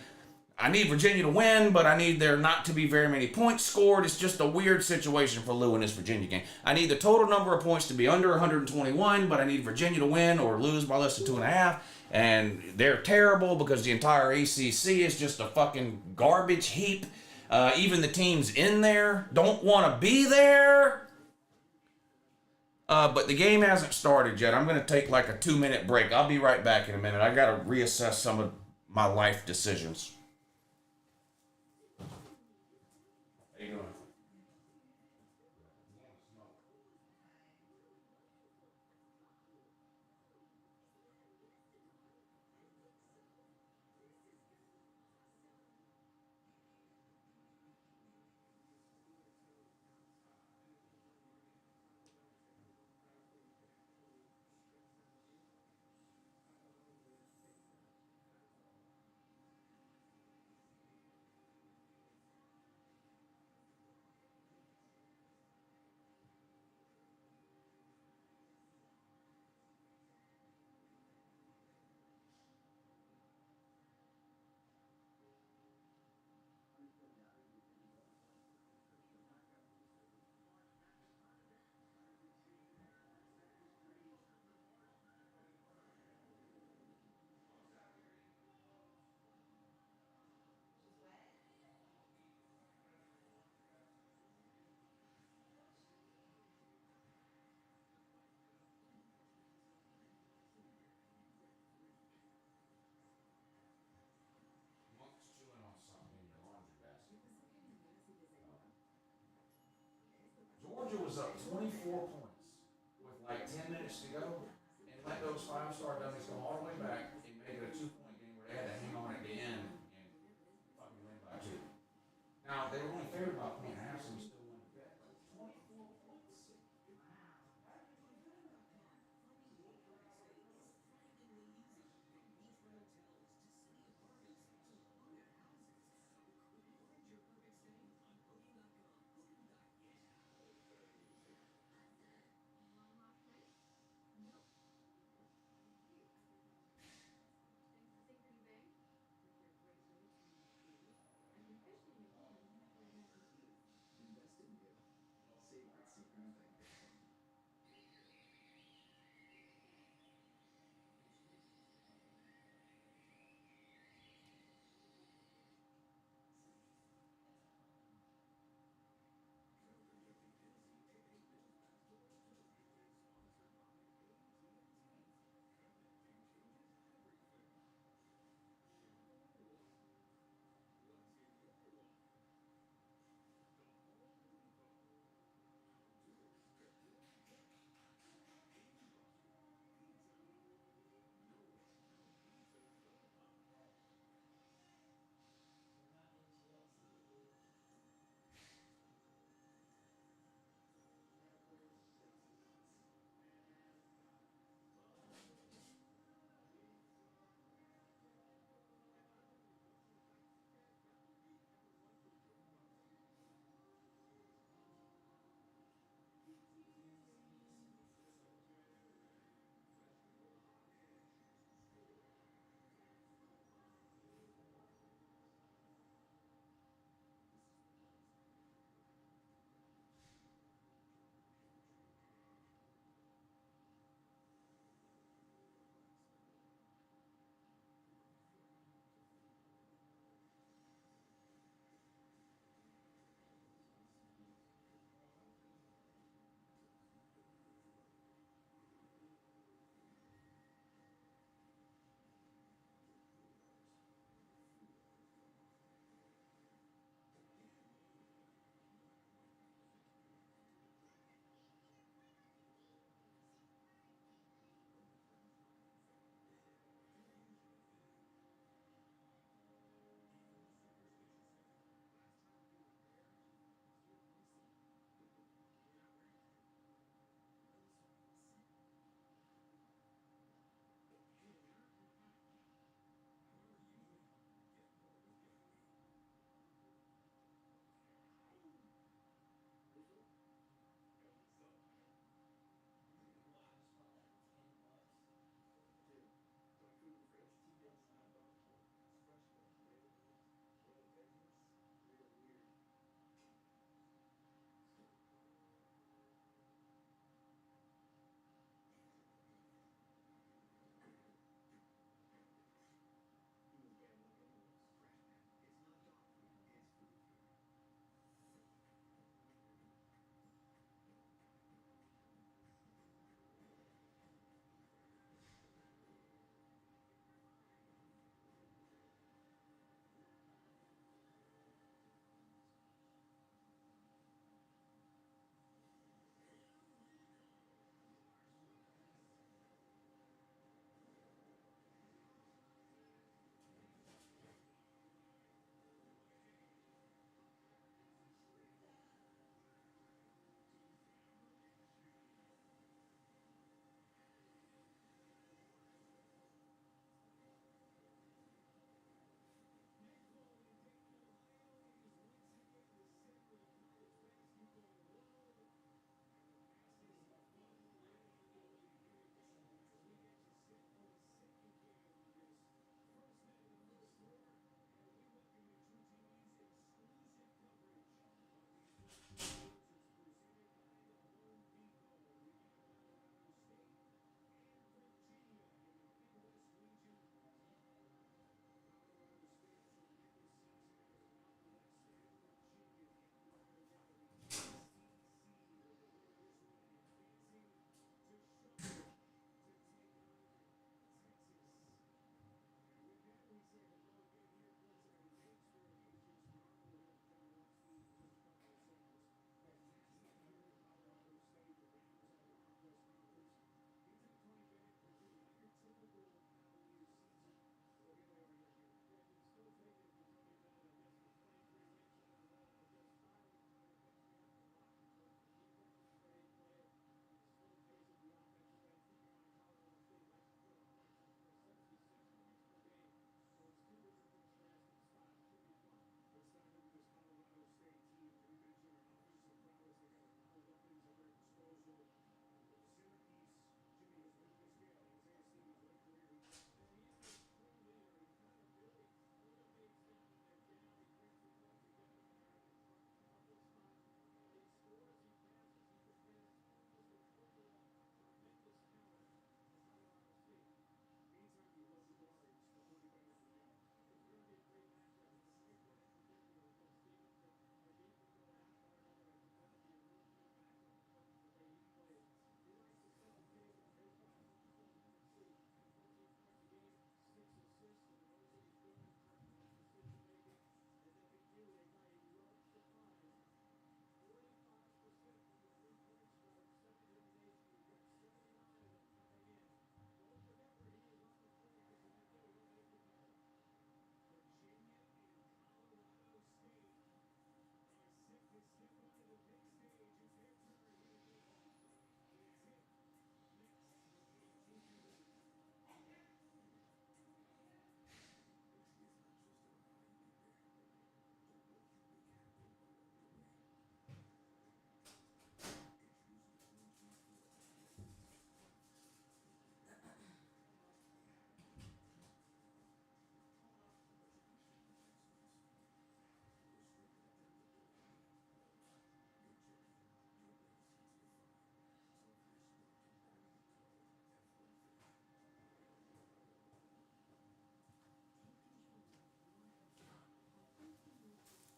I need Virginia to win, but I need there not to be very many points scored. It's just a weird situation for Lou in this Virginia game. I need the total number of points to be under 121, but I need Virginia to win or lose by less than 2.5. And they're terrible because the entire ACC is just a fucking garbage heap. Even the teams in there don't want to be there. But the game hasn't started yet. I'm going to take like a 2-minute break. I'll be right back in a minute. I got to reassess some of my life decisions. Georgia was up 24 points with like 10 minutes to go and let those 5-star dummies come all the way back and make it a 2-point game where they had to hang on at the end and fucking win by 2. Now, they were only favored by 1.5, so we still won the bet. 24 points.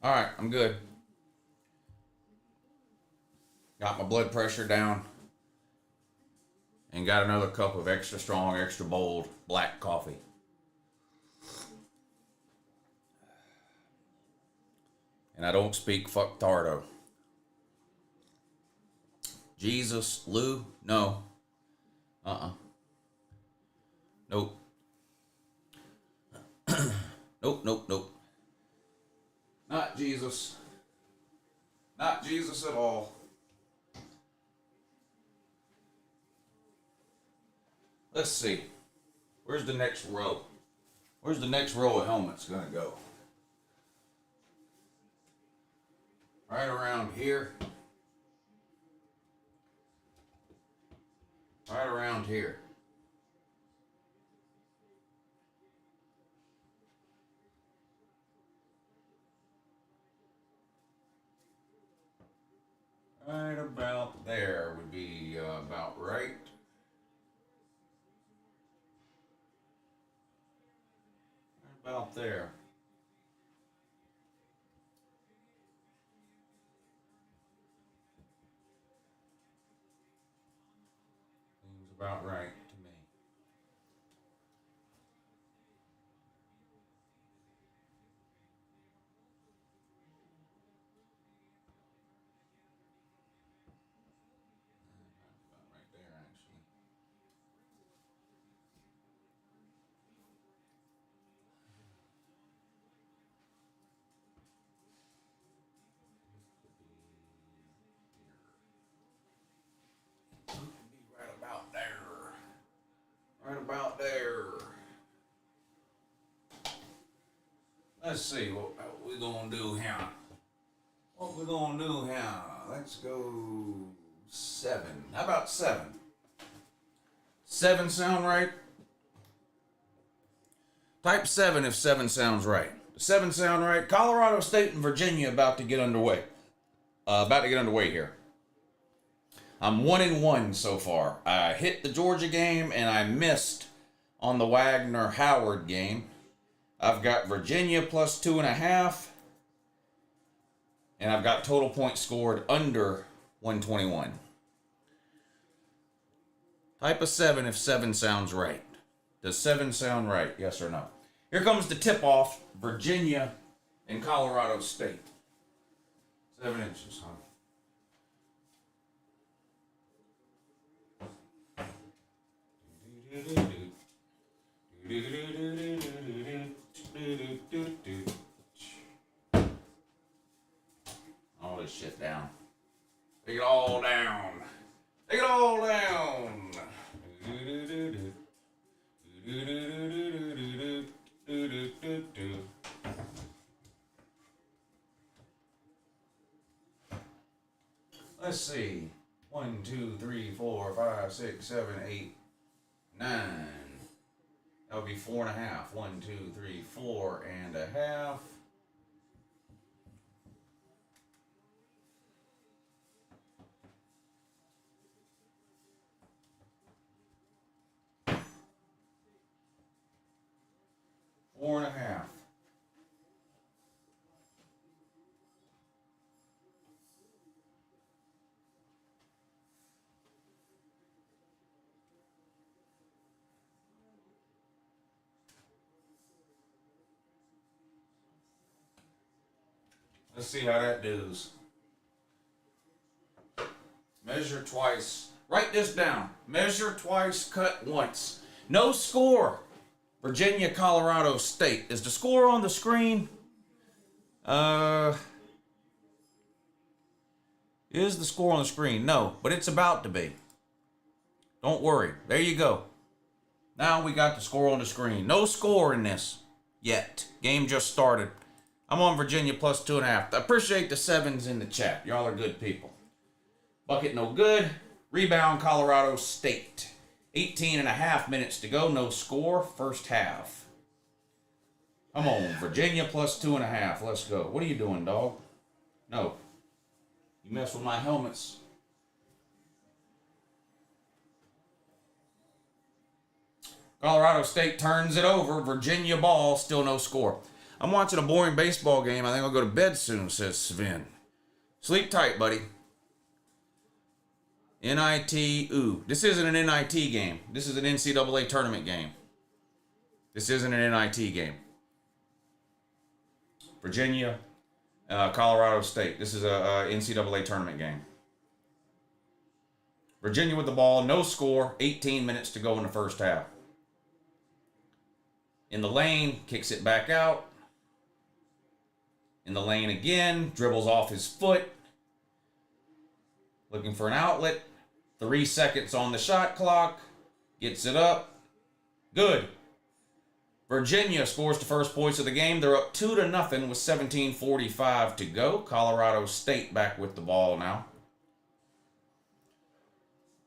All right, I'm good. Got my blood pressure down. And got another cup of extra strong, extra bold black coffee. And I don't speak fucktardo. Jesus, Lou, no. Nope. Nope. Not Jesus. Not Jesus at all. Let's see. Where's the next row? Where's the next row of helmets gonna go? Right around here. Right around here. Right about there would be about right. Right about there. Seems about right to me. About right there, actually. Be right about there. Right about there. Let's see what we gonna do here. What we gonna do here? Let's go 7. How about 7? 7 sound right? Type 7 if 7 sounds right. Does 7 sound right? Colorado State and Virginia about to get underway. Here. I'm 1-1 so far. I hit the Georgia game and I missed on the Wagner-Howard game. I've got Virginia plus 2.5. And I've got total points scored under 121. Type a 7 if 7 sounds right. Does 7 sound right? Yes or no? Here comes the tip-off. Virginia and Colorado State. 7 inches, huh? All this shit down. Take it all down. Take it all down. Let's see. 1, 2, 3, 4, 5, 6, 7, 8, 9. That would be 4.5. 1, 2, 3, 4.5. Four and a half. Let's see how that does. Measure twice. Write this down. Measure twice, cut once. No score. Virginia, Colorado State. Is the score on the screen? Is the score on the screen? No, but it's about to be. Don't worry. There you go. Now we got the score on the screen. No score in this yet. Game just started. I'm on Virginia plus 2.5. I appreciate the 7s in the chat. Y'all are good people. Bucket no good. Rebound Colorado State. 18.5 minutes to go. No score. First half. Come on. Virginia plus 2.5. Let's go. What are you doing, dog? No. You mess with my helmets. Colorado State turns it over. Virginia ball. Still no score. I'm watching a boring baseball game. I think I'll go to bed soon, says Sven. Sleep tight, buddy. NIT, ooh. This isn't an NIT game. This is an NCAA tournament game. This isn't an NIT game. Virginia, Colorado State. This is a NCAA tournament game. Virginia with the ball, no score, 18 minutes to go in the first half. In the lane, kicks it back out. In the lane again, dribbles off his foot. Looking for an outlet. 3 seconds on the shot clock. Gets it up. Good. Virginia scores the first points of the game. They're up 2-0 with 17:45 to go. Colorado State back with the ball now.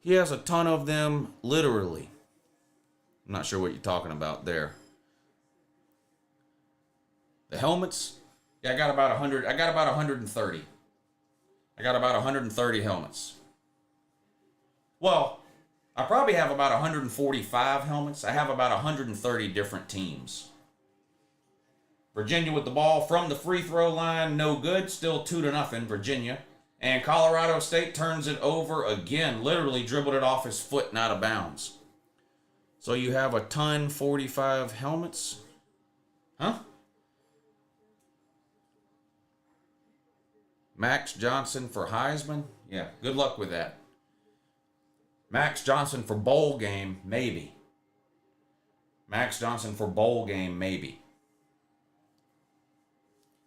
He has a ton of them, literally. I'm not sure what you're talking about there. The helmets, yeah, I got about 100. I got about 130. I got about 130 helmets. Well, I probably have about 145 helmets. I have about 130 different teams. Virginia with the ball from the free throw line, no good. Still 2-0, Virginia. And Colorado State turns it over again. Literally dribbled it off his foot and out of bounds. So you have a ton, 45 helmets. Huh? Max Johnson for Heisman? Yeah, good luck with that. Max Johnson for bowl game, maybe. Max Johnson for bowl game, maybe.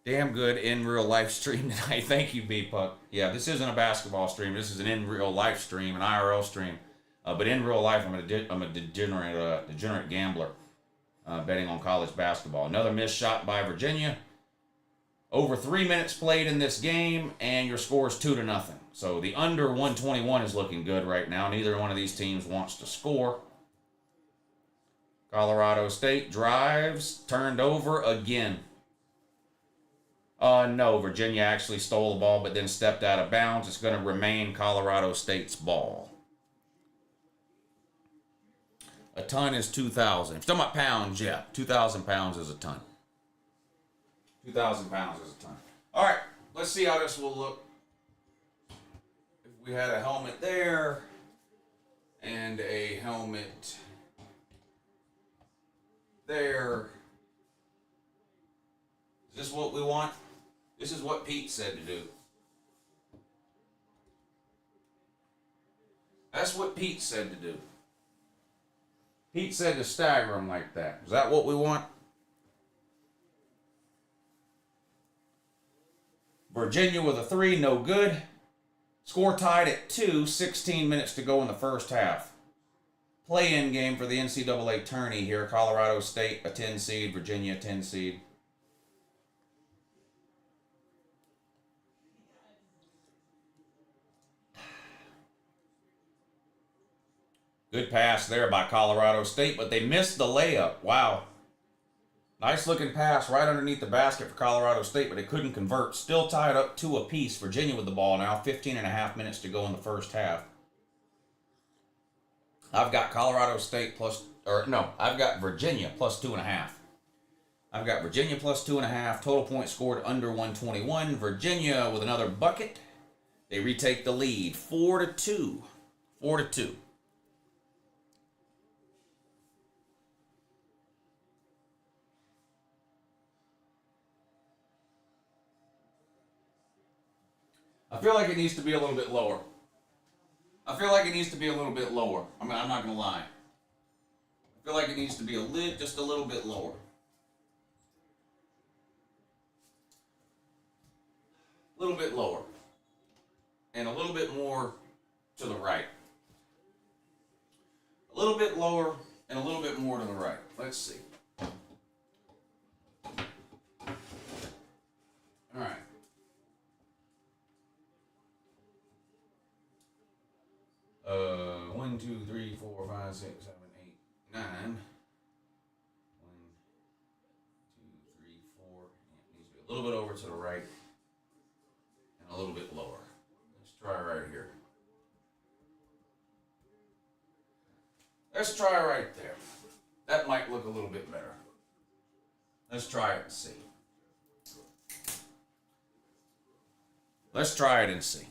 Damn good in real life stream tonight. Thank you, B-Puck. Yeah, this isn't a basketball stream. This is an in real life stream, an IRL stream. But in real life, I'm a degenerate gambler betting on college basketball. Another missed shot by Virginia. Over 3 minutes played in this game, and your score is 2-0. So the under 121 is looking good right now. Neither one of these teams wants to score. Colorado State drives, turned over again. No, Virginia actually stole the ball, but then stepped out of bounds. It's going to remain Colorado State's ball. A ton is 2,000. If you're talking about pounds, yeah, 2,000 pounds is a ton. 2,000 pounds is a ton. All right, let's see how this will look. If we had a helmet there and a helmet there. Is this what we want? This is what Pete said to do. That's what Pete said to do. Pete said to stagger them like that. Is that what we want? Virginia with a 3, no good. Score tied at 2, 16 minutes to go in the first half. Play-in game for the NCAA tourney here. Colorado State, a 10 seed. Virginia, 10 seed. Good pass there by Colorado State, but they missed the layup. Wow. Nice looking pass right underneath the basket for Colorado State, but they couldn't convert. Still tied up 2 apiece. Virginia with the ball now. 15.5 minutes to go in the first half. I've got Colorado State I've got Virginia plus 2.5. I've got Virginia plus 2.5. Total points scored under 121. Virginia with another bucket. They retake the lead. 4-2. 4-2. I feel like it needs to be a little bit lower. I'm not going to lie. I feel like it needs to be just a little bit lower. A little bit lower. And a little bit more to the right. A little bit lower and a little bit more to the right. Let's see. All right. 1, 2, 3, 4, 5, 6, 7, 8, 9. 1, 2, 3, 4. It needs to be a little bit over to the right and a little bit lower. Let's try right here. Let's try right there. That might look a little bit better. Let's try it and see. Let's try it and see.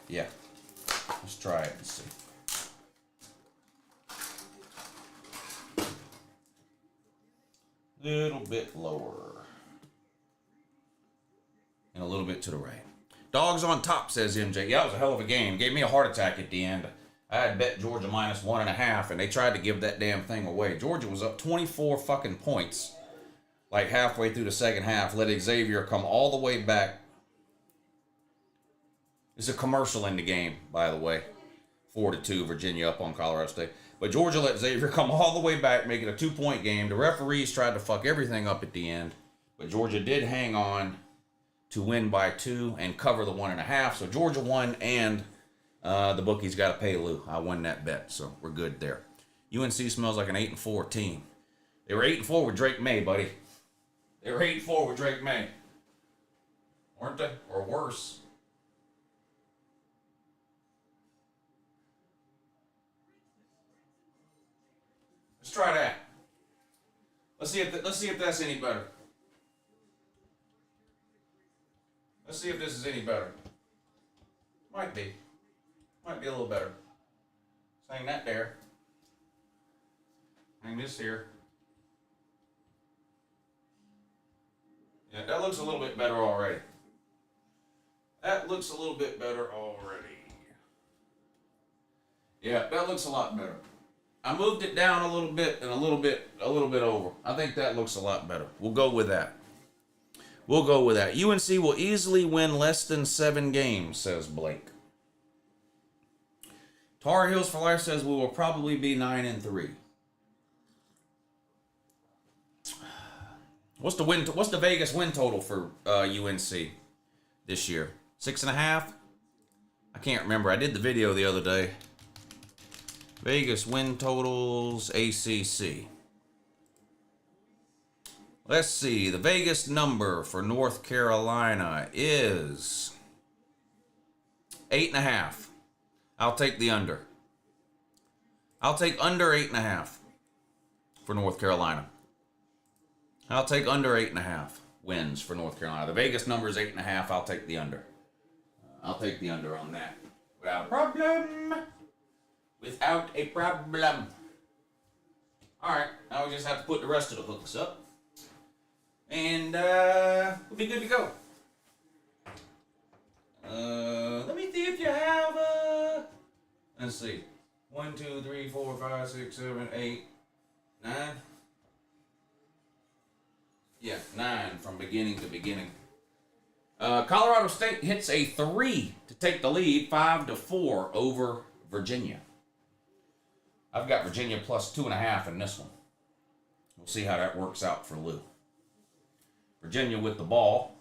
Yeah. Let's try it and see. Little bit lower. And a little bit to the right. Dogs on top, says MJ. Yeah, it was a hell of a game. Gave me a heart attack at the end. I had bet Georgia minus 1.5, and they tried to give that damn thing away. Georgia was up 24 fucking points, like halfway through the second half. Let Xavier come all the way back. There's a commercial in the game, by the way. 4-2, Virginia up on Colorado State. But Georgia let Xavier come all the way back, make it a 2-point game. The referees tried to fuck everything up at the end, but Georgia did hang on to win by 2 and cover the 1.5. So Georgia won, and the bookies got to pay Lou. I won that bet, so we're good there. UNC smells like an 8-4 team. They were 8-4 with Drake May, buddy. They were 8-4 with Drake May, weren't they? Or worse. Let's try that. Let's see if that's any better. Let's see if this is any better. Might be. Might be a little better. Hang that there. Hang this here. Yeah, that looks a little bit better already. That looks a little bit better already. Yeah, that looks a lot better. I moved it down a little bit and a little bit over. I think that looks a lot better. We'll go with that. We'll go with that. UNC will easily win less than 7 games, says Blake. Tar Heels for Life says we will probably be 9-3. What's the Vegas win total for UNC this year? 6.5? I can't remember. I did the video the other day. Vegas win totals, ACC. Let's see. The Vegas number for North Carolina is 8.5. I'll take the under. I'll take under 8.5 for North Carolina. I'll take under 8.5 wins for North Carolina. The Vegas number is 8.5. I'll take the under. I'll take the under on that. Without a problem. Without a problem. Alright, now we just have to put the rest of the hooks up. And we'll be good to go. Let me see if you have let's see. 1, 2, 3, 4, 5, 6, 7, 8, 9. Yeah, 9 from beginning to beginning. Colorado State hits a 3 to take the lead, 5-4 over Virginia. I've got Virginia plus 2.5 in this one. We'll see how that works out for Lou. Virginia with the ball.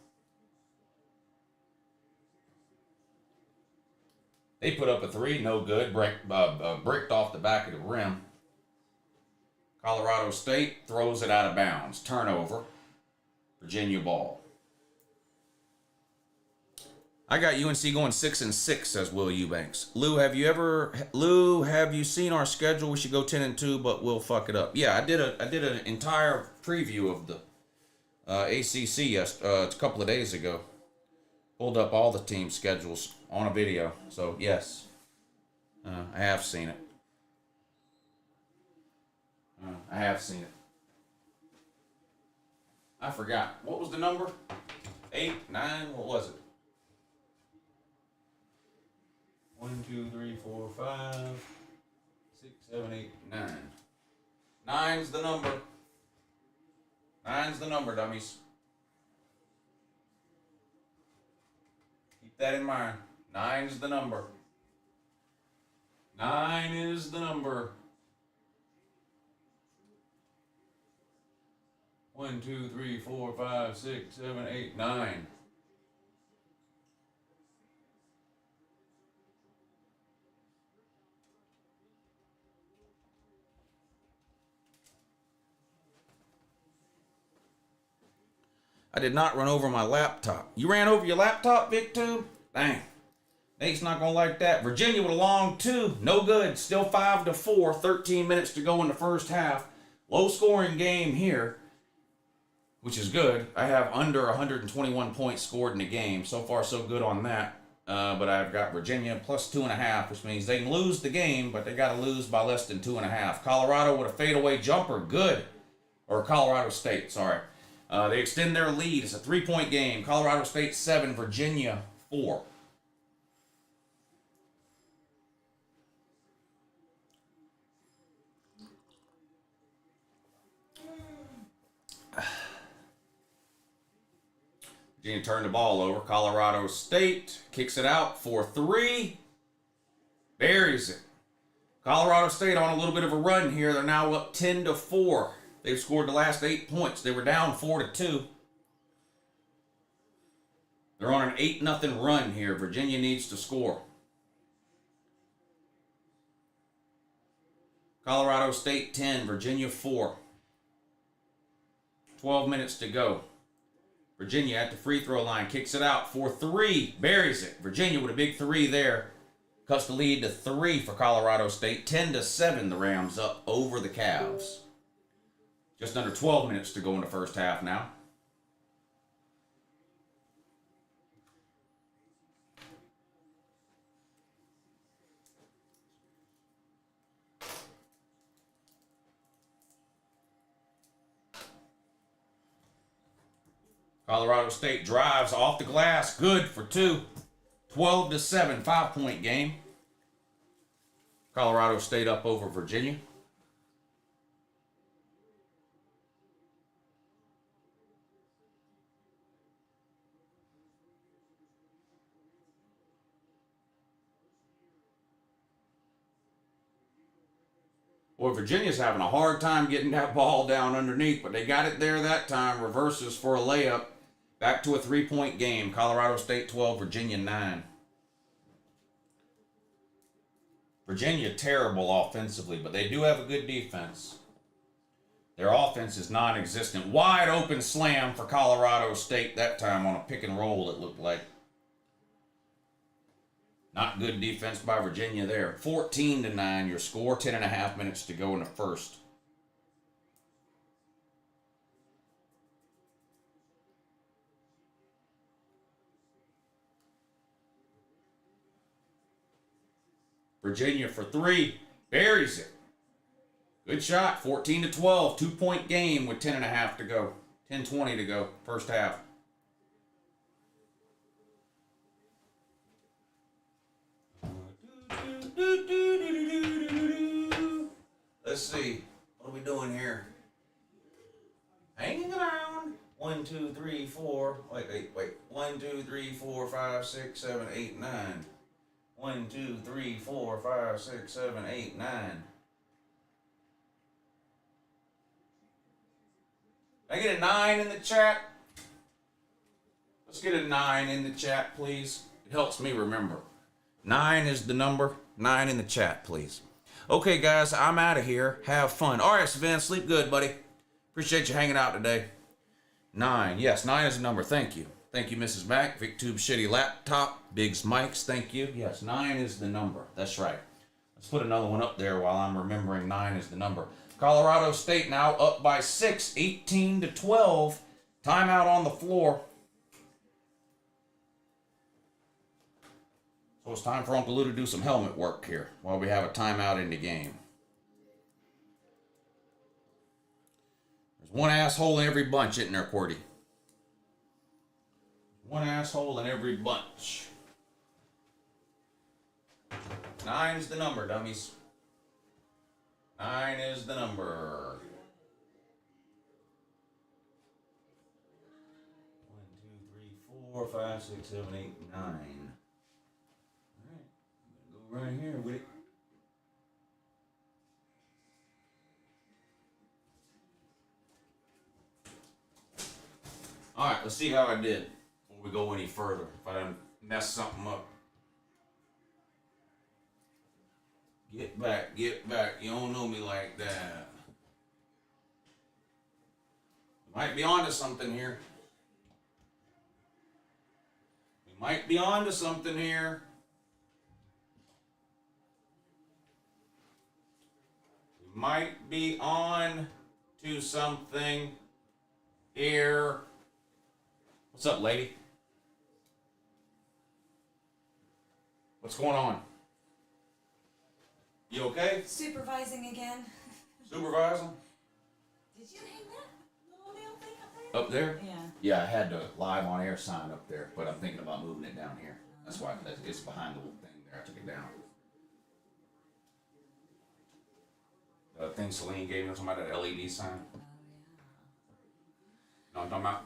They put up a 3, no good. Bricked off the back of the rim. Colorado State throws it out of bounds. Turnover. Virginia ball. I got UNC going 6-6, says Will Eubanks. Lou, have you seen our schedule? We should go 10-2, but we'll fuck it up. Yeah, I did an entire preview of the ACC a couple of days ago. Pulled up all the team schedules on a video. So yes, I have seen it. I have seen it. I forgot. What was the number? 8, 9. What was it? 1, 2, 3, 4, 5, 6, 7, 8, 9. 9's the number. 9's the number, dummies. Keep that in mind. 9's the number. 9 is the number. 1, 2, 3, 4, 5, 6, 7, 8, 9. I did not run over my laptop. You ran over your laptop, VicTube? Dang. Nate's not going to like that. Virginia with a long 2. No good. Still 5-4. 13 minutes to go in the first half. Low scoring game here. which is good. I have under 121 points scored in the game. So far, so good on that. But I've got Virginia plus 2.5, which means they can lose the game, but they got to lose by less than 2.5. Colorado with a fadeaway jumper, good. Or Colorado State, sorry. They extend their lead. It's a 3-point game. Colorado State 7, Virginia 4. Virginia turned the ball over. Colorado State kicks it out for 3. Buries it. Colorado State on a little bit of a run here. They're now up 10-4. They've scored the last 8 points. They were down 4-2. They're on an 8-0 run here. Virginia needs to score. Colorado State 10, Virginia 4. 12 minutes to go. Virginia at the free throw line, kicks it out for 3, buries it. Virginia with a big 3 there. Cuts the lead to 3 for Colorado State. 10-7, the Rams up over the Cavs. Just under 12 minutes to go in the first half now. Colorado State drives off the glass. Good for 2. 12-7, 5-point game. Colorado State up over Virginia. Boy, Virginia's having a hard time getting that ball down underneath, but they got it there that time. Reverses for a layup. Back to a 3-point game. Colorado State 12, Virginia 9. Virginia terrible offensively, but they do have a good defense. Their offense is non-existent. Wide open slam for Colorado State that time on a pick and roll, it looked like. Not good defense by Virginia there. 14-9 your score. 10.5 minutes to go in the first. Virginia for 3. Buries it. Good shot. 14-12. 2-point game with 10.5 to go. 10:20 to go. First half. Let's see. What are we doing here? Hanging around. 1, 2, 3, 4. Wait. 1, 2, 3, 4, 5, 6, 7, 8, 9. 1, 2, 3, 4, 5, 6, 7, 8, 9. Can I get a 9 in the chat? Let's get a 9 in the chat, please. It helps me remember. 9 is the number. 9 in the chat, please. Okay, guys, I'm out of here. Have fun. All right, Savannah, sleep good, buddy. Appreciate you hanging out today. 9. Yes, 9 is the number. Thank you. Thank you, Mrs. Mack. VicTube Shitty Laptop. Biggs Mikes. Thank you. Yes, 9 is the number. That's right. Let's put another one up there while I'm remembering 9 is the number. Colorado State now up by 6, 18-12. Timeout on the floor. So it's time for Uncle Lou to do some helmet work here while we have a timeout in the game. There's one asshole in every bunch, isn't there, Qwerty? One asshole in every bunch. 9 is the number, dummies. 9 is the number. 1, 2, 3, 4, 5, 6, 7, 8, 9. Go right here with it. Alright, let's see how I did before we go any further. If I done mess something up. Get back, get back. You don't know me like that. Might be onto something here. We might be onto something here. Might be on to something Here. What's up, lady? What's going on? You okay? Supervising again. Supervising? Did you hang that little nail thing up there? Up there? Yeah. Yeah, I had the live on air sign up there, but I'm thinking about moving it down here. That's why it's behind the little thing there. I took it down. The thing Celine gave me was about that LED sign. Oh, You know what I'm talking about?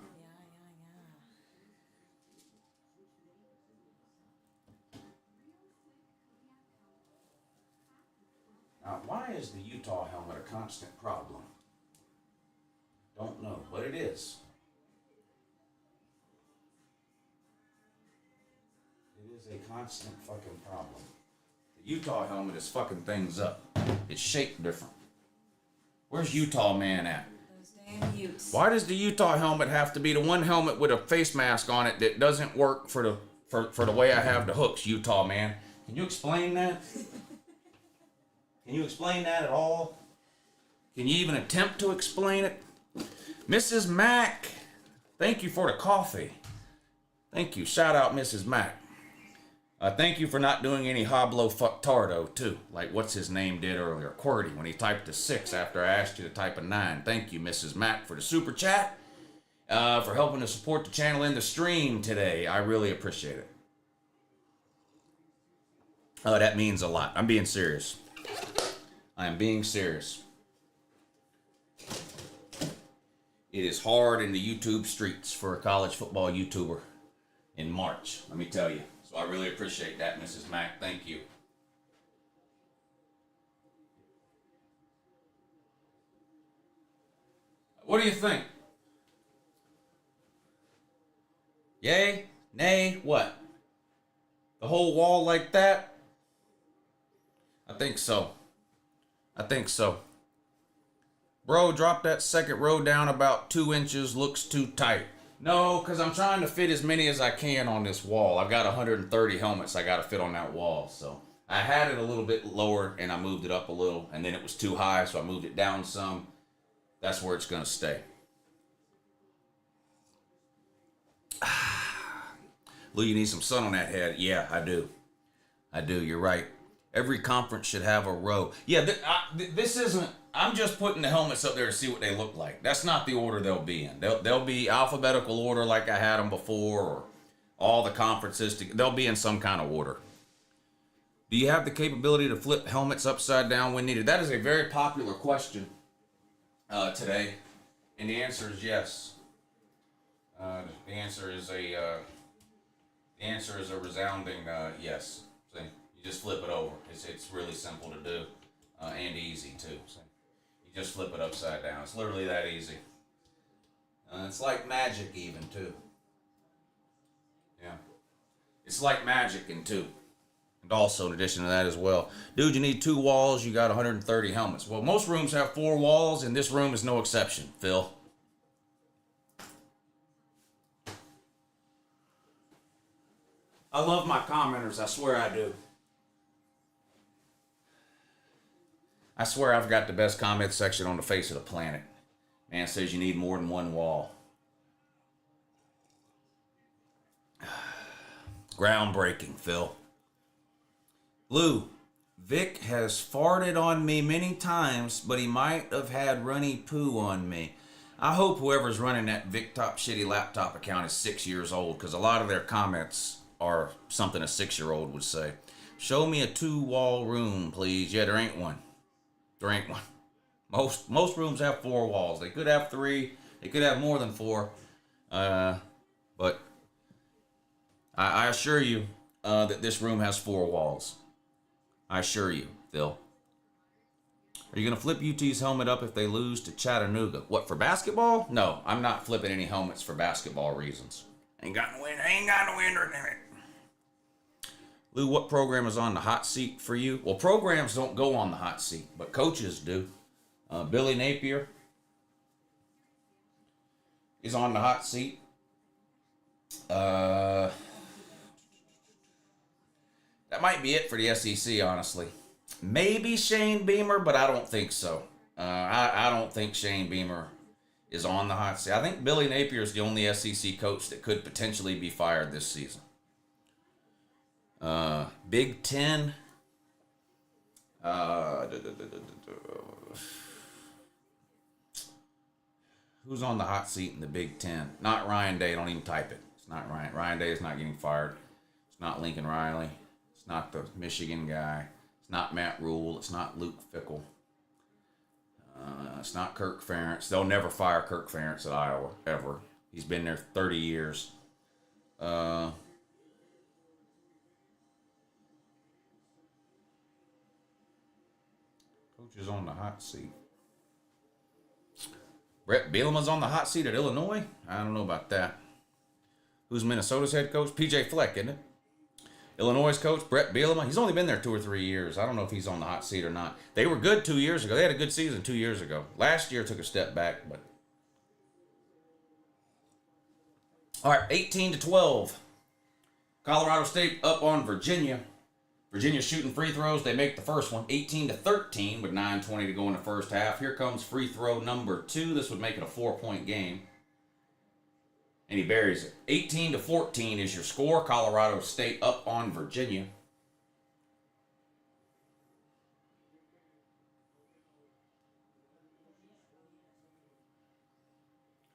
Now, why is the Utah helmet a constant problem? Don't know, but it is. It is a constant fucking problem. The Utah helmet is fucking things up. It's shaped different. Where's Utah man at? Those damn Utes. Why does the Utah helmet have to be the one helmet with a face mask on it that doesn't work for the way I have the hooks, Utah man? Can you explain that? Can you explain that at all? Can you even attempt to explain it? Mrs. Mack, thank you for the coffee. Thank you. Shout out Mrs. Mack. Thank you for not doing any Hoblo fucktardo, too. Like what's his name did earlier. QWERTY, when he typed a 6 after I asked you to type a 9. Thank you, Mrs. Mack, for the super chat. For helping to support the channel in the stream today. I really appreciate it. Oh, that means a lot. I'm being serious. I am being serious. It is hard in the YouTube streets for a college football YouTuber in March, let me tell you. So I really appreciate that, Mrs. Mack. Thank you. What do you think? Yay? Nay? What? The whole wall like that? I think so. I think so. Bro, drop that second row down about 2 inches. Looks too tight. No, because I'm trying to fit as many as I can on this wall. I've got 130 helmets I got to fit on that wall. So I had it a little bit lower and I moved it up a little. And then it was too high, so I moved it down some. That's where it's going to stay. Lou, you need some sun on that head. Yeah, I do. I do. You're right. Every conference should have a row. Yeah, this isn't... I'm just putting the helmets up there to see what they look like. That's not the order they'll be in. They'll be alphabetical order like I had them before, or all the conferences. They'll be in some kind of order. Do you have the capability to flip helmets upside down when needed? That is a very popular question today, and the answer is yes. The answer is a resounding yes. See, you just flip it over. It's really simple to do and easy too. See? You just flip it upside down. It's literally that easy. It's like magic even too. Yeah. It's like magic in two. And also in addition to that as well. Dude, you need 2 walls. You got 130 helmets. Well, most rooms have 4 walls and this room is no exception, Phil. I love my commenters. I swear I do. I swear I've got the best comment section on the face of the planet. Man says you need more than 1 wall. Groundbreaking, Phil. Lou, Vic has farted on me many times, but he might have had runny poo on me. I hope whoever's running that Vic Top Shitty Laptop account is 6 years old, because a lot of their comments are something a 6-year-old would say. Show me a 2-wall room, please. Yeah, there ain't one. There ain't one. Most rooms have 4 walls. They could have 3. They could have more than 4. But I assure you that this room has 4 walls. I assure you, Phil. Are you going to flip UT's helmet up if they lose to Chattanooga? What, for basketball? No, I'm not flipping any helmets for basketball reasons. Ain't got no winner in it. Lou, what program is on the hot seat for you? Well, programs don't go on the hot seat, but coaches do. Billy Napier is on the hot seat. That might be it for the SEC, honestly. Maybe Shane Beamer, but I don't think so. I don't think Shane Beamer is on the hot seat. I think Billy Napier is the only SEC coach that could potentially be fired this season. Big Ten. Who's on the hot seat in the Big Ten? Not Ryan Day. Don't even type it. It's not Ryan. Ryan Day is not getting fired. It's not Lincoln Riley. It's not the Michigan guy. It's not Matt Rule. It's not Luke Fickell. It's not Kirk Ferentz. They'll never fire Kirk Ferentz at Iowa, ever. He's been there 30 years. Coach is on the hot seat. Brett Bielema's on the hot seat at Illinois? I don't know about that. Who's Minnesota's head coach? PJ Fleck, isn't it? Illinois' coach, Brett Bielema. He's only been there 2 or 3 years. I don't know if he's on the hot seat or not. They were good 2 years ago. They had a good season 2 years ago. Last year took a step back, but... All right, 18-12. Colorado State up on Virginia. Virginia shooting free throws. They make the first one. 18-13 with 9:20 to go in the first half. Here comes free throw number 2. This would make it a 4-point game. And he buries it. 18-14 is your score. Colorado State up on Virginia.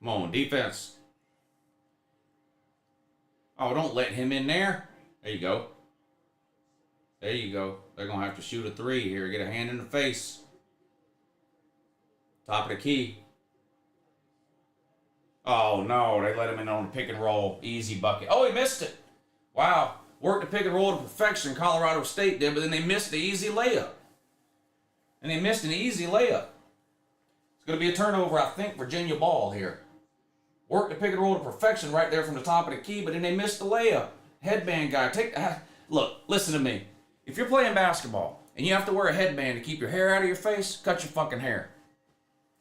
Come on, defense. Oh, don't let him in there. There you go. There you go. They're going to have to shoot a 3 here. Get a hand in the face. Top of the key. Oh, no. They let him in on the pick and roll. Easy bucket. Oh, he missed it. Wow. Worked the pick and roll to perfection. Colorado State did, but then they missed the easy layup. And they missed an easy layup. It's going to be a turnover, I think, Virginia ball here. Worked the pick and roll to perfection right there from the top of the key, but then they missed the layup. Headband guy. Look, listen to me. If you're playing basketball and you have to wear a headband to keep your hair out of your face, cut your fucking hair.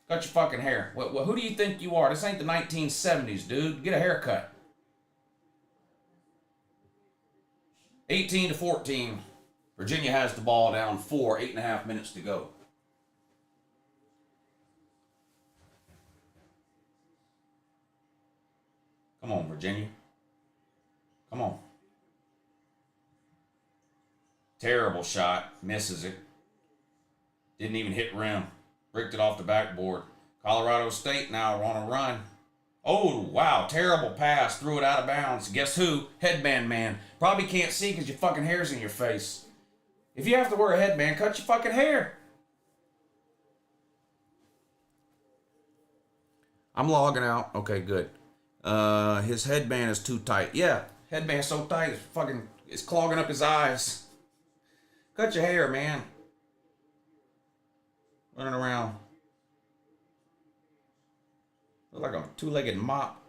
Cut your fucking hair. Well, who do you think you are? This ain't the 1970s, dude. Get a haircut. 18-14. Virginia has the ball down 4, 8.5 minutes to go. Come on, Virginia. Come on. Terrible shot. Misses it. Didn't even hit rim. Bricked it off the backboard. Colorado State now on a run. Oh, wow. Terrible pass. Threw it out of bounds. Guess who? Headband man. Probably can't see because your fucking hair's in your face. If you have to wear a headband, cut your fucking hair. I'm logging out. Okay, good. His headband is too tight. Yeah, headband's so tight it's clogging up his eyes. Cut your hair, man. Running around. Look like a two-legged mop.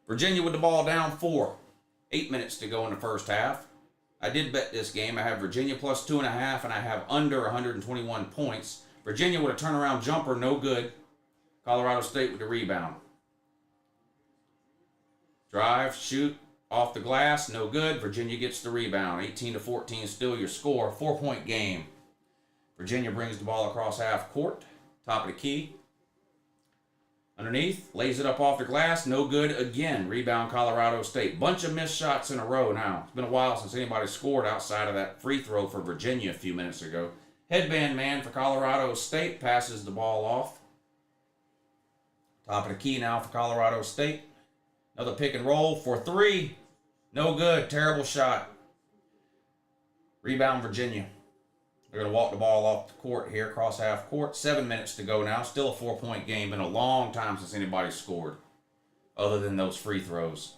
Virginia with the ball down 4. 8 minutes to go in the first half. I did bet this game. I have Virginia plus 2.5, and I have under 121 points. Virginia with a turnaround jumper, no good. Colorado State with the rebound. Drive, shoot, off the glass, no good. Virginia gets the rebound. 18-14 is still your score. 4-point game. Virginia brings the ball across half court. Top of the key. Underneath, lays it up off the glass, no good again. Rebound Colorado State. Bunch of missed shots in a row now. It's been a while since anybody scored outside of that free throw for Virginia a few minutes ago. Headband man for Colorado State passes the ball off. Top of the key now for Colorado State. Another pick and roll for 3. No good. Terrible shot. Rebound Virginia. They're going to walk the ball off the court here, across half court. 7 minutes to go now. Still a 4-point game. Been a long time since anybody scored, other than those free throws.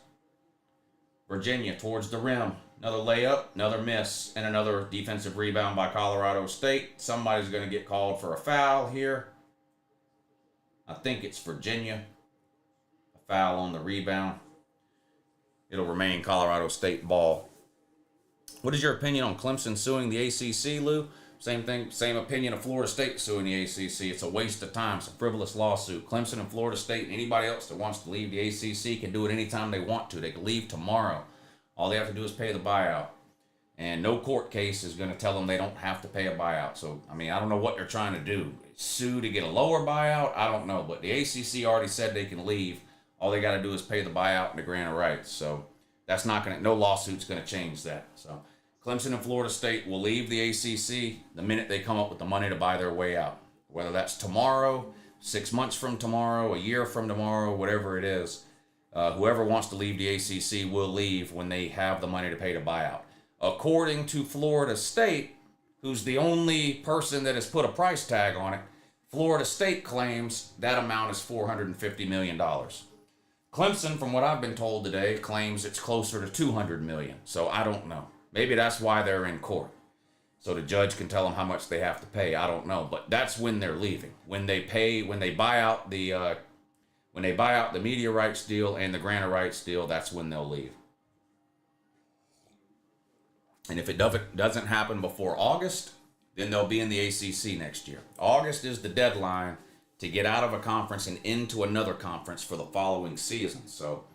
Virginia towards the rim. Another layup, another miss, and another defensive rebound by Colorado State. Somebody's going to get called for a foul here. I think it's Virginia. A foul on the rebound. It'll remain Colorado State ball. What is your opinion on Clemson suing the ACC, Lou? Same thing, same opinion of Florida State suing the ACC. It's a waste of time. It's a frivolous lawsuit. Clemson and Florida State and anybody else that wants to leave the ACC can do it anytime they want to. They can leave tomorrow. All they have to do is pay the buyout. And no court case is going to tell them they don't have to pay a buyout. So, I mean, I don't know what they're trying to do. Sue to get a lower buyout? I don't know. But the ACC already said they can leave. All they got to do is pay the buyout and the grant of rights. So that's not going to, no lawsuit's going to change that. So Clemson and Florida State will leave the ACC the minute they come up with the money to buy their way out. Whether that's tomorrow, 6 months from tomorrow, a year from tomorrow, whatever it is. Whoever wants to leave the ACC will leave when they have the money to pay the buyout. According to Florida State, who's the only person that has put a price tag on it, Florida State claims that amount is $450 million. Clemson, from what I've been told today, claims it's closer to $200 million. So I don't know. Maybe that's why they're in court. So the judge can tell them how much they have to pay. I don't know. But that's when they're leaving. When they buy out the media rights deal and the grant of rights deal, that's when they'll leave. And if it doesn't happen before August, then they'll be in the ACC next year. August is the deadline to get out of a conference and into another conference for the following season. So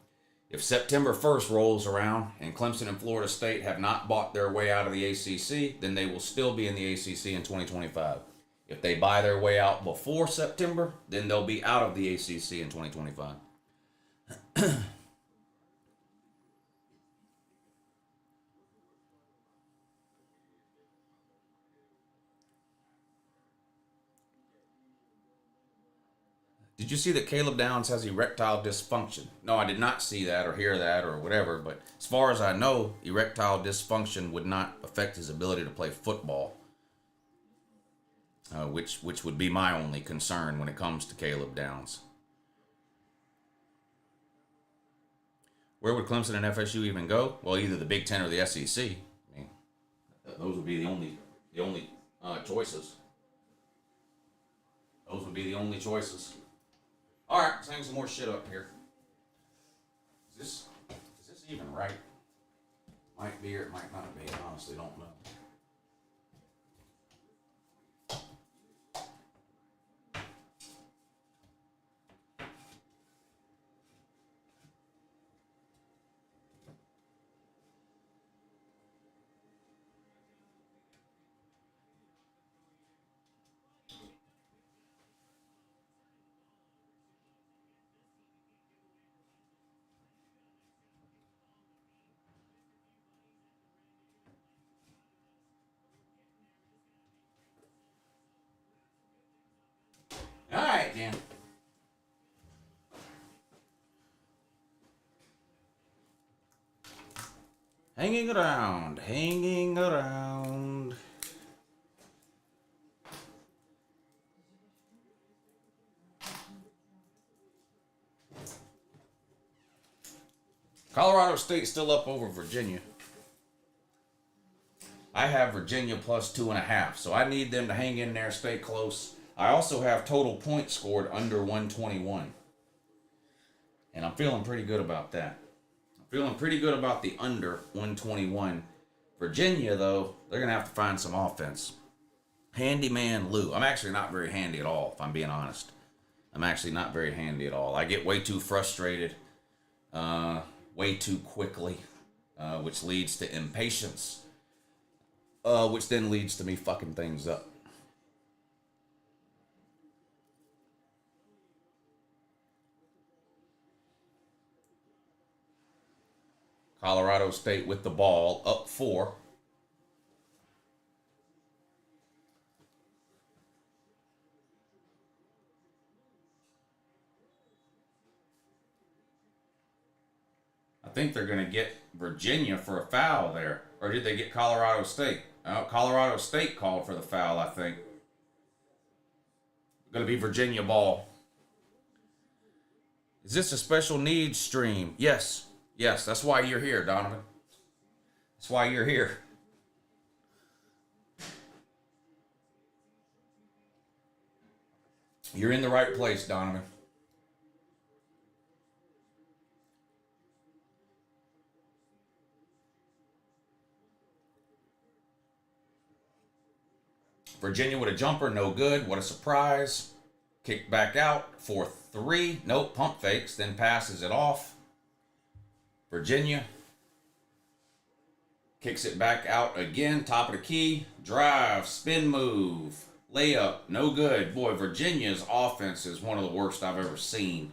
if September 1st rolls around and Clemson and Florida State have not bought their way out of the ACC, then they will still be in the ACC in 2025. If they buy their way out before September, then they'll be out of the ACC in 2025. Did you see that Caleb Downs has erectile dysfunction? No, I did not see that or hear that or whatever, but as far as I know, erectile dysfunction would not affect his ability to play football, which would be my only concern when it comes to Caleb Downs. Where would Clemson and FSU even go? Well, either the Big Ten or the SEC. I mean, those would be the only choices. Those would be the only choices. All right, let's hang some more shit up here. Is this even right? Might be or it might not be. I honestly don't know. All right, then. Hanging around. Colorado State still up over Virginia. I have Virginia plus 2.5, so I need them to hang in there, stay close. I also have total points scored under 121. And I'm feeling pretty good about that. I'm feeling pretty good about the under 121. Virginia, though, they're going to have to find some offense. Handyman Lou. I'm actually not very handy at all, if I'm being honest. I'm actually not very handy at all. I get way too frustrated way too quickly, which leads to impatience, which then leads to me fucking things up. Colorado State with the ball, up 4. I think they're going to get Virginia for a foul there. Or did they get Colorado State? Colorado State called for the foul, I think. Going to be Virginia ball. Is this a special needs stream? Yes. Yes, that's why you're here, Donovan. That's why you're here. You're in the right place, Donovan. Virginia with a jumper, no good. What a surprise. Kicked back out for 3. Nope, pump fakes, then passes it off. Virginia Kicks it back out again. Top of the key. Drive. Spin move. Layup. No good. Boy, Virginia's offense is one of the worst I've ever seen.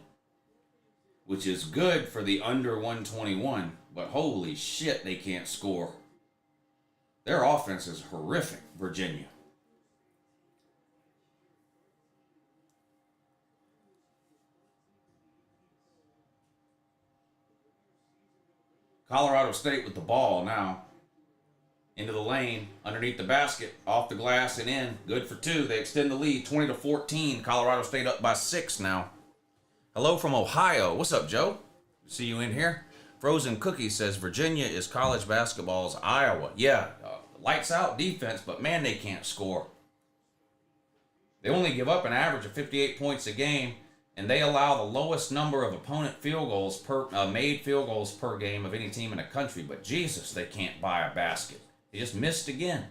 Which is good for the under 121. But holy shit, they can't score. Their offense is horrific, Virginia. Colorado State with the ball now. Into the lane, underneath the basket, off the glass and in. Good for two. They extend the lead, 20-14. Colorado State up by 6 now. Hello from Ohio. What's up, Joe? See you in here. Frozen Cookie says Virginia is college basketball's Iowa. Yeah, lights out defense, but man, they can't score. They only give up an average of 58 points a game, and they allow the lowest number of opponent field goals made field goals per game of any team in the country. But Jesus, they can't buy a basket. They just missed again.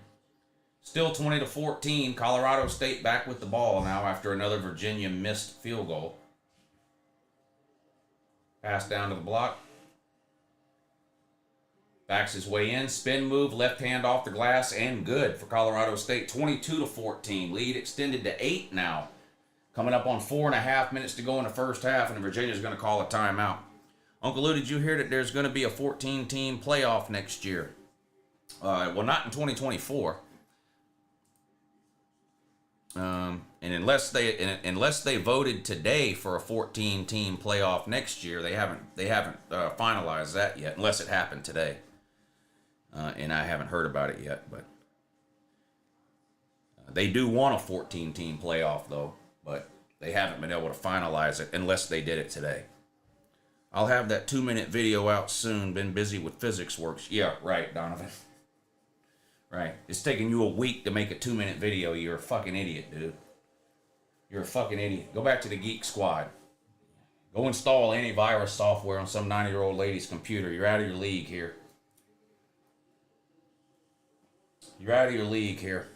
Still 20-14. Colorado State back with the ball now after another Virginia missed field goal. Pass down to the block. Backs his way in. Spin move. Left hand off the glass and good for Colorado State. 22-14. Lead extended to 8 now. Coming up on 4.5 minutes to go in the first half, and Virginia's going to call a timeout. Uncle Lou, did you hear that there's going to be a 14-team playoff next year? Well, not in 2024. And unless they voted today for a 14-team playoff next year, they haven't finalized that yet. Unless it happened today, and I haven't heard about it yet. But they do want a 14-team playoff though. But they haven't been able to finalize it unless they did it today. I'll have that 2-minute video out soon. Been busy with physics works. Yeah, right, Donovan. Right. It's taking you a week to make a 2-minute video. You're a fucking idiot, dude. You're a fucking idiot. Go back to the Geek Squad. Go install antivirus software on some 90-year-old lady's computer. You're out of your league here. You're out of your league here.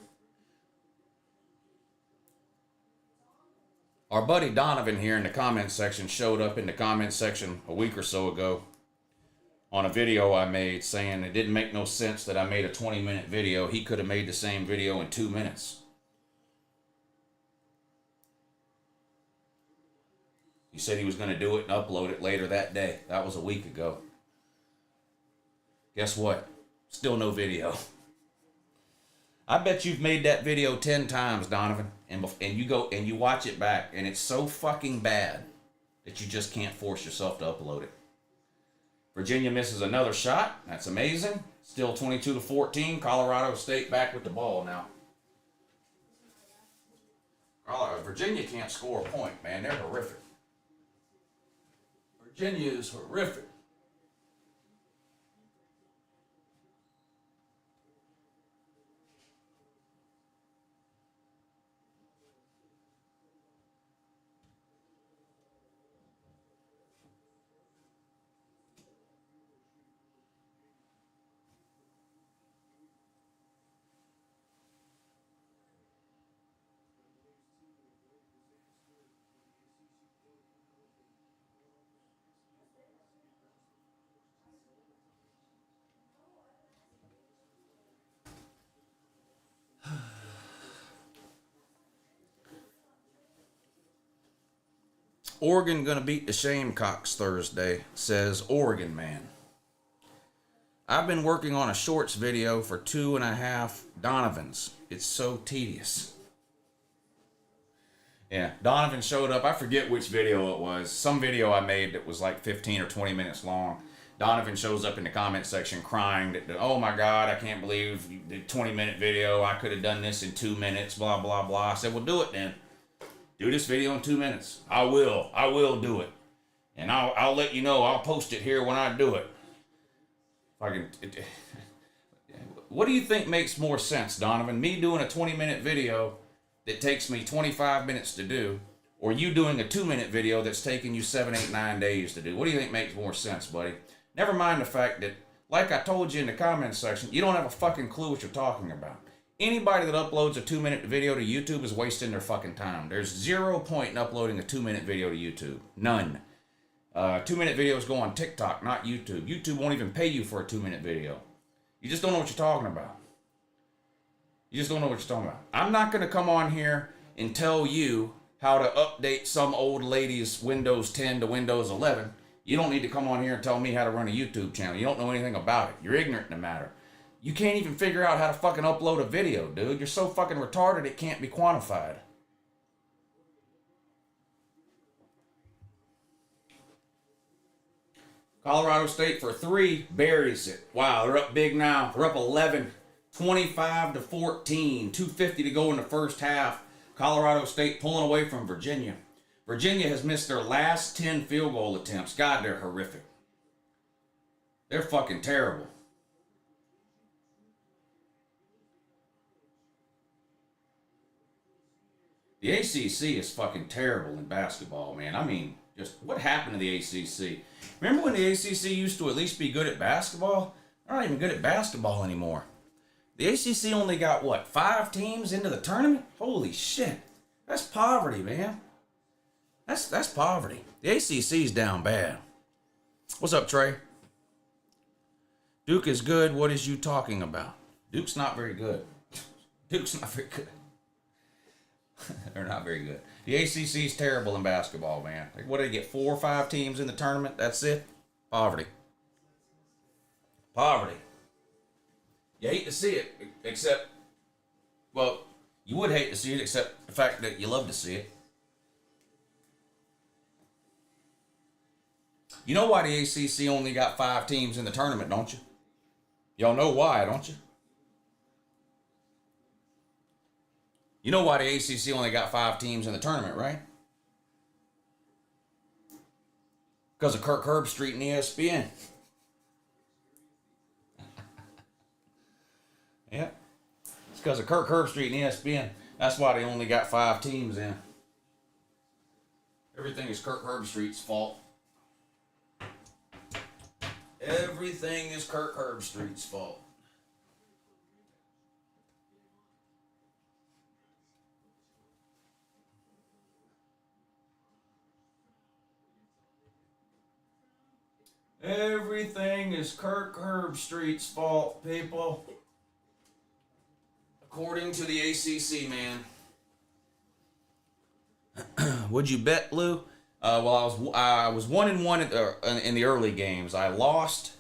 Our buddy Donovan here in the comments section showed up in the comments section a week or so ago on a video I made saying it didn't make no sense that I made a 20-minute video. He could have made the same video in 2 minutes. He said he was going to do it and upload it later that day. That was a week ago. Guess what? Still no video. I bet you've made that video 10 times, Donovan, and you go and you watch it back, and it's so fucking bad that you just can't force yourself to upload it. Virginia misses another shot. That's amazing. Still 22-14. Colorado State back with the ball now. Virginia can't score a point, man. They're horrific. Virginia is horrific. Oregon gonna beat the Shamecocks Thursday, says Oregon man. I've been working on a shorts video for 2.5 Donovans. It's so tedious. Yeah, Donovan showed up. I forget which video it was. Some video I made that was like 15 or 20 minutes long. Donovan shows up in the comment section crying that, oh my God, I can't believe you did a 20-minute video. I could have done this in 2 minutes, blah, blah, blah. I said, well, do it then. Do this video in 2 minutes. I will do it. And I'll let you know. I'll post it here when I do it. What do you think makes more sense, Donovan? Me doing a 20-minute video that takes me 25 minutes to do, or you doing a 2-minute video that's taking you 7, 8, 9 days to do? What do you think makes more sense, buddy? Never mind the fact that, like I told you in the comments section, you don't have a fucking clue what you're talking about. Anybody that uploads a 2-minute video to YouTube is wasting their fucking time. There's 0 point in uploading a 2-minute video to YouTube. None. 2-minute videos go on TikTok, not YouTube. YouTube won't even pay you for a 2-minute video. You just don't know what you're talking about. You just don't know what you're talking about. I'm not going to come on here and tell you how to update some old lady's Windows 10 to Windows 11. You don't need to come on here and tell me how to run a YouTube channel. You don't know anything about it. You're ignorant in the matter. You can't even figure out how to fucking upload a video, dude. You're so fucking retarded it can't be quantified. Colorado State for 3 buries it. Wow, they're up big now. They're up 11, 25 to 14, 2:50 to go in the first half. Colorado State pulling away from Virginia. Virginia has missed their last 10 field goal attempts. God, they're horrific. They're fucking terrible. The ACC is fucking terrible in basketball, man. I mean, just what happened to the ACC? Remember when the ACC used to at least be good at basketball? They're not even good at basketball anymore. The ACC only got, what, 5 teams into the tournament? Holy shit. That's poverty, man. That's poverty. The ACC's down bad. What's up, Trey? Duke is good. What is you talking about? Duke's not very good. Duke's not very good. They're not very good. The ACC's terrible in basketball, man. Like, what did they get? 4 or 5 teams in the tournament? That's it? Poverty. Poverty. You hate to see it, except, well, you would hate to see it, except the fact that you love to see it. You know why the ACC only got 5 teams in the tournament, don't you? Y'all know why, don't you? You know why the ACC only got 5 teams in the tournament, right? Because of Kirk Herbstreit and ESPN. Yeah. It's because of Kirk Herbstreit and ESPN. That's why they only got 5 teams in. Everything is Kirk Herbstreit's fault. Everything is Kirk Herbstreit's fault. Everything is Kirk Herbstreit's fault, people. According to the ACC, man. Would you bet, Lou? Well, I was 1-1 in the early games. I lost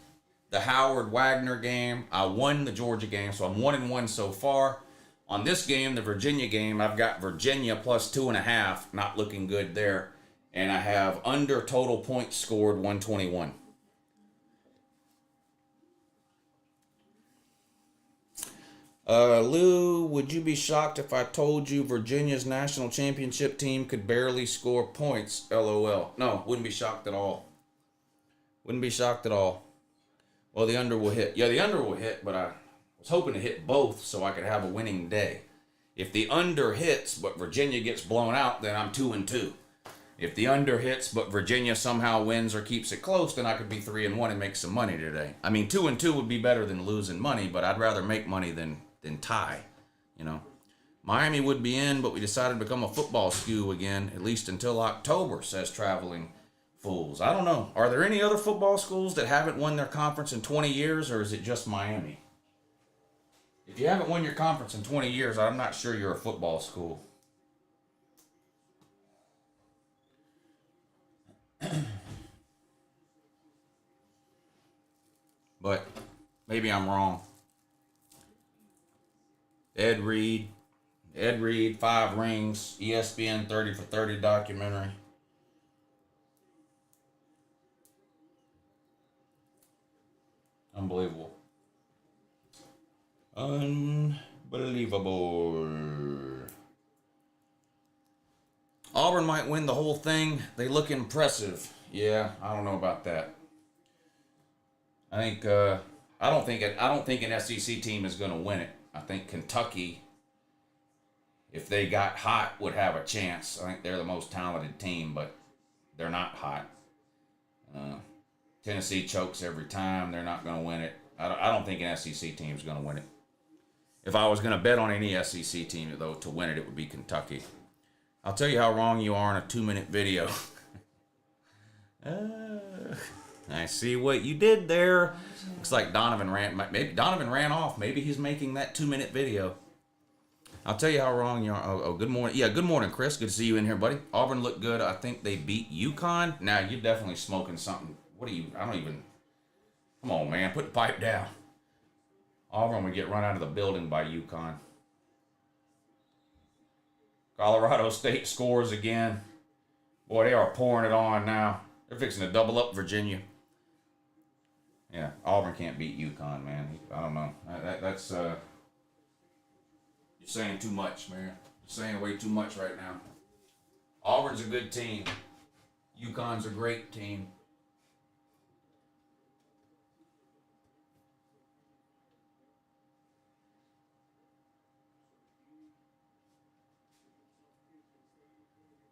the Howard Wagner game. I won the Georgia game, so I'm 1-1 so far. On this game, the Virginia game, I've got Virginia plus 2.5. Not looking good there. And I have under total points scored 121. Lou, would you be shocked if I told you Virginia's national championship team could barely score points? LOL. No, wouldn't be shocked at all. Wouldn't be shocked at all. Well, the under will hit. Yeah, the under will hit, but I was hoping to hit both so I could have a winning day. If the under hits, but Virginia gets blown out, then I'm 2-2. If the under hits, but Virginia somehow wins or keeps it close, then I could be 3-1 and make some money today. I mean, 2-2 would be better than losing money, but I'd rather make money than tie, you know. Miami would be in, but we decided to become a football skew again, at least until October, says Traveling Fools. I don't know. Are there any other football schools that haven't won their conference in 20 years, or is it just Miami? If you haven't won your conference in 20 years, I'm not sure you're a football school. But maybe I'm wrong. Ed Reed, 5 rings, ESPN 30 for 30 documentary. Unbelievable. Unbelievable. Auburn might win the whole thing. They look impressive. Yeah, I don't know about that. I don't think an SEC team is going to win it. I think Kentucky, if they got hot, would have a chance. I think they're the most talented team, but they're not hot. Tennessee chokes every time. They're not going to win it. I don't think an SEC team is going to win it. If I was going to bet on any SEC team, though, to win it, it would be Kentucky. I'll tell you how wrong you are in a 2-minute video. I see what you did there. Looks like Donovan ran off. Maybe he's making that 2-minute video. I'll tell you how wrong you are. Oh, good morning. Yeah, good morning, Chris. Good to see you in here, buddy. Auburn looked good. I think they beat UConn. Now, you're definitely smoking something. What are you? I don't even. Come on, man. Put the pipe down. Auburn would get run out of the building by UConn. Colorado State scores again. Boy, they are pouring it on now. They're fixing to double up Virginia. Yeah, Auburn can't beat UConn, man. I don't know. That's you're saying too much, man. You're saying way too much right now. Auburn's a good team. UConn's a great team.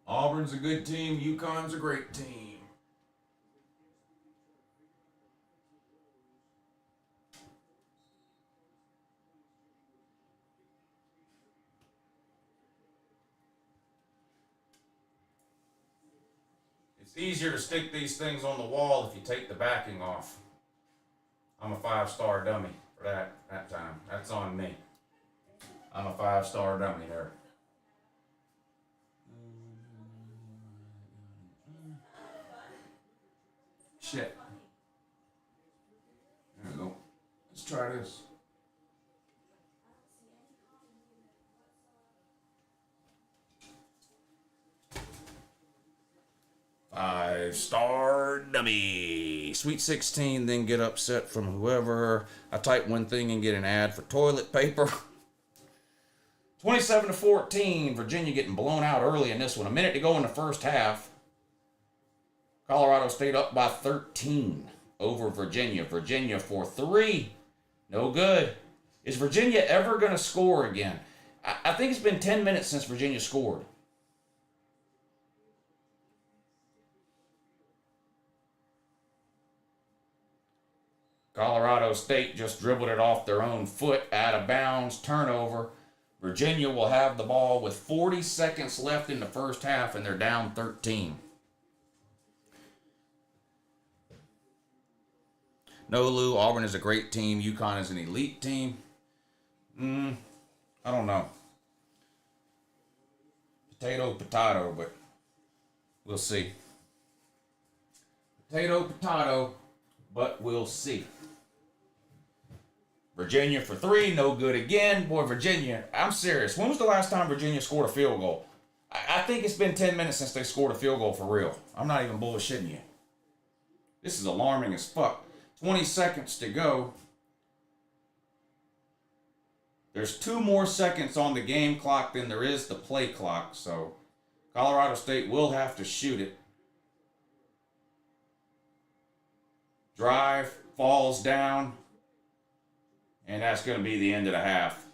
Auburn's a good team. UConn's a great team. It's easier to stick these things on the wall if you take the backing off. I'm a 5-star dummy for that time. That's on me. I'm a 5-star dummy there. Shit. There we go. Let's try this. Five-star dummy. Sweet 16, then get upset from whoever. I type one thing and get an ad for toilet paper. 27-14. Virginia getting blown out early in this one. A minute to go in the first half. Colorado State up by 13 over Virginia. Virginia for 3. No good. Is Virginia ever going to score again? I think it's been 10 minutes since Virginia scored. Colorado State just dribbled it off their own foot, out of bounds, turnover. Virginia will have the ball with 40 seconds left in the first half, and they're down 13. No, Lou, Auburn is a great team. UConn is an elite team. I don't know. Potato, but we'll see. Potato, but we'll see. Virginia for 3, no good again. Boy, Virginia, I'm serious. When was the last time Virginia scored a field goal? I think it's been 10 minutes since they scored a field goal for real. I'm not even bullshitting you. This is alarming as fuck. 20 seconds to go. There's 2 more seconds on the game clock than there is the play clock, so Colorado State will have to shoot it. Drive, falls down, and that's going to be the end of the half.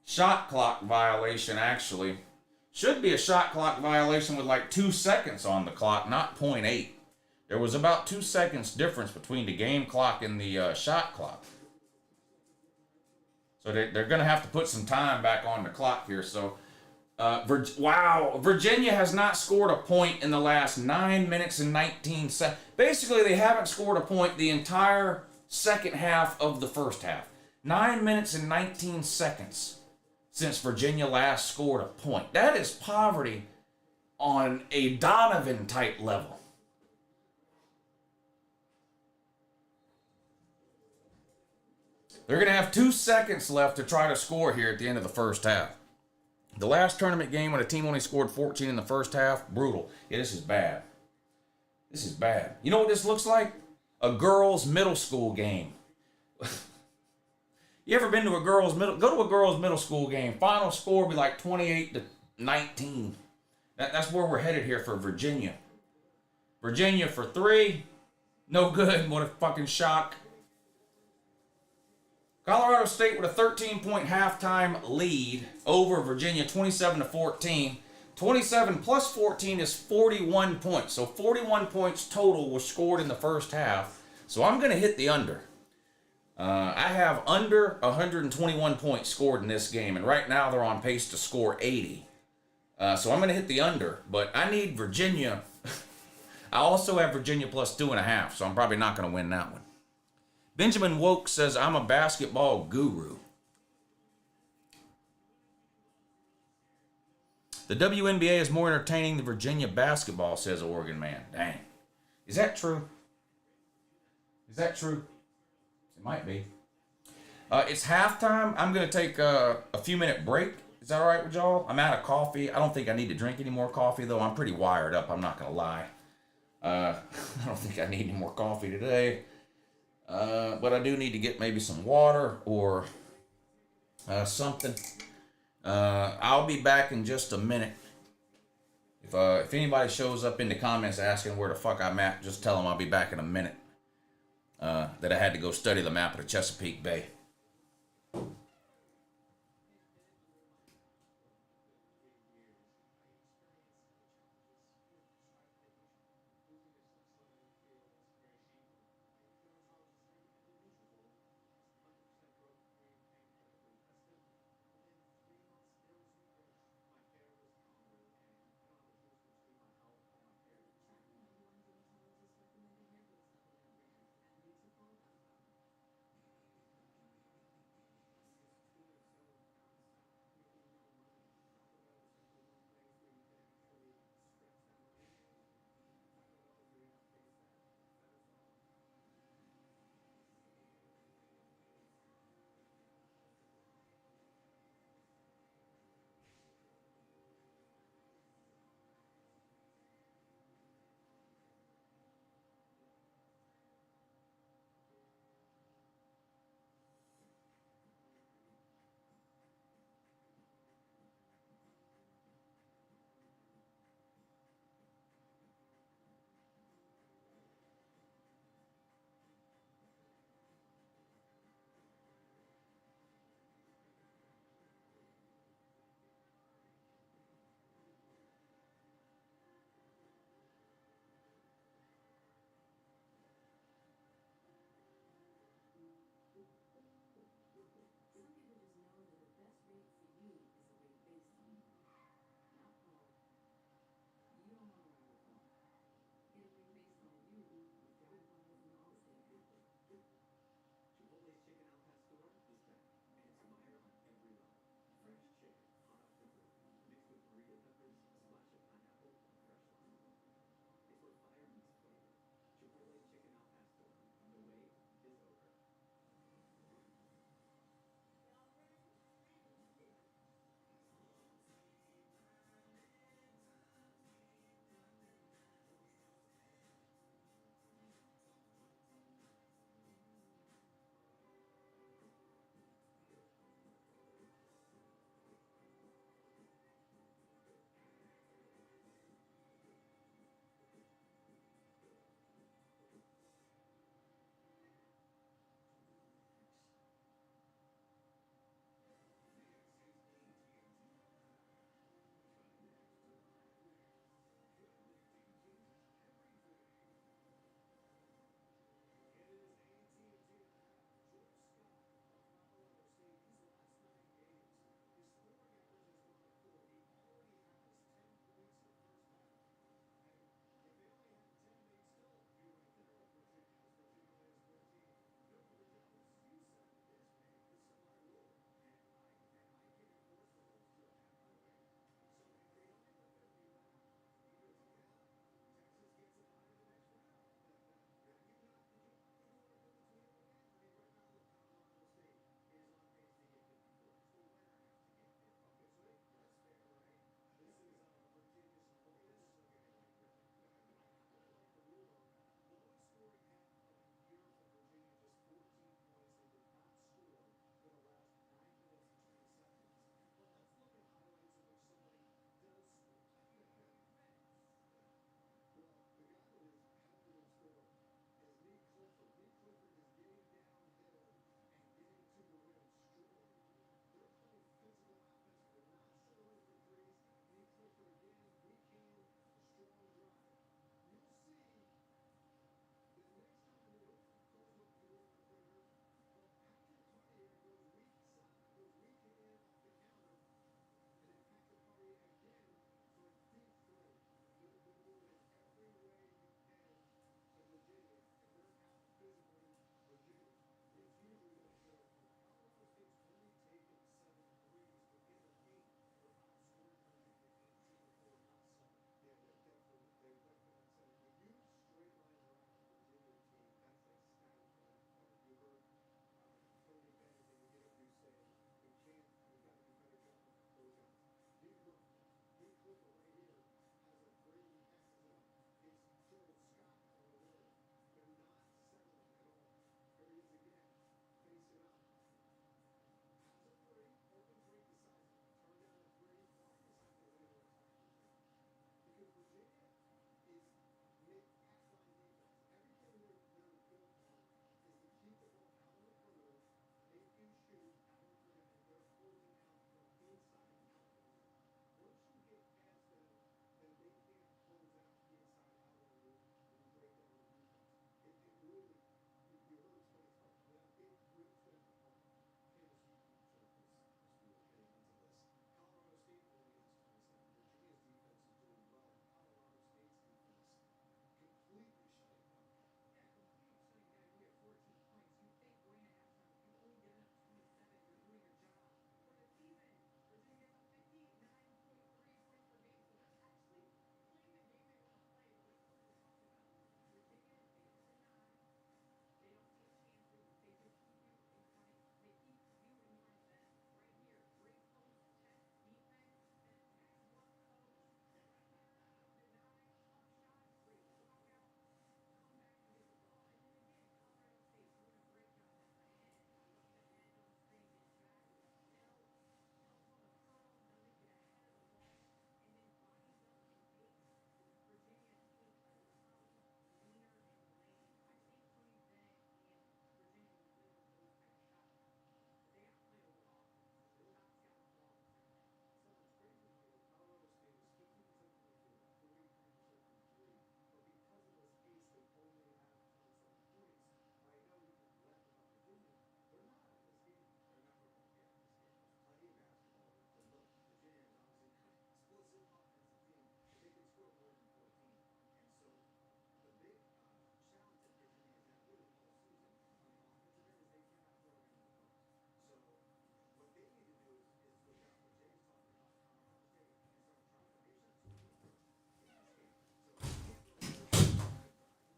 Shot clock violation, actually. Should be a shot clock violation with like 2 seconds on the clock, not 0.8. There was about 2 seconds difference between the game clock and the shot clock. So they're going to have to put some time back on the clock here. So, wow, Virginia has not scored a point in the last 9 minutes and 19 seconds. Basically, they haven't scored a point the entire second half of the first half. 9 minutes and 19 seconds since Virginia last scored a point. That is poverty on a Donovan-type level. They're going to have 2 seconds left to try to score here at the end of the first half. The last tournament game when a team only scored 14 in the first half, brutal. Yeah, this is bad. This is bad. You know what this looks like? A girls' middle school game. You ever been to a girls' go to a girls' middle school game. Final score will be like 28-19. That's where we're headed here for Virginia. Virginia for 3. No good. What a fucking shock. Colorado State with a 13-point halftime lead over Virginia, 27-14. 27 plus 14 is 41 points. So 41 points total was scored in the first half. So I'm going to hit the under. I have under 121 points scored in this game. And right now they're on pace to score 80. So I'm going to hit the under. But I need Virginia. I also have Virginia plus 2.5, so I'm probably not going to win that one. Benjamin Woke says, I'm a basketball guru. The WNBA is more entertaining than Virginia basketball, says Oregon man. Dang. Is that true? Is that true? It might be. It's halftime. I'm going to take a few minute break. Is that all right with y'all? I'm out of coffee. I don't think I need to drink any more coffee, though. I'm pretty wired up. I'm not going to lie. I don't think I need any more coffee today. But I do need to get maybe some water or something. I'll be back in just a minute. If anybody shows up in the comments asking where the fuck I'm at, just tell them I'll be back in a minute. That I had to go study the map of the Chesapeake Bay.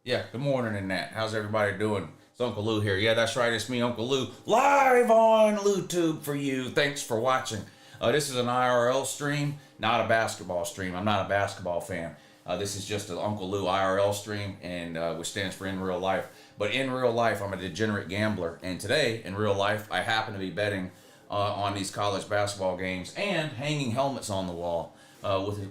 Yeah, good morning and that. How's everybody doing? It's Uncle Lou here. Yeah, that's right. It's me, Uncle Lou, live on LouTube for you. Thanks for watching. This is an IRL stream, not a basketball stream. I'm not a basketball fan. This is just an Uncle Lou IRL stream, and which stands for in real life. But in real life, I'm a degenerate gambler, and today, in real life, I happen to be betting on these college basketball games and hanging helmets on the wall,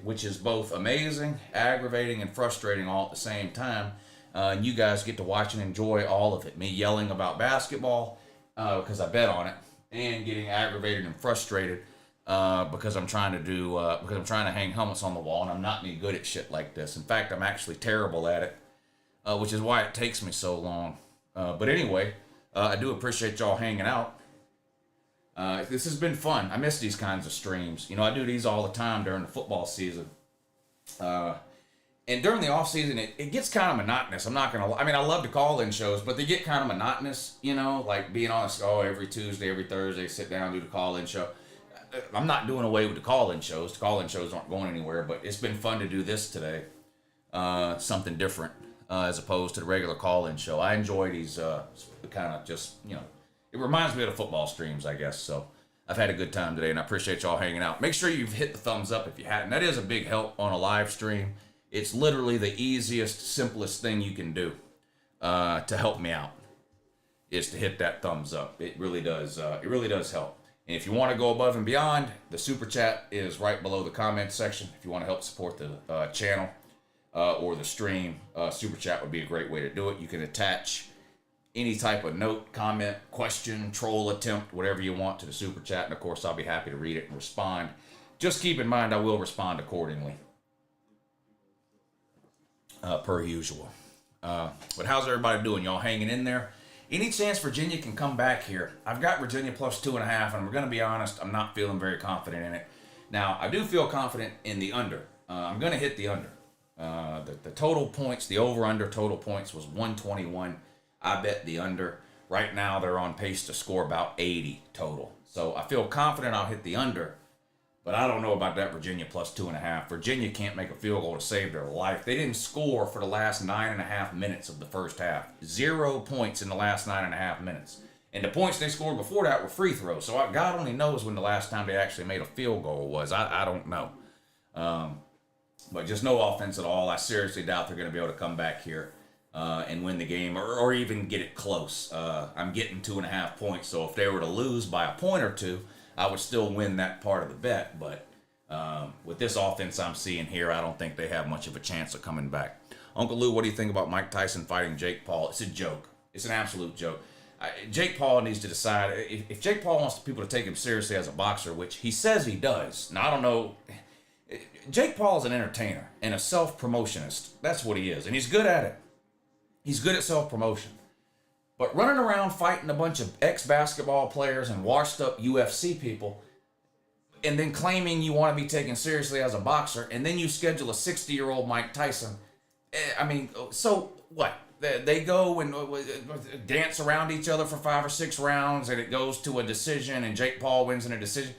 which is both amazing, aggravating, and frustrating all at the same time. And you guys get to watch and enjoy all of it. Me yelling about basketball because I bet on it, and getting aggravated and frustrated because I'm trying to hang helmets on the wall, and I'm not any good at shit like this. In fact, I'm actually terrible at it, which is why it takes me so long. But anyway, I do appreciate y'all hanging out. This has been fun. I miss these kinds of streams. You know, I do these all the time during the football season. And during the off season, it gets kind of monotonous. I'm not gonna. I mean, I love the call-in shows, but they get kind of monotonous. You know, like being on every Tuesday, every Thursday, sit down, do the call-in show. I'm not doing away with the call-in shows. The call-in shows aren't going anywhere, but it's been fun to do this today. Something different as opposed to the regular call-in show. I enjoy these kind of just, you know, it reminds me of the football streams, I guess. So I've had a good time today, and I appreciate y'all hanging out. Make sure you've hit the thumbs up if you hadn't. That is a big help on a live stream. It's literally the easiest, simplest thing you can do to help me out, is to hit that thumbs up. It really does. It really does help. And if you want to go above and beyond, the super chat is right below the comment section. If you want to help support the channel or the stream, super chat would be a great way to do it. You can attach any type of note, comment, question, troll attempt, whatever you want to the super chat, and of course I'll be happy to read it and respond. Just keep in mind I will respond accordingly. Per usual. But how's everybody doing? Y'all hanging in there? Any chance Virginia can come back here? I've got Virginia plus 2.5, and I'm going to be honest, I'm not feeling very confident in it. Now, I do feel confident in the under. I'm going to hit the under. The total points, the over-under total points was 121. I bet the under. Right now, they're on pace to score about 80 total. So I feel confident I'll hit the under. But I don't know about that Virginia plus 2.5. Virginia can't make a field goal to save their life. They didn't score for the last 9.5 minutes of the first half. 0 points in the last 9.5 minutes. And the points they scored before that were free throws. So God only knows when the last time they actually made a field goal was. I don't know. But just no offense at all. I seriously doubt they're going to be able to come back here and win the game or even get it close. I'm getting 2.5 points. So if they were to lose by a point or two, I would still win that part of the bet, but with this offense I'm seeing here, I don't think they have much of a chance of coming back. Uncle Lou, what do you think about Mike Tyson fighting Jake Paul? It's a joke. It's an absolute joke. Jake Paul needs to decide. If Jake Paul wants people to take him seriously as a boxer, which he says he does. Now, I don't know. Jake Paul is an entertainer and a self-promotionist. That's what he is, and he's good at it. He's good at self-promotion. But running around fighting a bunch of ex-basketball players and washed-up UFC people, and then claiming you want to be taken seriously as a boxer, and then you schedule a 60-year-old Mike Tyson. I mean, so what? They go and dance around each other for 5 or 6 rounds, and it goes to a decision, and Jake Paul wins in a decision.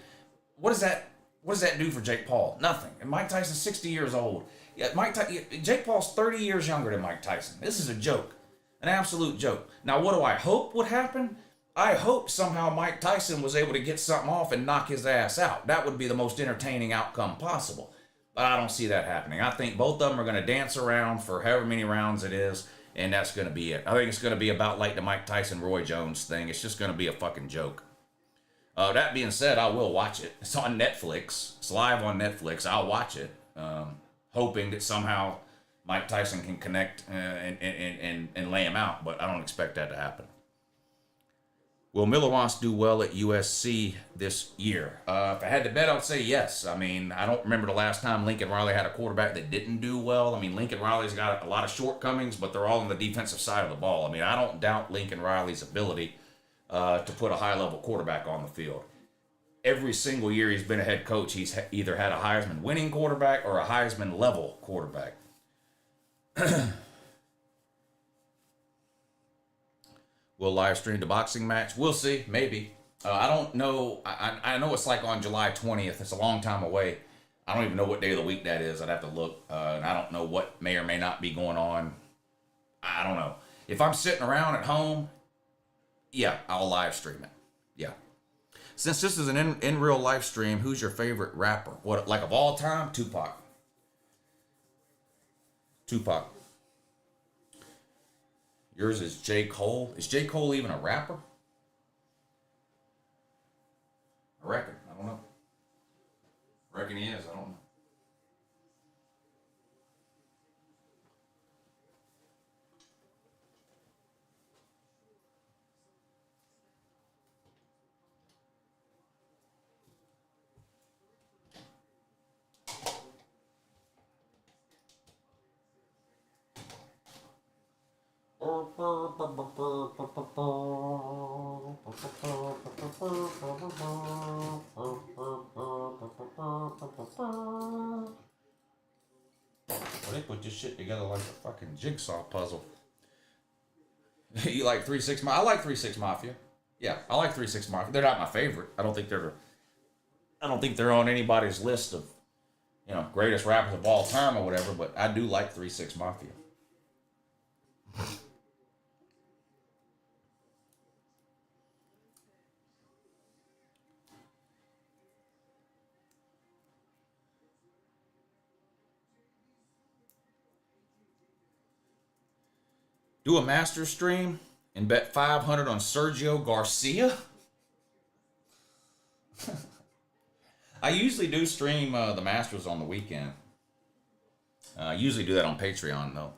What does that do for Jake Paul? Nothing. And Mike Tyson's 60 years old. Jake Paul's 30 years younger than Mike Tyson. This is a joke. An absolute joke. Now, what do I hope would happen? I hope somehow Mike Tyson was able to get something off and knock his ass out. That would be the most entertaining outcome possible. But I don't see that happening. I think both of them are going to dance around for however many rounds it is, and that's going to be it. I think it's going to be about like the Mike Tyson-Roy Jones thing. It's just going to be a fucking joke. That being said, I will watch it. It's on Netflix. It's live on Netflix. I'll watch it, hoping that somehow Mike Tyson can connect and lay him out, but I don't expect that to happen. Will Miller wants to do well at USC this year? If I had to bet, I would say yes. I mean, I don't remember the last time Lincoln Riley had a quarterback that didn't do well. I mean, Lincoln Riley's got a lot of shortcomings, but they're all on the defensive side of the ball. I mean, I don't doubt Lincoln Riley's ability to put a high-level quarterback on the field. Every single year he's been a head coach, he's either had a Heisman winning quarterback or a Heisman level quarterback. We'll live stream the boxing match. We'll see. Maybe. I don't know. I know it's like on July 20th. It's a long time away. I don't even know what day of the week that is. I'd have to look. And I don't know what may or may not be going on I don't know. If I'm sitting around at home, yeah, I'll live stream it. Yeah. Since this is an in real life stream, who's your favorite rapper? What, like of all time? Tupac. Tupac. Yours is J. Cole. Is J. Cole even a rapper? I reckon. I don't know. I reckon he is. I don't know. Well, they put this shit together like a fucking jigsaw puzzle. You like 3 6 Mafia? I like 3 6 Mafia. Yeah, I like 3 6 Mafia. They're not my favorite. I don't think they're on anybody's list of, greatest rappers of all time or whatever, but I do like 3 6 Mafia. Do a master stream and bet 500 on Sergio Garcia? I usually do stream the Masters on the weekend. I usually do that on Patreon, though.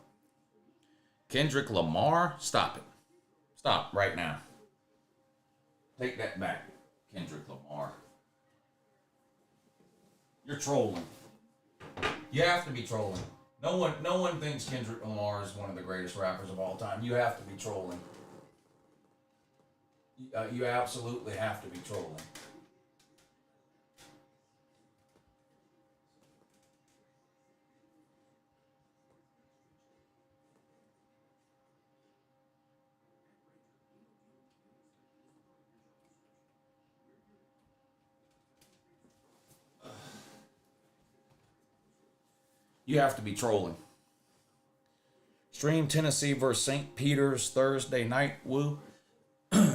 Kendrick Lamar? Stop it. Stop right now. Take that back, Kendrick Lamar. You're trolling. You have to be trolling. No one thinks Kendrick Lamar is one of the greatest rappers of all time. You have to be trolling. You absolutely have to be trolling. You have to be trolling. Stream Tennessee versus St. Peter's Thursday night. Woo.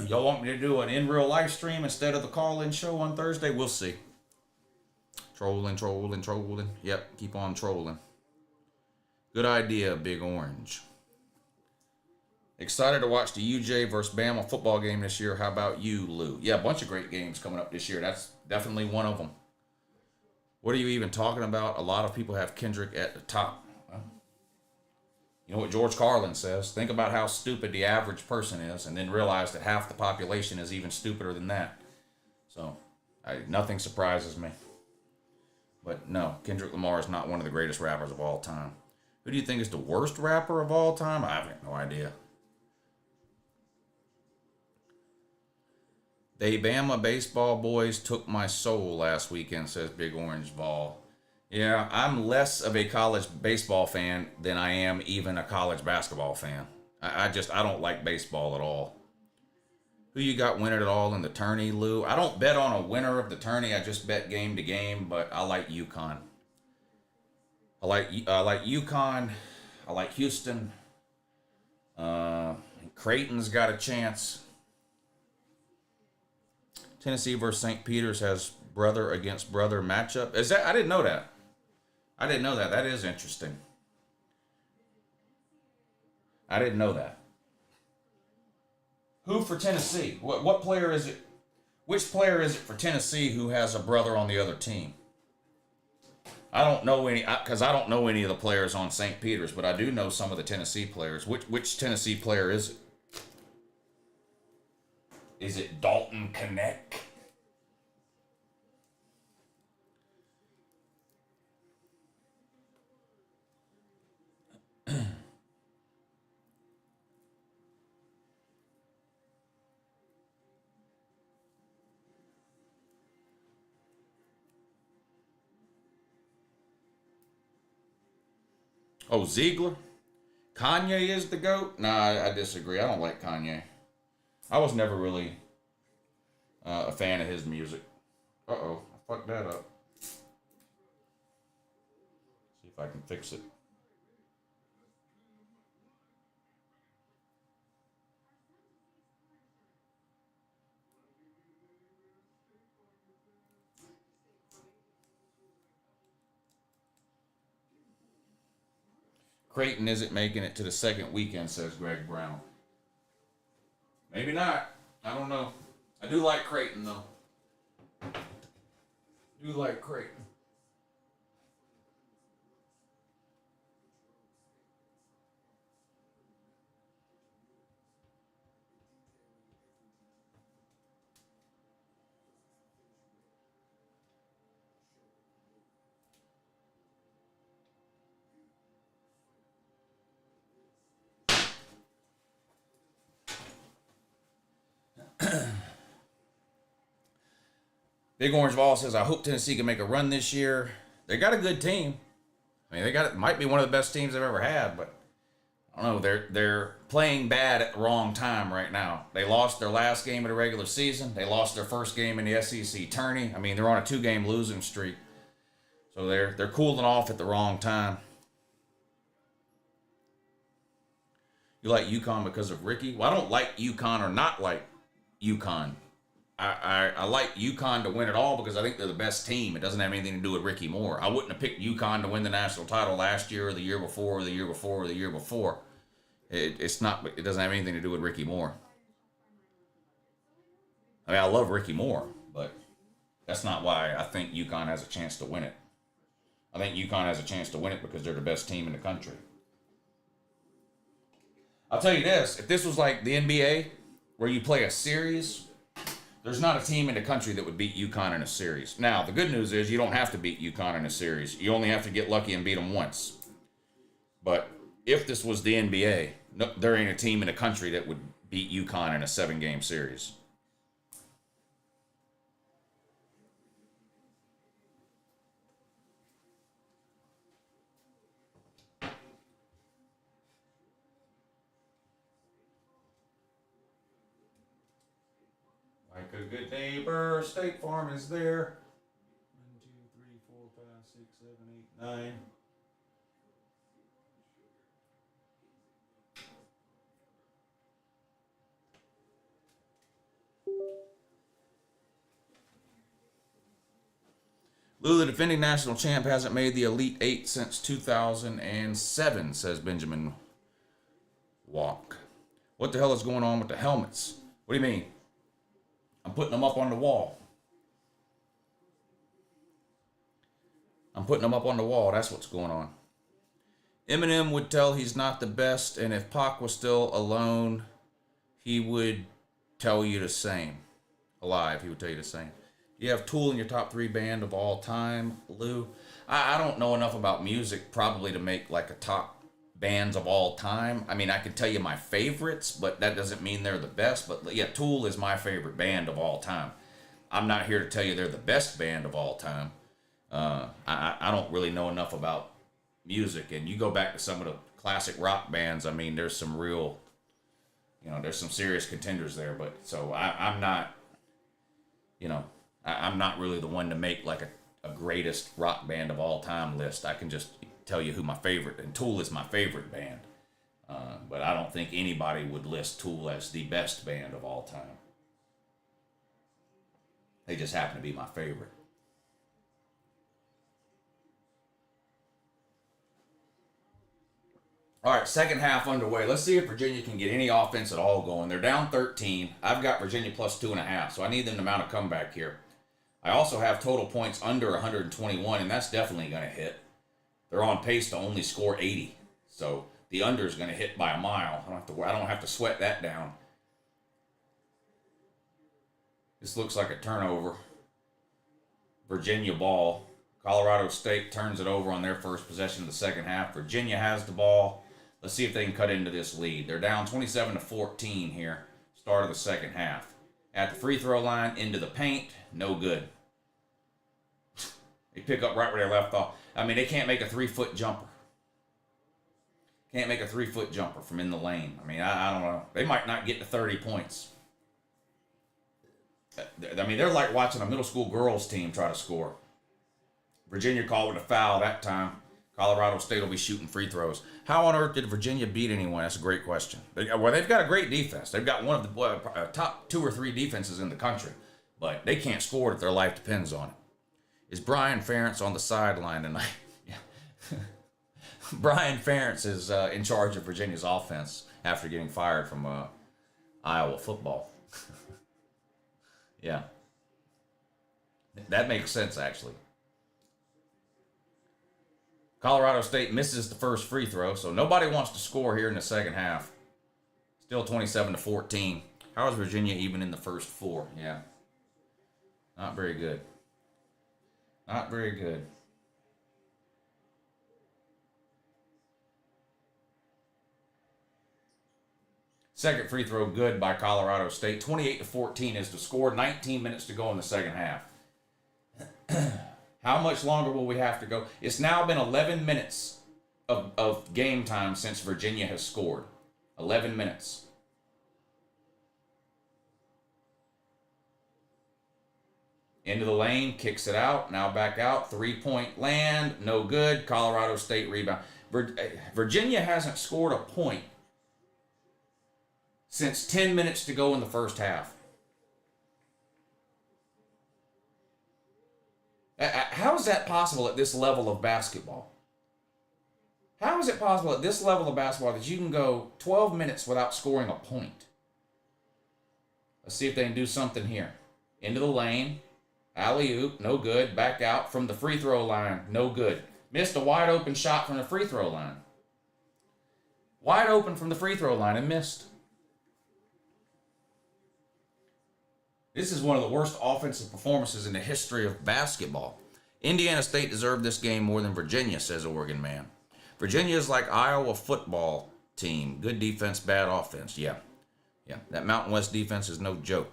Y'all want me to do an in real life stream instead of the call-in show on Thursday? We'll see. Trolling. Yep, keep on trolling. Good idea, Big Orange. Excited to watch the UJ versus Bama football game this year. How about you, Lou? Yeah, a bunch of great games coming up this year. That's definitely one of them. What are you even talking about? A lot of people have Kendrick at the top. Well, you know what George Carlin says? Think about how stupid the average person is, and then realize that half the population is even stupider than that. So, nothing surprises me. But no, Kendrick Lamar is not one of the greatest rappers of all time. Who do you think is the worst rapper of all time? I have no idea. They Bama baseball boys took my soul last weekend, says Big Orange Vol. Yeah, I'm less of a college baseball fan than I am even a college basketball fan. I don't like baseball at all. Who you got winning it all in the tourney, Lou? I don't bet on a winner of the tourney. I just bet game to game, but I like UConn. I like UConn. I like Houston. Creighton's got a chance. Tennessee versus St. Peter's has brother against brother matchup. Is that? I didn't know that. That is interesting. I didn't know that. Who for Tennessee? What player is it? Which player is it for Tennessee who has a brother on the other team? I don't know any, because I don't know any of the players on St. Peter's, but I do know some of the Tennessee players. Which Tennessee player is it? Is it Dalton Knecht? Oh, Ziegler? Kanye is the GOAT? Nah, I disagree. I don't like Kanye. I was never really a fan of his music. Uh-oh, I fucked that up. See if I can fix it. Creighton isn't making it to the second weekend, says Greg Brown. Maybe not. I don't know. I do like Creighton, though. Do like Creighton. Big Orange Ball says, I hope Tennessee can make a run this year. They got a good team. I mean, might be one of the best teams they've ever had, but I don't know. They're playing bad at the wrong time right now. They lost their last game of the regular season. They lost their first game in the SEC tourney. I mean, they're on a 2-game losing streak. So they're cooling off at the wrong time. You like UConn because of Ricky? Well, I don't like UConn or not like UConn. I like UConn to win it all because I think they're the best team. It doesn't have anything to do with Ricky Moore. I wouldn't have picked UConn to win the national title last year or the year before or the year before or the year before. It doesn't have anything to do with Ricky Moore. I mean, I love Ricky Moore, but that's not why I think UConn has a chance to win it. I think UConn has a chance to win it because they're the best team in the country. I'll tell you this, if this was like the NBA, where you play a series, there's not a team in the country that would beat UConn in a series. Now, the good news is you don't have to beat UConn in a series. You only have to get lucky and beat them once. But if this was the NBA, no, there ain't a team in the country that would beat UConn in a 7-game series. Like a good neighbor, State Farm is there. 1, 2, 3, 4, 5, 6, 7, 8, 9. Lou, the defending national champ, hasn't made the Elite Eight since 2007, says Benjamin Walk. What the hell is going on with the helmets? What do you mean? I'm putting them up on the wall. I'm putting them up on the wall. That's what's going on. Eminem would tell he's not the best, and if Pac was still alone, he would tell you the same. Alive, he would tell you the same. You have Tool in your top 3 band of all time, Lou. I don't know enough about music probably to make like a top bands of all time. I mean, I can tell you my favorites, but that doesn't mean they're the best. But yeah, Tool is my favorite band of all time. I'm not here to tell you they're the best band of all time. I don't really know enough about music. And you go back to some of the classic rock bands, I mean, there's some real, there's some serious contenders there. But so I'm not, I'm not really the one to make like a greatest rock band of all time list. I can just tell you who my favorite, and Tool is my favorite band. But I don't think anybody would list Tool as the best band of all time. They just happen to be my favorite. All right, second half underway. Let's see if Virginia can get any offense at all going. They're down 13. I've got Virginia plus 2.5, so I need them to mount a comeback here. I also have total points under 121, and that's definitely going to hit. They're on pace to only score 80, so the under is going to hit by a mile. I don't have to sweat that down. This looks like a turnover. Virginia ball. Colorado State turns it over on their first possession of the second half. Virginia has the ball. Let's see if they can cut into this lead. They're down 27-14 here, start of the second half. At the free throw line, into the paint, no good. They pick up right where they left off. I mean, they can't make a 3-foot jumper. Can't make a 3-foot jumper from in the lane. I mean, I don't know. They might not get to 30 points. I mean, they're like watching a middle school girls team try to score. Virginia called it a foul that time. Colorado State will be shooting free throws. How on earth did Virginia beat anyone? That's a great question. They've got a great defense. They've got one of the top 2 or 3 defenses in the country. But they can't score if their life depends on it. Is Brian Ferentz on the sideline tonight? Yeah. Brian Ferentz is in charge of Virginia's offense after getting fired from Iowa football. Yeah. That makes sense, actually. Colorado State misses the first free throw, so nobody wants to score here in the second half. Still 27-14. How is Virginia even in the first four? Yeah. Not very good. Not very good. Second free throw good by Colorado State. 28-14 is the score. 19 minutes to go in the second half. How much longer will we have to go? It's now been 11 minutes of game time since Virginia has scored. 11 minutes. Into the lane, kicks it out. Now back out. 3-point land. No good. Colorado State rebound. Virginia hasn't scored a point since 10 minutes to go in the first half. How is that possible at this level of basketball? How is it possible at this level of basketball that you can go 12 minutes without scoring a point? Let's see if they can do something here. Into the lane. Alley-oop. No good. Back out from the free throw line. No good. Missed a wide open shot from the free throw line. Wide open from the free throw line and missed. This is one of the worst offensive performances in the history of basketball. Indiana State deserved this game more than Virginia, says Oregon man. Virginia is like Iowa football team. Good defense, bad offense. Yeah. That Mountain West defense is no joke,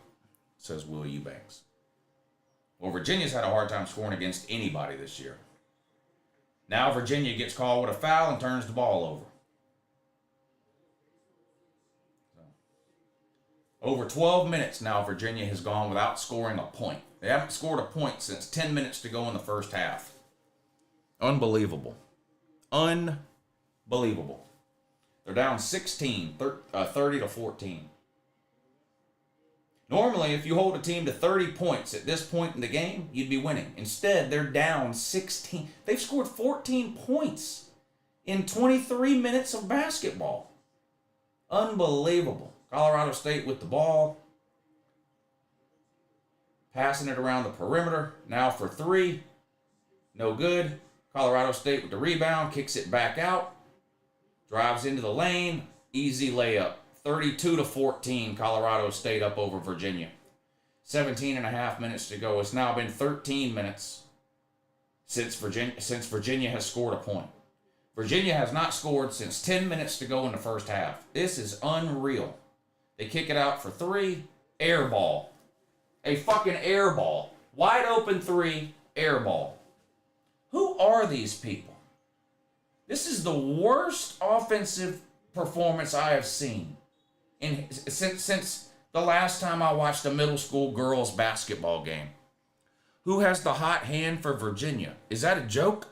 says Will Eubanks. Well, Virginia's had a hard time scoring against anybody this year. Now Virginia gets called with a foul and turns the ball over. Over 12 minutes now, Virginia has gone without scoring a point. They haven't scored a point since 10 minutes to go in the first half. Unbelievable. Unbelievable. They're down 30-14. Normally, if you hold a team to 30 points at this point in the game, you'd be winning. Instead, they're down 16. They've scored 14 points in 23 minutes of basketball. Unbelievable. Colorado State with the ball. Passing it around the perimeter. Now for three. No good. Colorado State with the rebound. Kicks it back out. Drives into the lane. Easy layup. 32-14. Colorado State up over Virginia. 17 and a half minutes to go. It's now been 13 minutes since Virginia has scored a point. Virginia has not scored since 10 minutes to go in the first half. This is unreal. They kick it out for three. Air ball. A fucking air ball. Wide open three. Air ball. Who are these people? This is the worst offensive performance I have seen since the last time I watched a middle school girls basketball game. Who has the hot hand for Virginia? Is that a joke?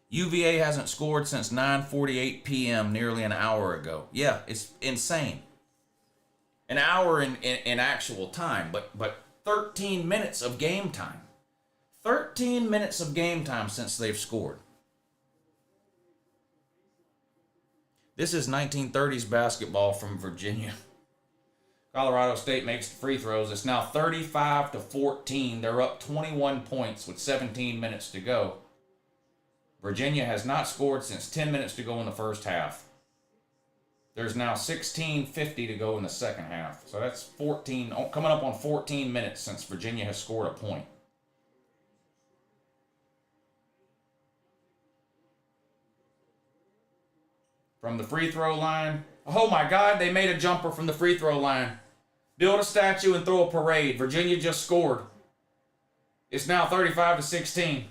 UVA hasn't scored since 9:48 p.m. nearly an hour ago. Yeah, it's insane. An hour in actual time, but 13 minutes of game time. 13 minutes of game time since they've scored. This is 1930s basketball from Virginia. Colorado State makes the free throws. It's now 35-14. They're up 21 points with 17 minutes to go. Virginia has not scored since 10 minutes to go in the first half. There's now 16:50 to go in the second half. So that's 14, coming up on 14 minutes since Virginia has scored a point. From the free throw line. Oh my God, they made a jumper from the free throw line. Build a statue and throw a parade. Virginia just scored. It's now 35-16.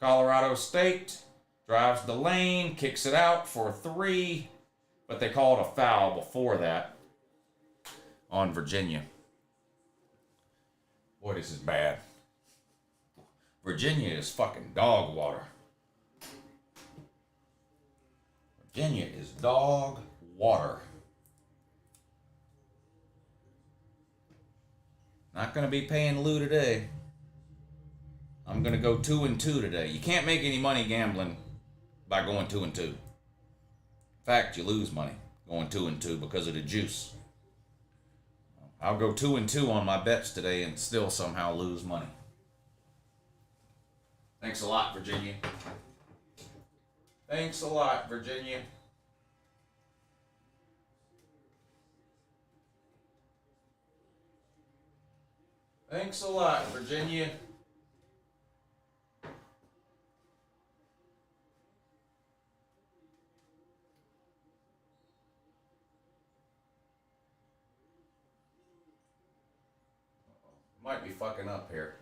Colorado State drives the lane, kicks it out for three, but they called a foul before that on Virginia. Boy, this is bad. Virginia is fucking dog water. Virginia is dog water. Not going to be paying Lou today. I'm going to go 2-2 today. You can't make any money gambling by going 2-2. In fact, you lose money going 2-2 because of the juice. I'll go 2-2 on my bets today and still somehow lose money. Thanks a lot, Virginia. Thanks a lot, Virginia. Thanks a lot, Virginia. Might be fucking up here.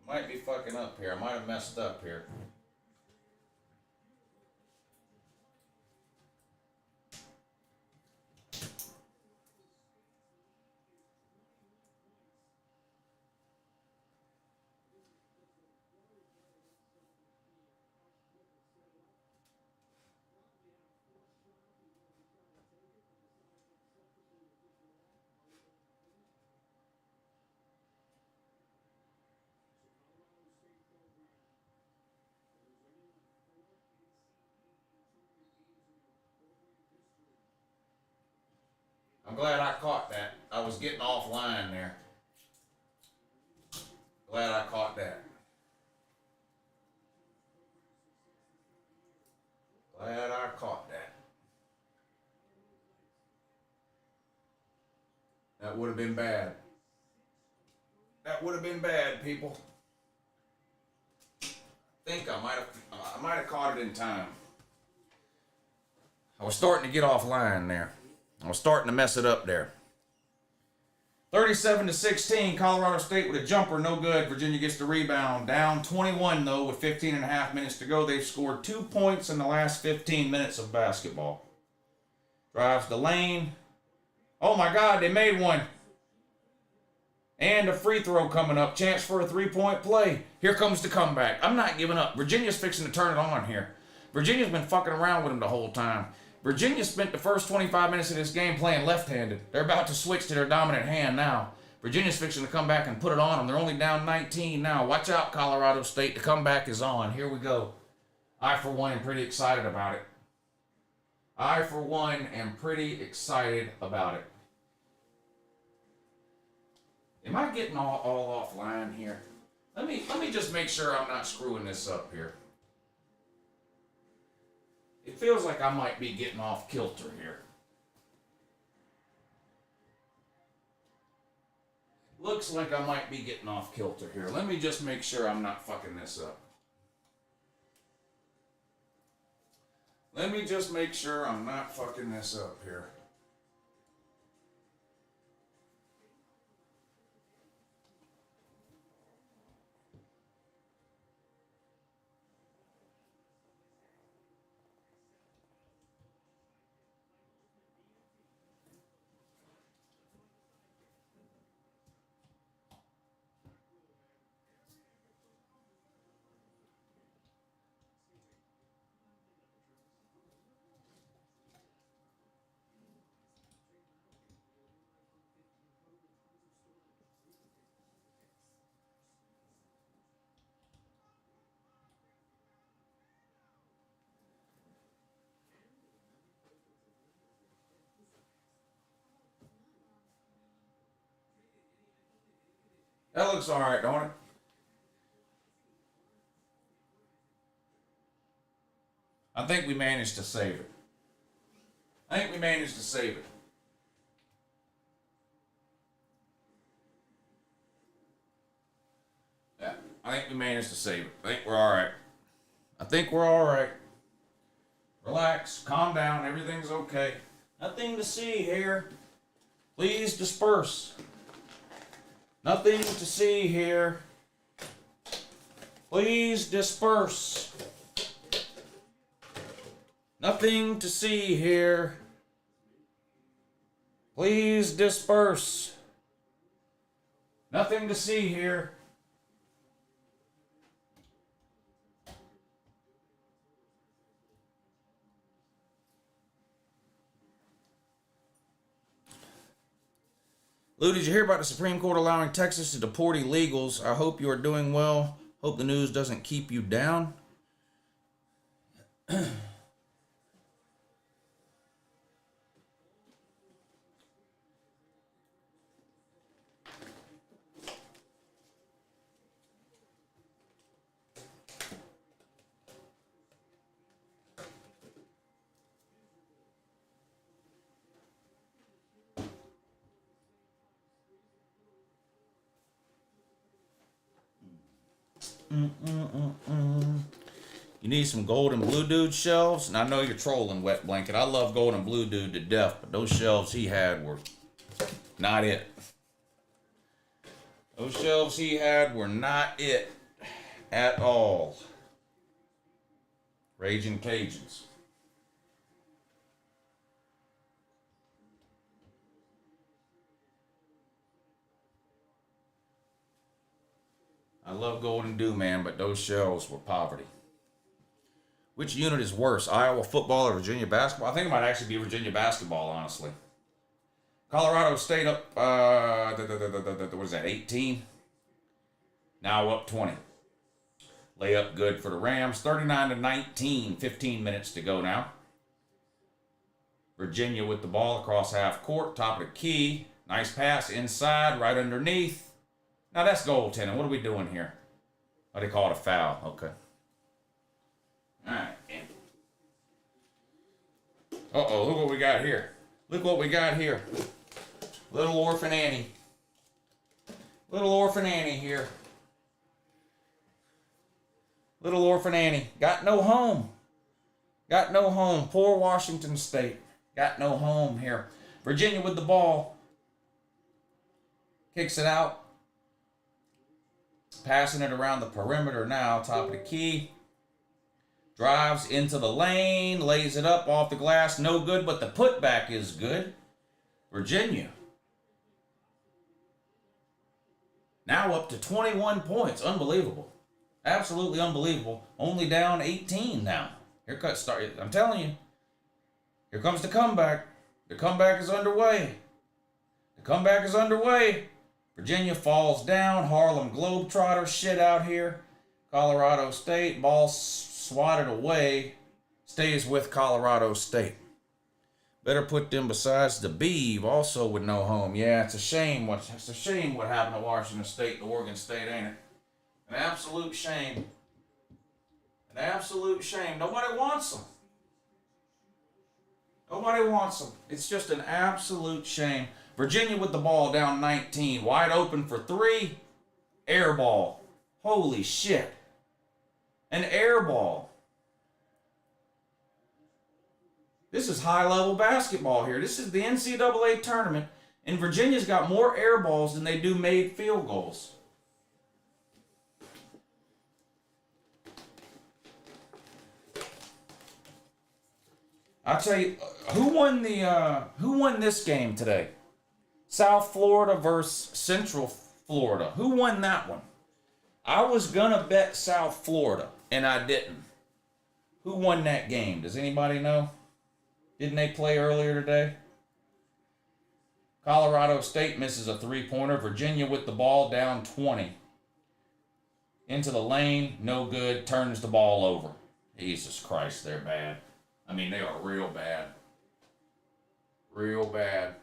Might be fucking up here. I might have messed up here. I'm glad I caught that. I was getting offline there. Glad I caught that. Glad I caught that. That would have been bad. That would have been bad, people. I think I might have caught it in time. I was starting to get offline there. I was starting to mess it up there. 37-16, Colorado State with a jumper, no good. Virginia gets the rebound. Down 21 though with 15 and a half minutes to go. They've scored 2 points in the last 15 minutes of basketball. Drives the lane. Oh my God, they made one. And a free throw coming up. Chance for a 3-point play. Here comes the comeback. I'm not giving up. Virginia's fixing to turn it on here. Virginia's been fucking around with them the whole time. Virginia spent the first 25 minutes of this game playing left-handed. They're about to switch to their dominant hand now. Virginia's fixing to come back and put it on them. They're only down 19 now. Watch out, Colorado State. The comeback is on. Here we go. I, for one, am pretty excited about it. I, for one, am pretty excited about it. Am I getting all offline here? Let me just make sure I'm not screwing this up here. It feels like I might be getting off kilter here. Looks like I might be getting off kilter here. Let me just make sure I'm not fucking this up. Let me just make sure I'm not fucking this up here. That looks alright, don't it? I think we managed to save it. I think we managed to save it. Yeah, I think we managed to save it. I think we're alright. I think we're alright. Relax, calm down, everything's okay. Nothing to see here. Please disperse. Nothing to see here. Please disperse. Nothing to see here. Please disperse. Nothing to see here. Lou, did you hear about the Supreme Court allowing Texas to deport illegals? I hope you are doing well. Hope the news doesn't keep you down. You need some gold and blue dude shelves? And I know you're trolling, Wet Blanket. I love gold and blue dude to death, but those shelves he had were not it. Those shelves he had were not it at all. Raging Cajuns. I love Golden Dew, man, but those shells were poverty. Which unit is worse, Iowa football or Virginia basketball? I think it might actually be Virginia basketball, honestly. Colorado State up, what is that, 18? Now up 20. Layup good for the Rams. 39-19, 15 minutes to go now. Virginia with the ball across half court, top of the key. Nice pass inside, right underneath. Now that's goaltending. What are we doing here? Oh, they call it a foul. Okay. All right. Uh-oh, look what we got here. Look what we got here. Little orphan Annie. Little orphan Annie here. Little orphan Annie. Got no home. Got no home. Poor Washington State. Got no home here. Virginia with the ball. Kicks it out. Passing it around the perimeter now. Top of the key. Drives into the lane. Lays it up off the glass. No good, but the putback is good. Virginia. Now up to 21 points. Unbelievable. Absolutely unbelievable. Only down 18 now. Here comes start. I'm telling you. Here comes the comeback. The comeback is underway. The comeback is underway. Virginia falls down. Harlem Globetrotters shit out here. Colorado State. Ball swatted away. Stays with Colorado State. Better put them besides the Beeve, also with no home. Yeah, it's a shame what happened to Washington State and Oregon State, ain't it? An absolute shame. An absolute shame. Nobody wants them. Nobody wants them. It's just an absolute shame. Virginia with the ball down 19. Wide open for three. Air ball. Holy shit. An air ball. This is high-level basketball here. This is the NCAA tournament, and Virginia's got more air balls than they do made field goals. I'll tell you, who won this game today? South Florida versus Central Florida. Who won that one? I was gonna bet South Florida, and I didn't. Who won that game? Does anybody know? Didn't they play earlier today? Colorado State misses a three-pointer. Virginia with the ball down 20. Into the lane, no good, turns the ball over. Jesus Christ, they're bad. I mean, they are real bad. Real bad.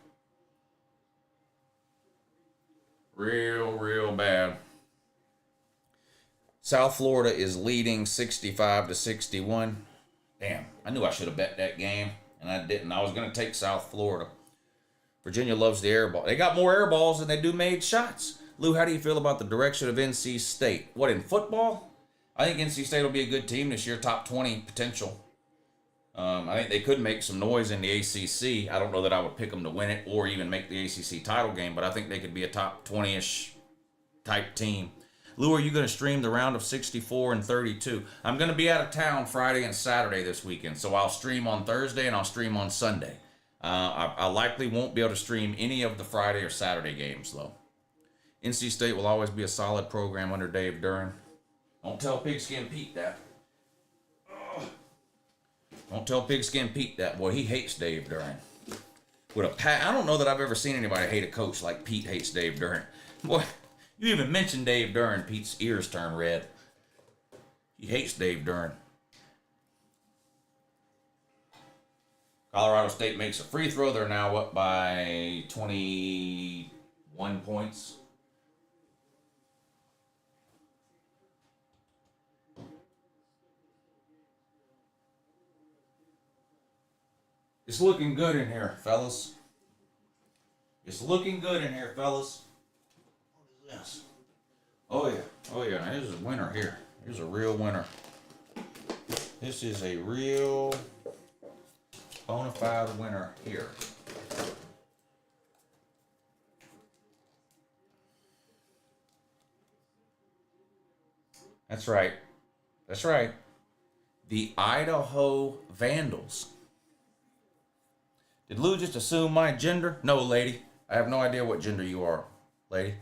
Real bad. South Florida is leading 65-61. Damn, I knew I should have bet that game, and I didn't. I was going to take South Florida. Virginia loves the air ball. They got more air balls than they do made shots. Lou, how do you feel about the direction of NC State? What, in football? I think NC State will be a good team this year, top 20 potential. I think they could make some noise in the ACC. I don't know that I would pick them to win it or even make the ACC title game, but I think they could be a top 20-ish type team. Lou, are you going to stream the round of 64 and 32? I'm going to be out of town Friday and Saturday this weekend, so I'll stream on Thursday and I'll stream on Sunday. I likely won't be able to stream any of the Friday or Saturday games, though. NC State will always be a solid program under Dave Duren. Don't tell Pigskin Pete that. Don't tell Pigskin Pete that. Boy, he hates Dave Duren. with a I don't know that I've ever seen anybody hate a coach like Pete hates Dave Duren. Boy, you even mentioned Dave Duren, Pete's ears turn red. He hates Dave Duren. Colorado State makes a free throw. They're now up by 21 points. It's looking good in here, fellas. It's looking good in here, fellas. What is this? Oh yeah. Oh yeah. There's a winner here. Here's a real winner. This is a real bona fide winner here. That's right. That's right. The Idaho Vandals. Did Lou just assume my gender? No, lady. I have no idea what gender you are, lady.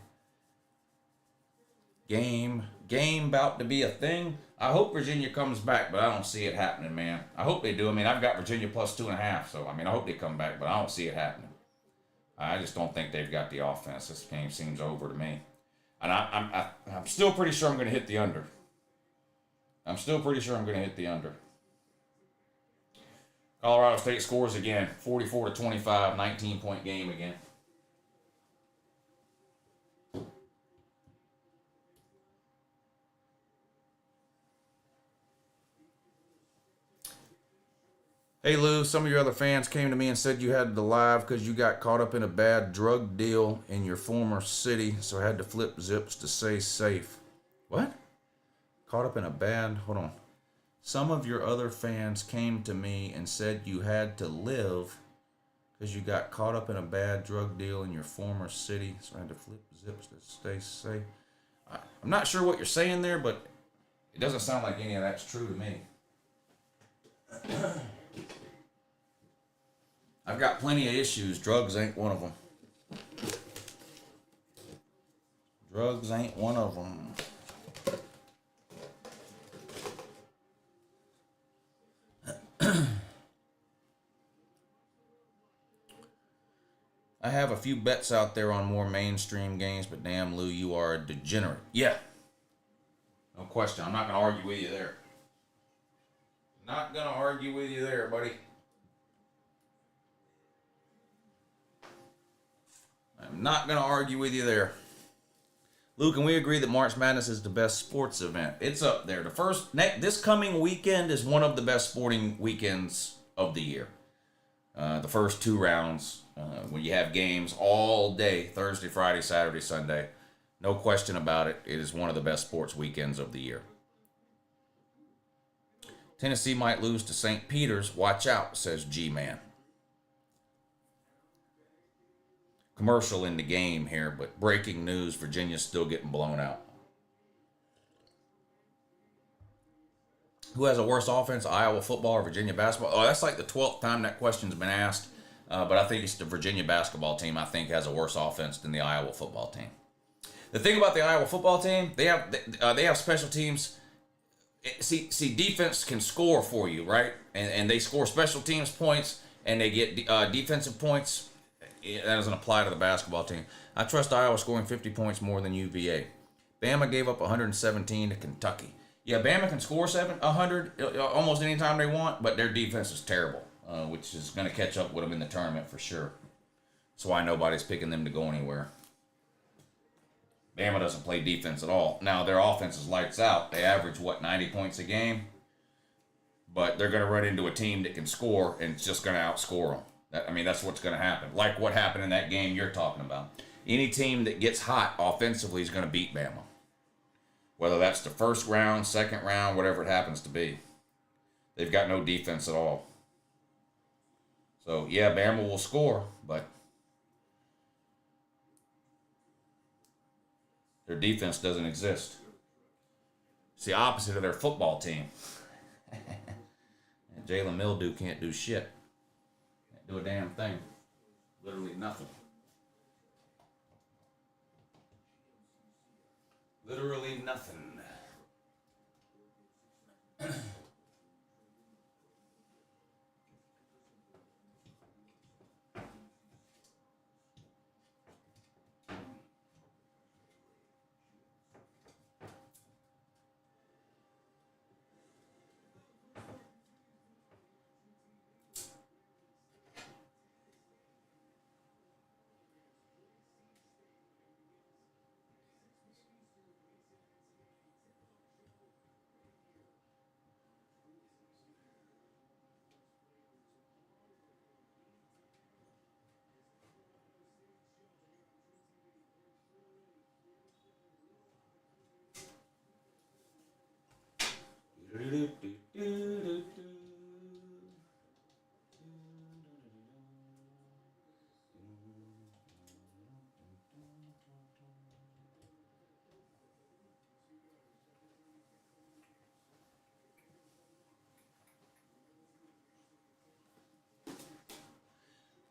Game about to be a thing. I hope Virginia comes back, but I don't see it happening, man. I hope they do. I mean, I've got Virginia plus 2.5, so I mean, I hope they come back, but I don't see it happening. I just don't think they've got the offense. This game seems over to me, and I'm still pretty sure I'm going to hit the under. I'm still pretty sure I'm going to hit the under. Colorado State scores again, 44-25, 19-point game again. Hey Lou, some of your other fans came to me and said you had to live because you got caught up in a bad drug deal in your former city, so I had to flip zips to stay safe. What? Caught up in a bad... Hold on. Some of your other fans came to me and said you had to live because you got caught up in a bad drug deal in your former city, so I had to flip zips to stay safe. I'm not sure what you're saying there, but it doesn't sound like any of that's true to me. I've got plenty of issues. Drugs ain't one of them. Drugs ain't one of them. I have a few bets out there on more mainstream games, but damn, Lou, you are a degenerate. Yeah. No question. I'm not going to argue with you there. Not going to argue with you there, buddy. I'm not going to argue with you there. Lou, can we agree that March Madness is the best sports event? It's up there. This coming weekend is one of the best sporting weekends of the year. The first two rounds, when you have games all day, Thursday, Friday, Saturday, Sunday, no question about it, it is one of the best sports weekends of the year. Tennessee might lose to St. Peter's. Watch out, says G-Man. Commercial in the game here, but breaking news, Virginia's still getting blown out. Who has a worse offense, Iowa football or Virginia basketball? Oh, that's like the 12th time that question's been asked. But I think it's the Virginia basketball team, I think, has a worse offense than the Iowa football team. The thing about the Iowa football team, they have special teams. See, defense can score for you, right? And they score special teams points, and they get defensive points. That doesn't apply to the basketball team. I trust Iowa scoring 50 points more than UVA. Bama gave up 117 to Kentucky. Yeah, Bama can score 100 almost any time they want, but their defense is terrible, which is going to catch up with them in the tournament for sure. That's why nobody's picking them to go anywhere. Bama doesn't play defense at all. Now, their offense is lights out. They average, 90 points a game? But they're going to run into a team that can score, and it's just going to outscore them. That's what's going to happen. Like what happened in that game you're talking about. Any team that gets hot offensively is going to beat Bama. Whether that's the first round, second round, whatever it happens to be. They've got no defense at all. So, yeah, Bama will score, but their defense doesn't exist. It's the opposite of their football team. Jalen Mildew can't do shit. Can't do a damn thing. Literally nothing. Literally nothing.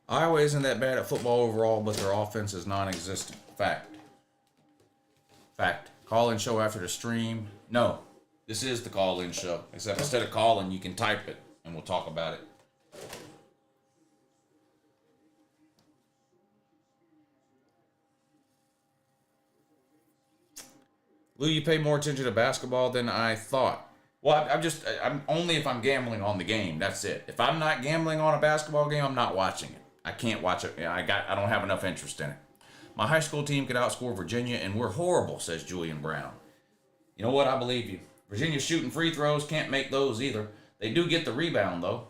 Iowa isn't that bad at football overall, but their offense is non-existent. Fact. Fact. Call-in show after the stream. No, this is the call-in show. Except instead of calling, you can type it, and we'll talk about it. Lou, you pay more attention to basketball than I thought. Well, I'm only if I'm gambling on the game. That's it. If I'm not gambling on a basketball game, I'm not watching it. I can't watch it. I don't have enough interest in it. My high school team could outscore Virginia, and we're horrible, says Julian Brown. You know what? I believe you. Virginia's shooting free throws. Can't make those either. They do get the rebound, though.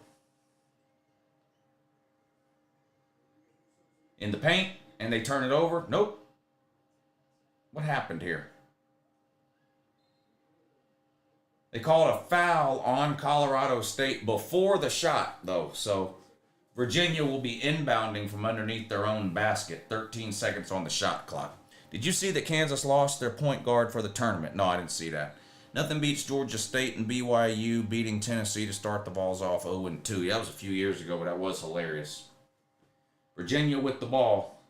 In the paint, and they turn it over. Nope. What happened here? They called a foul on Colorado State before the shot, though. So Virginia will be inbounding from underneath their own basket. 13 seconds on the shot clock. Did you see that Kansas lost their point guard for the tournament? No, I didn't see that. Nothing beats Georgia State and BYU beating Tennessee to start the balls off 0-2. Yeah, that was a few years ago, but that was hilarious. Virginia with the ball.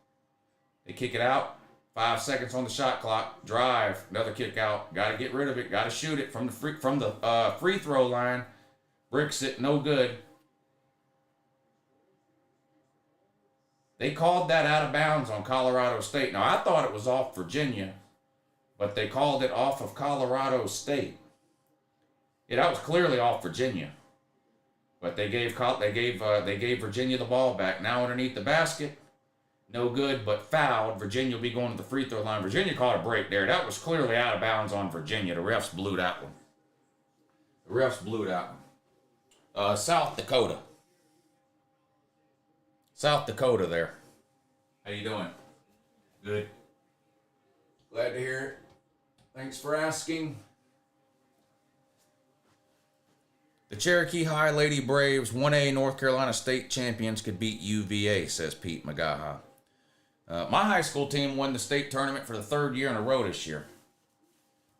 They kick it out. 5 seconds on the shot clock. Drive. Another kick out. Got to get rid of it. Got to shoot it from the free throw line. Bricks it. No good. They called that out of bounds on Colorado State. Now, I thought it was off Virginia, but they called it off of Colorado State. Yeah, that was clearly off Virginia. But they gave Virginia the ball back. Now underneath the basket. No good, but fouled. Virginia will be going to the free throw line. Virginia caught a break there. That was clearly out of bounds on Virginia. The refs blew that one. South Dakota. South Dakota there. How you doing? Good. Glad to hear it. Thanks for asking. The Cherokee High Lady Braves 1A North Carolina State champions could beat UVA, says Pete Magaha. My high school team won the state tournament for the third year in a row this year.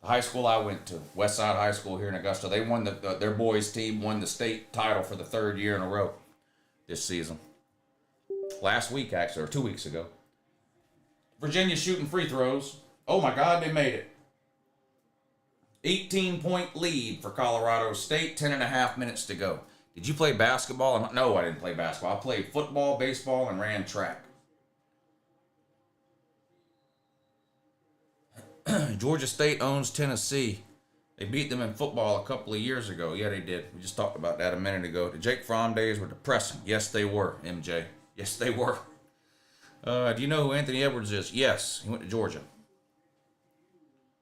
The high school I went to, Westside High School here in Augusta, they won their boys team won the state title for the third year in a row this season. Last week, actually, or 2 weeks ago. Virginia shooting free throws. Oh my God, they made it. 18-point lead for Colorado State, 10.5 minutes to go. Did you play basketball? No, I didn't play basketball. I played football, baseball, and ran track. Georgia State owns Tennessee. They beat them in football a couple of years ago. Yeah, they did. We just talked about that a minute ago. The Jake Fromm days were depressing. Yes, they were, MJ. Yes, they were. Do you know who Anthony Edwards is? Yes, he went to Georgia.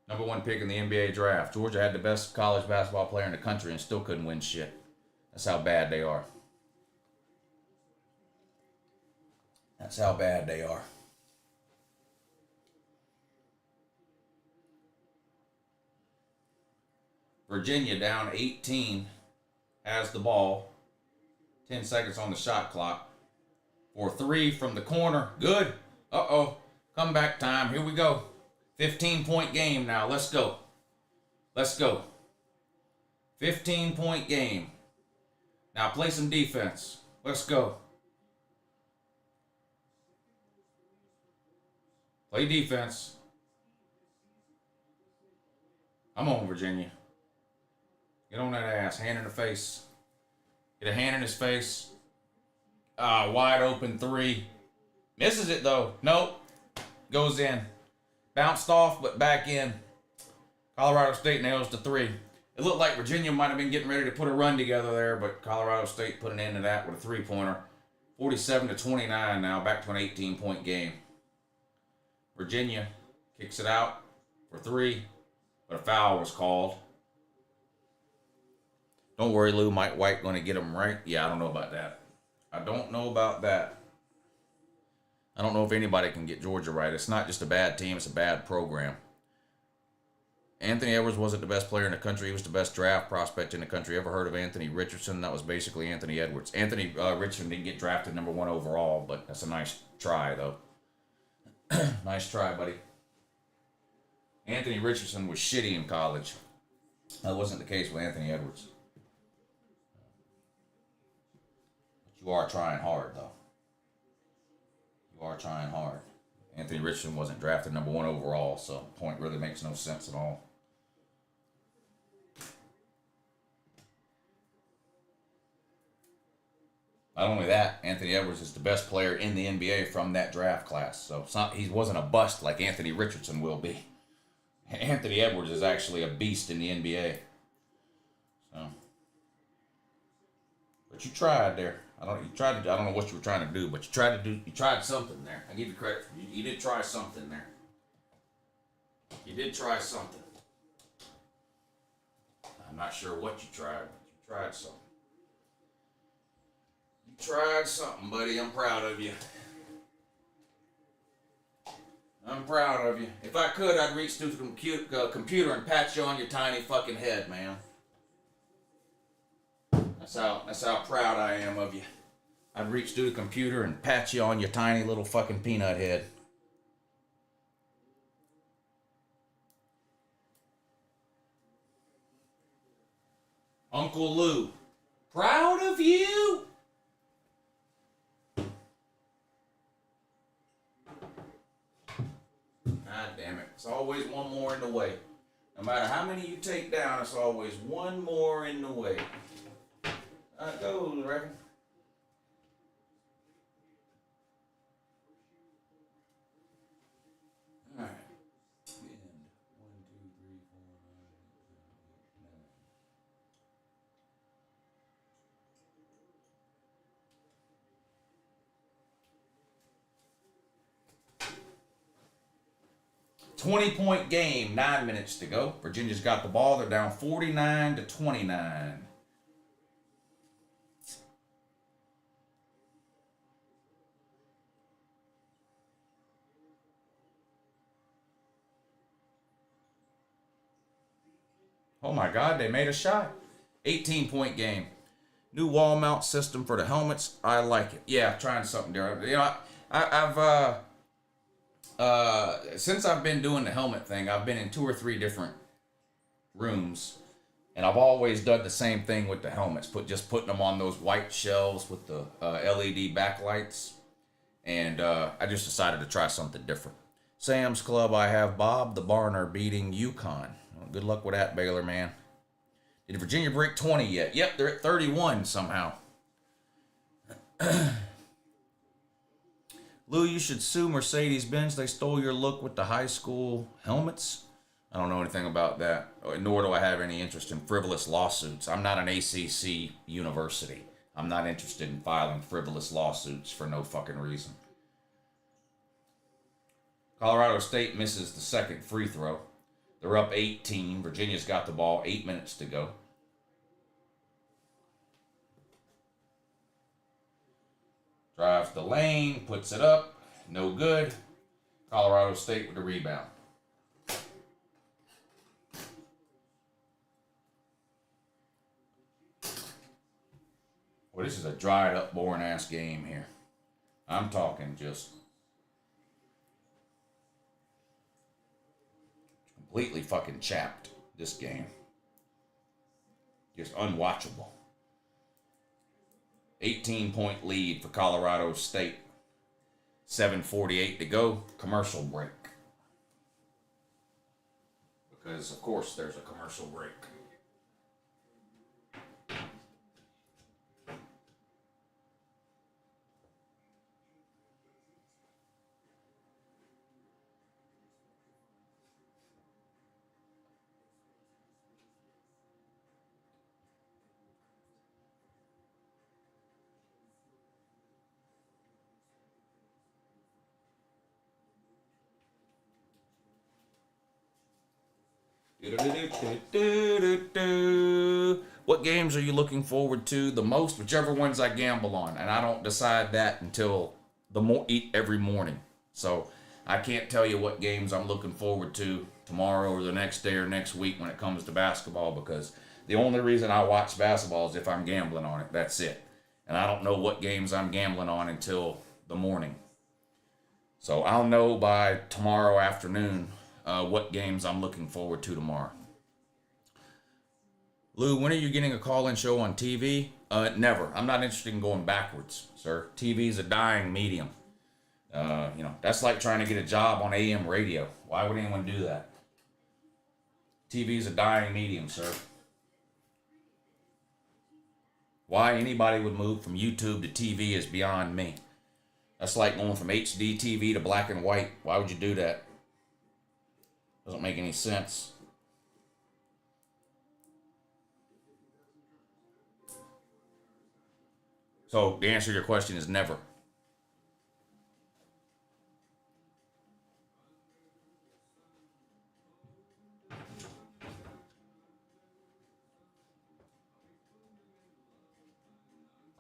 Number 1 pick in the NBA draft. Georgia had the best college basketball player in the country and still couldn't win shit. That's how bad they are. That's how bad they are. Virginia down 18, has the ball. 10 seconds on the shot clock. For 3 from the corner. Good. Uh-oh. Comeback time. Here we go. 15-point game now. Let's go. Let's go. 15-point game. Now play some defense. Let's go. Play defense. Come on, Virginia. Get on that ass. Hand in the face. Get a hand in his face. Wide open 3. Misses it, though. Nope. Goes in. Bounced off, but back in. Colorado State nails the 3. It looked like Virginia might have been getting ready to put a run together there, but Colorado State put an end to that with a 3-pointer. 47-29 now, back to an 18-point game. Virginia kicks it out for 3, but a foul was called. Don't worry, Lou. Mike White going to get him right. Yeah, I don't know about that. I don't know about that. I don't know if anybody can get Georgia right. It's not just a bad team. It's a bad program. Anthony Edwards wasn't the best player in the country. He was the best draft prospect in the country. Ever heard of Anthony Richardson? That was basically Anthony Edwards. Anthony Richardson didn't get drafted number 1 overall, but that's a nice try, though. Nice try, buddy. Anthony Richardson was shitty in college. That wasn't the case with Anthony Edwards. But you are trying hard, though. You are trying hard. Anthony Richardson wasn't drafted number 1 overall, so point really makes no sense at all. Not only that, Anthony Edwards is the best player in the NBA from that draft class. So he wasn't a bust like Anthony Richardson will be. Anthony Edwards is actually a beast in the NBA. So, but you tried there. I don't know what you were trying to do, but you tried something there. I give you credit. You did try something there. You did try something. I'm not sure what you tried, but you tried something. You tried something, buddy. I'm proud of you. I'm proud of you. If I could, I'd reach through the computer and pat you on your tiny fucking head, man. That's how proud I am of you. I'd reach through the computer and pat you on your tiny little fucking peanut head. Uncle Lou, proud of you. God damn it. It's always one more in the way. No matter how many you take down, it's always one more in the way. That goes, I reckon. Alright. 1, 2, 3, 4, 20-point game, 9 minutes to go. Virginia's got the ball. They're down 49-29. Oh my God, they made a shot. 18-point game. New wall mount system for the helmets. I like it. Yeah, trying something different. You know, I've since I've been doing the helmet thing, I've been in 2 or 3 different rooms, and I've always done the same thing with the helmets. Putting them on those white shelves with the LED backlights, and I just decided to try something different. Sam's Club, I have Bob the Barner beating UConn. Well, good luck with that, Baylor man. Did Virginia break 20 yet? Yep, they're at 31 somehow. Lou, you should sue Mercedes-Benz. They stole your look with the high school helmets. I don't know anything about that, nor do I have any interest in frivolous lawsuits. I'm not an ACC university. I'm not interested in filing frivolous lawsuits for no fucking reason. Colorado State misses the second free throw. They're up 18. Virginia's got the ball. 8 minutes to go. Drives the lane, puts it up. No good. Colorado State with the rebound. Well, this is a dried up, boring ass game here. I'm talking just completely fucking chapped, this game. Just unwatchable. 18-point lead for Colorado State. 7:48 to go. Commercial break. Because, of course, there's a commercial break. What games are you looking forward to the most? Whichever ones I gamble on, and I don't decide that until every morning. So I can't tell you what games I'm looking forward to tomorrow or the next day or next week when it comes to basketball, because the only reason I watch basketball is if I'm gambling on it. That's it. And I don't know what games I'm gambling on until the morning. So I'll know by tomorrow afternoon what games I'm looking forward to tomorrow. Lou, when are you getting a call-in show on TV? Never. I'm not interested in going backwards, sir. TV's a dying medium. That's like trying to get a job on AM radio. Why would anyone do that? TV is a dying medium, sir. Why anybody would move from YouTube to TV is beyond me. That's like going from HD TV to black and white. Why would you do that? Doesn't make any sense. So the answer to your question is never.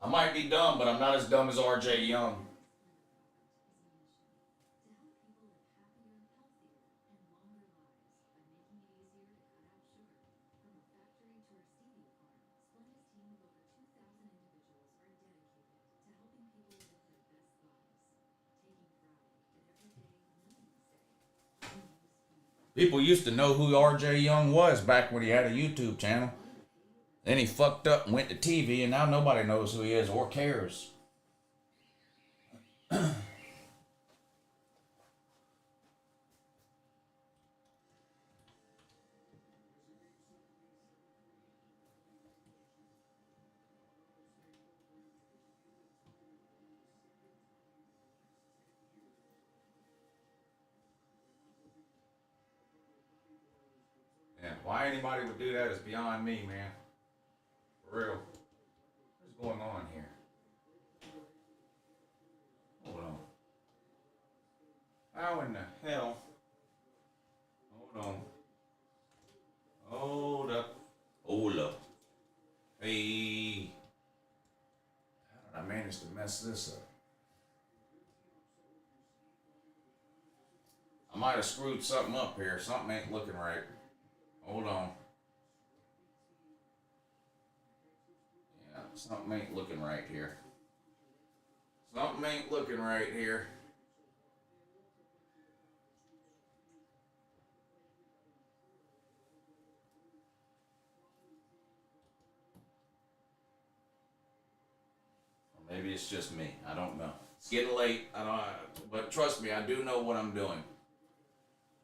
I might be dumb, but I'm not as dumb as RJ Young. People used to know who RJ Young was back when he had a YouTube channel. Then he fucked up and went to TV, and now nobody knows who he is or cares. Yeah, why anybody would do that is beyond me, man. For real. What's going on here? Hold on. How in the hell? Hold on. Hold up. Hold up. Hey. How did I manage to mess this up? I might have screwed something up here. Something ain't looking right. Hold on. Yeah, something ain't looking right here. Something ain't looking right here. Or maybe it's just me. I don't know. It's getting late. But trust me, I do know what I'm doing.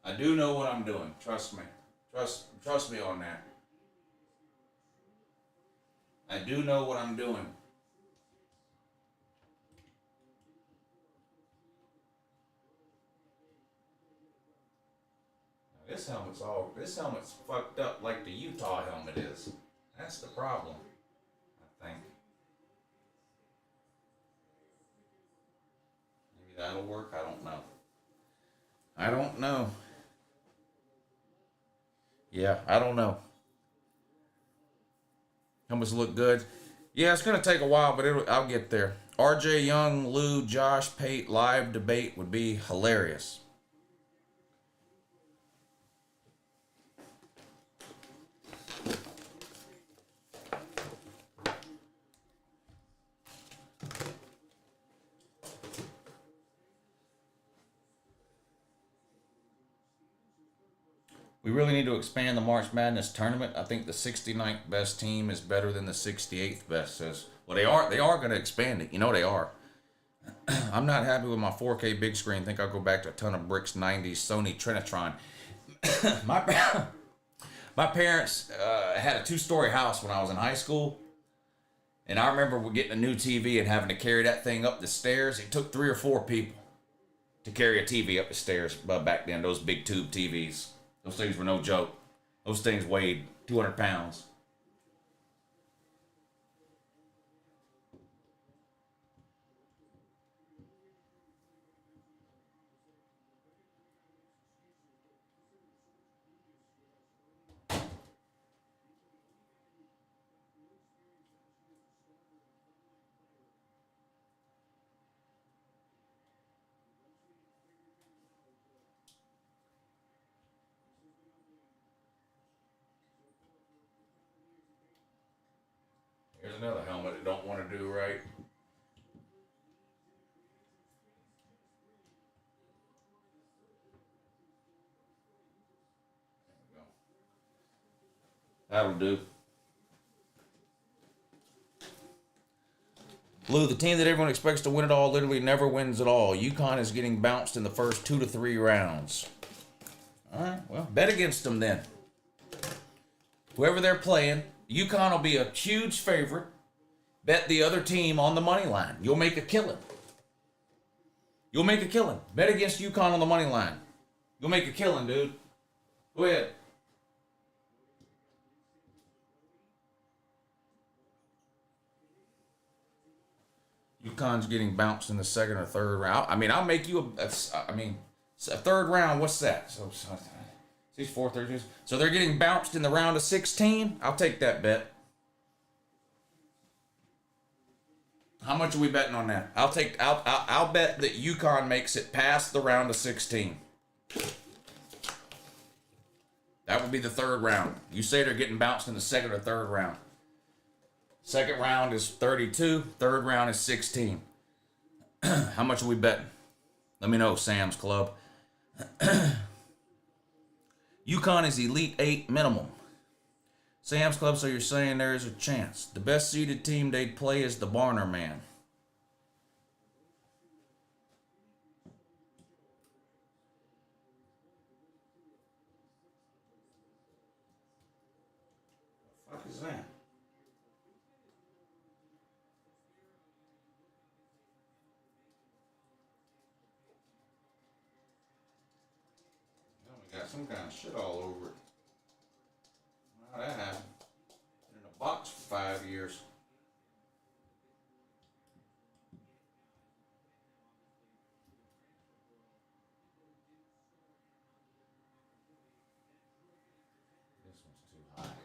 I do know what I'm doing. Trust me. Trust me on that. I do know what I'm doing. Now, this helmet's fucked up like the Utah helmet is. That's the problem, I think. Maybe that'll work. I don't know. I don't know. Yeah, I don't know. Helmets look good. Yeah, it's gonna take a while, but I'll get there. RJ Young, Lou, Josh, Pate live debate would be hilarious. We really need to expand the March Madness tournament. I think the 69th best team is better than the 68th best. Says, well, they are going to expand it. You know they are. I'm not happy with my 4K big screen. Think I'll go back to a ton of bricks 90s Sony Trinitron. my parents had a 2-story house when I was in high school. And I remember we're getting a new TV and having to carry that thing up the stairs. It took 3 or 4 people to carry a TV up the stairs back then, those big tube TVs. Those things were no joke. Those things weighed 200 pounds. Here's another helmet that don't want to do right. That'll do. Lou, the team that everyone expects to win it all literally never wins it all. UConn is getting bounced in the first 2 to 3 rounds. All right, well, bet against them then. Whoever they're playing, UConn will be a huge favorite. Bet the other team on the money line. You'll make a killing. You'll make a killing. Bet against UConn on the money line. You'll make a killing, dude. Go ahead. UConn's getting bounced in the second or third round. I mean, I'll make you a third round. What's that? So 4 30. So they're getting bounced in the round of 16. I'll take that bet. How much are we betting on that? I'll bet that UConn makes it past the round of 16. That would be the third round. You say they're getting bounced in the second or third round. Second round is 32. Third round is 16. How much are we betting? Let me know, Sam's Club. UConn is Elite 8 minimum. Sam's Club, so you're saying there is a chance. The best seeded team they'd play is the Barner Man. What the fuck is that? We got some kind of shit all over it. How that happened? Been in a box for 5 years. This one's too high.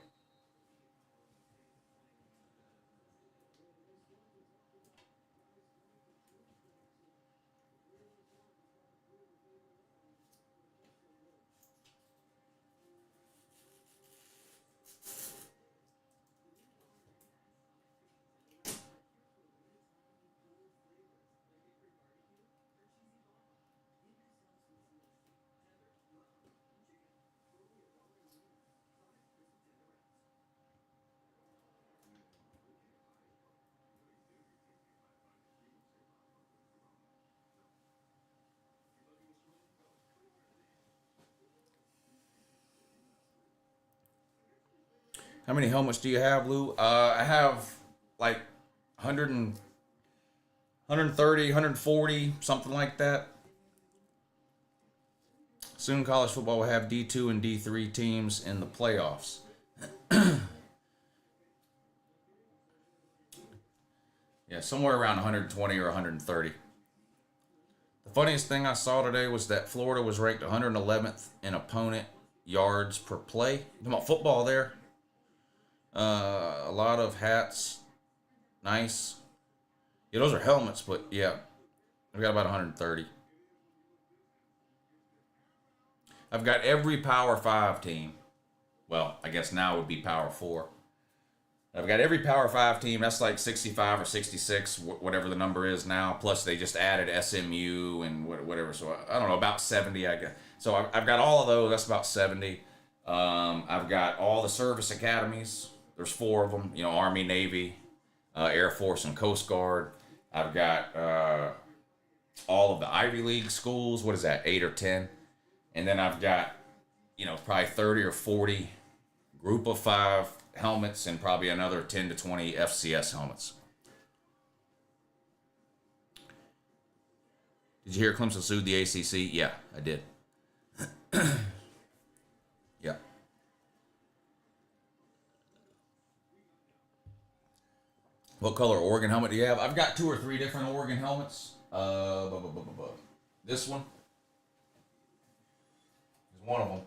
How many helmets do you have, Lou? I have like 100 and 130, 140, something like that. Soon college football will have D2 and D3 teams in the playoffs. Yeah, somewhere around 120 or 130. The funniest thing I saw today was that Florida was ranked 111th in opponent yards per play. Come on, football there. A lot of hats. Nice. Yeah, those are helmets, but yeah. I've got about 130. I've got every Power 5 team. Well, I guess now it would be Power 4. I've got every Power 5 team. That's like 65 or 66, whatever the number is now. Plus, they just added SMU and whatever. So, I don't know, about 70, I guess. So, I've got all of those. That's about 70. I've got all the service academies. There's 4 of them. You know, Army, Navy, Air Force, and Coast Guard. I've got all of the Ivy League schools. What is that, 8 or 10? And then I've got, you know, probably 30 or 40 group of 5 helmets and probably another 10 to 20 FCS helmets. Did you hear Clemson sued the ACC? Yeah, I did. Yeah. What color Oregon helmet do you have? I've got 2 or 3 different Oregon helmets. This one is one of them.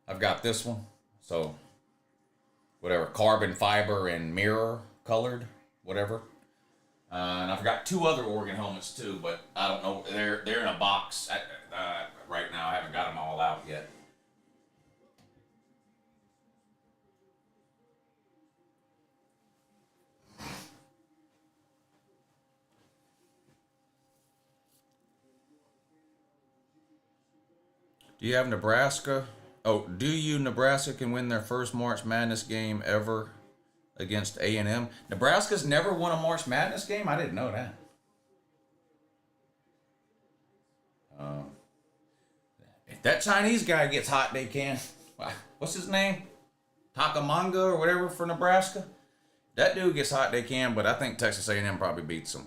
I've got this one. So, whatever, carbon fiber and mirror colored, whatever. And I've got 2 other Oregon helmets too, but I don't know. They're in a box right now. I haven't got them all out yet. Do you have Nebraska? Oh, do you? Nebraska can win their first March Madness game ever against A&M. Nebraska's never won a March Madness game? I didn't know that. If that Chinese guy gets hot, they can. What's his name? Takamanga or whatever for Nebraska? That dude gets hot, they can, but I think Texas A&M probably beats them.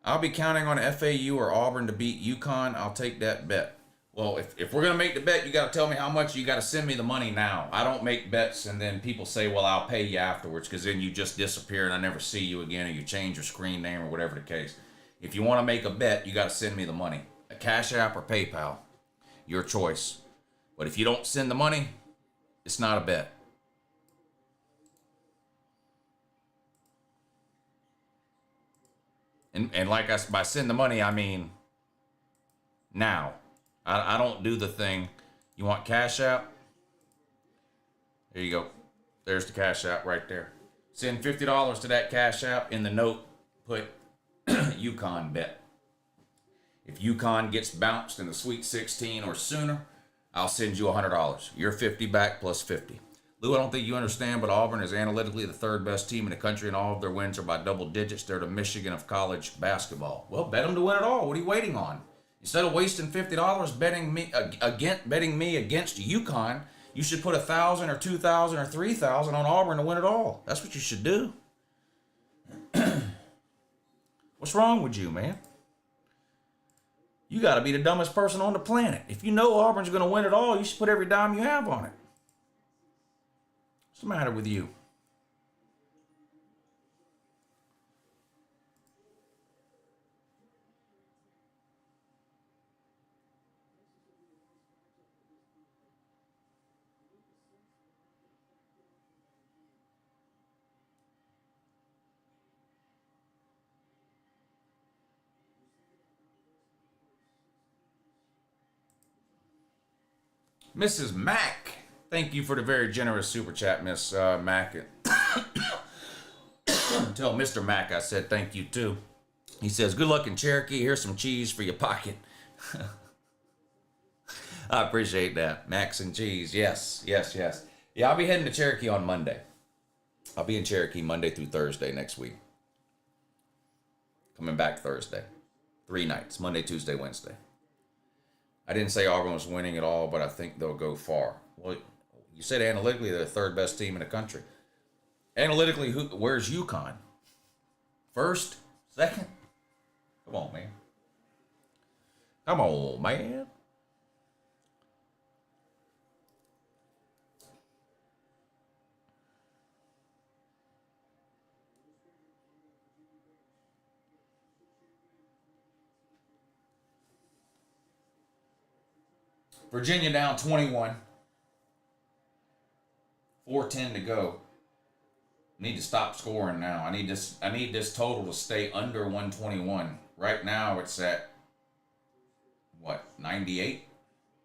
I'll be counting on FAU or Auburn to beat UConn. I'll take that bet. Well, if we're going to make the bet, you got to tell me how much. You got to send me the money now. I don't make bets and then people say, well, I'll pay you afterwards, because then you just disappear and I never see you again, or you change your screen name or whatever the case. If you want to make a bet, you got to send me the money. A Cash App or PayPal. Your choice. But if you don't send the money, it's not a bet. And like by send the money, I mean now. I don't do the thing. You want Cash App? There you go. There's the Cash App right there. Send $50 to that Cash App. In the note, put UConn bet. If UConn gets bounced in the Sweet 16 or sooner, I'll send you $100. You're 50 back plus 50. Lou, I don't think you understand, but Auburn is analytically the third best team in the country, and all of their wins are by double digits. They're the Michigan of college basketball. Well, bet them to win it all. What are you waiting on? Instead of wasting $50 betting me against UConn, you should put $1,000 or $2,000 or $3,000 on Auburn to win it all. That's what you should do. What's wrong with you, man? You got to be the dumbest person on the planet. If you know Auburn's going to win it all, you should put every dime you have on it. What's the matter with you? Mrs. Mack, thank you for the very generous super chat, Miss Mack. Tell Mr. Mack I said thank you too. He says, good luck in Cherokee. Here's some cheese for your pocket. I appreciate that. Max and cheese. Yes. Yeah, I'll be heading to Cherokee on Monday. I'll be in Cherokee Monday through Thursday next week. Coming back Thursday. 3 nights. Monday, Tuesday, Wednesday. I didn't say Auburn was winning at all, but I think they'll go far. Well, you said analytically they're the third best team in the country. Analytically, where's UConn? First? Second? Come on, man. Come on, man. Virginia down 21. 4:10 to go. Need to stop scoring now. I need this total to stay under 121. Right now it's at what? 98?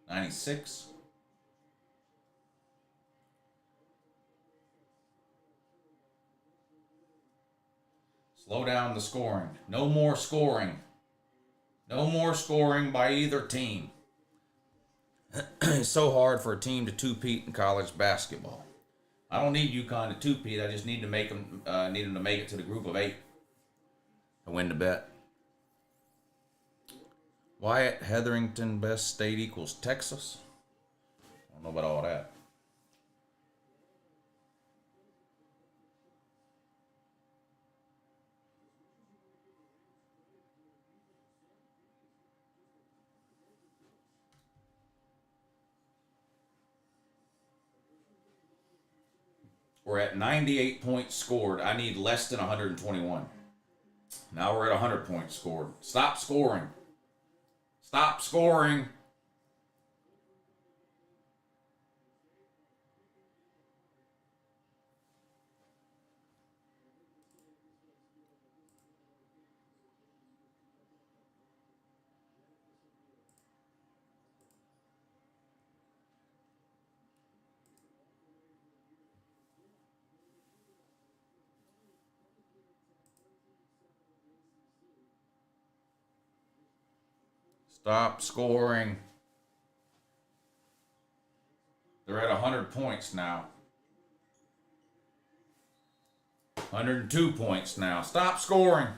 96? Slow down the scoring. No more scoring. No more scoring by either team. It's so hard for a team to two-peat in college basketball. I don't need UConn to two-peat. I just need to make them. Need them to make it to the group of 8 to win the bet. Wyatt Hetherington best state equals Texas. I don't know about all that. We're at 98 points scored. I need less than 121. Now we're at 100 points scored. Stop scoring. Stop scoring. Stop scoring. They're at 100 points now. 102 points now. Stop scoring.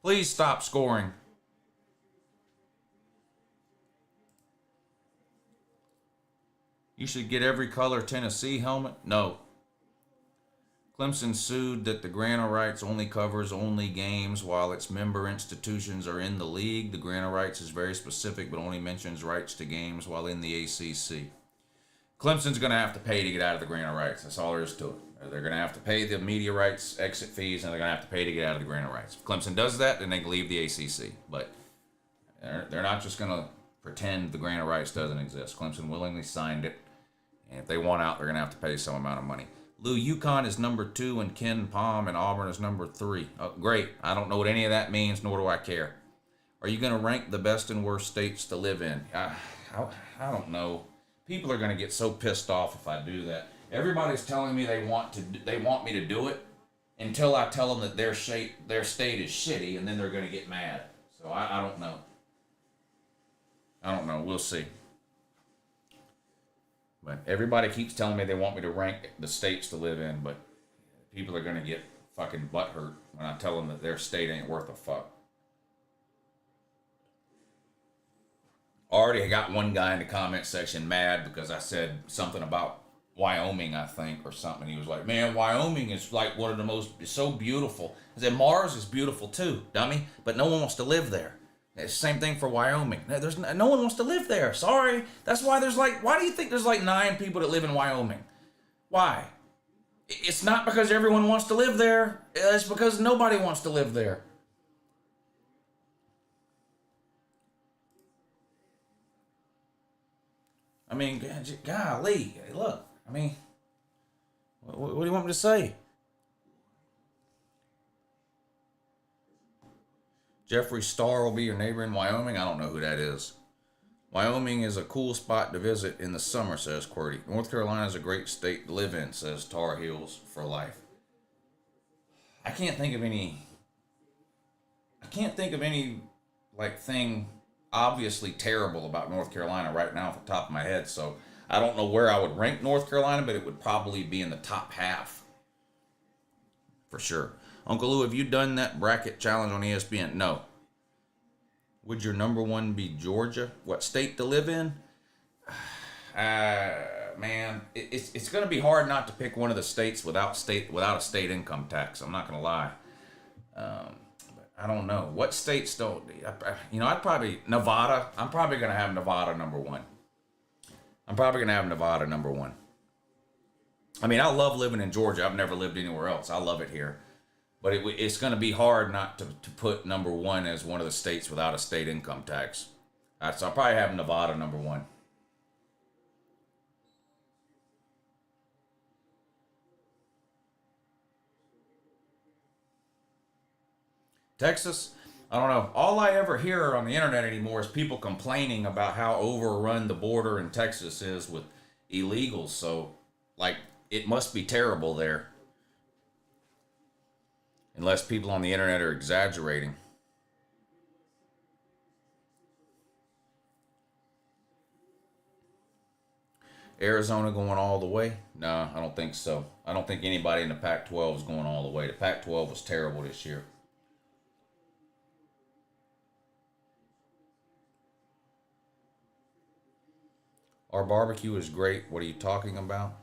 Please stop scoring. You should get every color Tennessee helmet. No. Clemson sued that the grant of rights only covers only games while its member institutions are in the league. The grant of rights is very specific but only mentions rights to games while in the ACC. Clemson's going to have to pay to get out of the grant of rights. That's all there is to it. They're going to have to pay the media rights, exit fees, and they're going to have to pay to get out of the grant of rights. If Clemson does that, then they can leave the ACC. But they're not just going to pretend the grant of rights doesn't exist. Clemson willingly signed it. And if they want out, they're going to have to pay some amount of money. Lou, UConn is number 2, and Ken Palm and Auburn is number 3. Oh, great. I don't know what any of that means, nor do I care. Are you going to rank the best and worst states to live in? I don't know. People are going to get so pissed off if I do that. Everybody's telling me they want me to do it until I tell them that their state is shitty, and then they're going to get mad. So I don't know. I don't know. We'll see. But everybody keeps telling me they want me to rank the states to live in, but people are going to get fucking butthurt when I tell them that their state ain't worth a fuck. Already got one guy in the comment section mad because I said something about Wyoming, I think, or something. He was like, man, Wyoming is like one of the most, it's so beautiful. I said, Mars is beautiful too, dummy, but no one wants to live there. It's the same thing for Wyoming. There's no one wants to live there. Sorry. That's why why do you think there's like 9 people that live in Wyoming? Why? It's not because everyone wants to live there. It's because nobody wants to live there. I mean, golly, look, I mean, what do you want me to say? Jeffree Star will be your neighbor in Wyoming. I don't know who that is. Wyoming is a cool spot to visit in the summer, says QWERTY. North Carolina is a great state to live in, says Tar Heels for Life. I can't think of any like thing obviously terrible about North Carolina right now off the top of my head. So I don't know where I would rank North Carolina, but it would probably be in the top half for sure. Uncle Lou, have you done that bracket challenge on ESPN? No. Would your number 1 be Georgia? What state to live in? Man, it's going to be hard not to pick one of the states without a state income tax. I'm not going to lie. But I don't know. What states don't? I'd probably Nevada. I'm probably going to have Nevada number 1. I mean, I love living in Georgia. I've never lived anywhere else. I love it here. But it's going to be hard not to put number 1 as one of the states without a state income tax. So I'll probably have Nevada number 1. Texas, I don't know. All I ever hear on the internet anymore is people complaining about how overrun the border in Texas is with illegals. So, like, it must be terrible there. Unless people on the internet are exaggerating. Arizona going all the way? No, I don't think so. I don't think anybody in the Pac-12 is going all the way. The Pac-12 was terrible this year. Our barbecue is great. What are you talking about?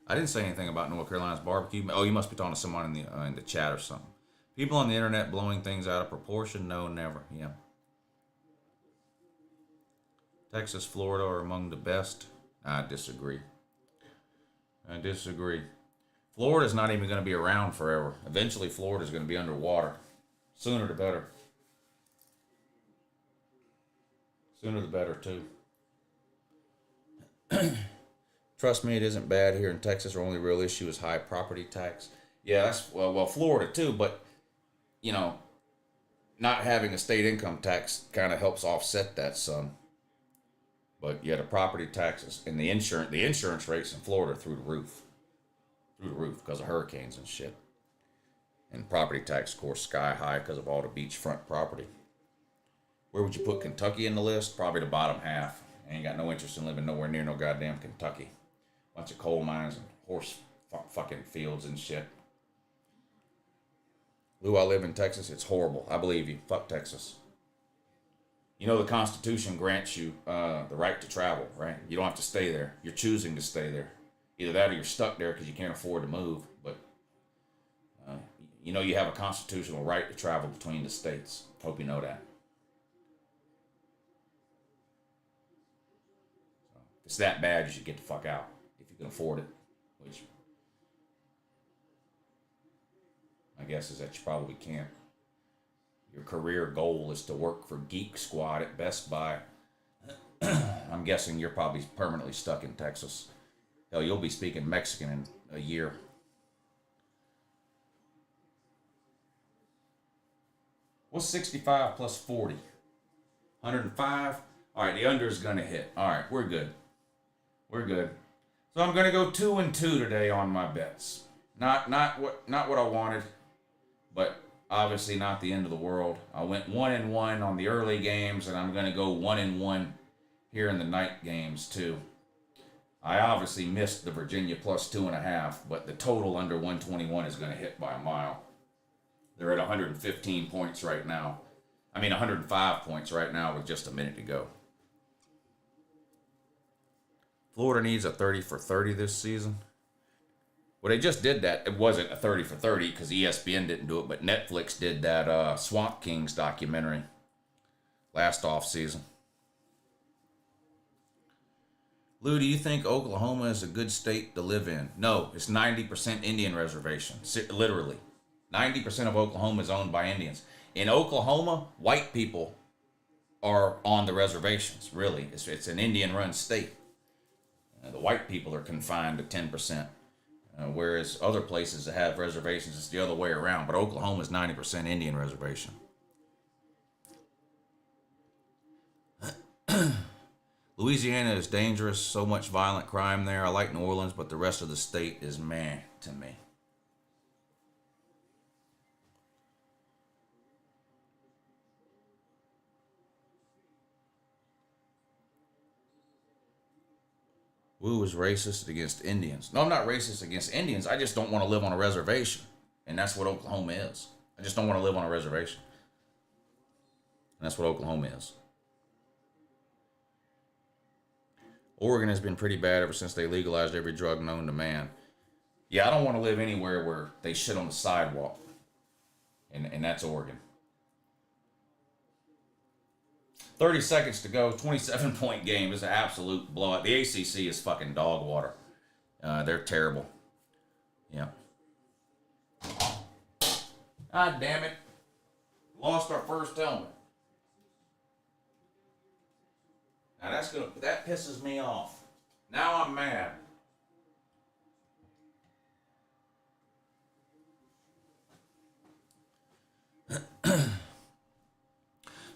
I didn't say anything about North Carolina's barbecue. Oh, you must be talking to someone in the chat or something. People on the internet blowing things out of proportion? No, never. Yeah. Texas, Florida are among the best. I disagree. Florida's not even going to be around forever. Eventually, Florida's going to be underwater. Sooner the better. Sooner the better, too. Trust me, it isn't bad here in Texas. Our only real issue is high property tax. Yeah, that's, well, Florida, too, but not having a state income tax kind of helps offset that some. But yeah, the property taxes and the insurance rates in Florida are through the roof because of hurricanes and shit. And property tax, of course, sky high because of all the beachfront property. Where would you put Kentucky in the list? Probably the bottom half. I ain't got no interest in living nowhere near no goddamn Kentucky. Bunch of coal mines and horse fucking fields and shit. Lou, I live in Texas. It's horrible. I believe you. Fuck Texas. You know the Constitution grants you the right to travel, right? You don't have to stay there. You're choosing to stay there. Either that or you're stuck there because you can't afford to move. But you know you have a constitutional right to travel between the states. Hope you know that. So, if it's that bad, you should get the fuck out if you can afford it. Which my guess is that you probably can't. Your career goal is to work for Geek Squad at Best Buy. I'm guessing you're probably permanently stuck in Texas. Hell, you'll be speaking Mexican in a year. What's 65 plus 40? 105? All right, the under is going to hit. All right, we're good. We're good. So I'm going to go 2-2 today on my bets. Not what I wanted, but obviously not the end of the world. I went 1-1 on the early games, and I'm going to go 1-1 here in the night games too. I obviously missed the Virginia plus 2.5, but the total under 121 is going to hit by a mile. They're at 115 points right now. 105 points right now with just a minute to go. Florida needs a 30 for 30 this season. Well, they just did that. It wasn't a 30 for 30 because ESPN didn't do it, but Netflix did that Swamp Kings documentary last off season. Lou, do you think Oklahoma is a good state to live in? No, it's 90% Indian reservation. Literally. 90% of Oklahoma is owned by Indians. In Oklahoma, white people are on the reservations, really. It's an Indian-run state. The white people are confined to 10%. Whereas other places that have reservations, it's the other way around. But Oklahoma is 90% Indian reservation. Louisiana is dangerous. So much violent crime there. I like New Orleans, but the rest of the state is meh to me. Wu is racist against Indians. No, I'm not racist against Indians. I just don't want to live on a reservation. And that's what Oklahoma is. I just don't want to live on a reservation. And that's what Oklahoma is. Oregon has been pretty bad ever since they legalized every drug known to man. Yeah, I don't want to live anywhere where they shit on the sidewalk. And that's Oregon. 30 seconds to go. 27-point game is an absolute blowout. The ACC is fucking dog water. They're terrible. Yeah. God damn it. Lost our first helmet. Now that pisses me off. Now I'm mad.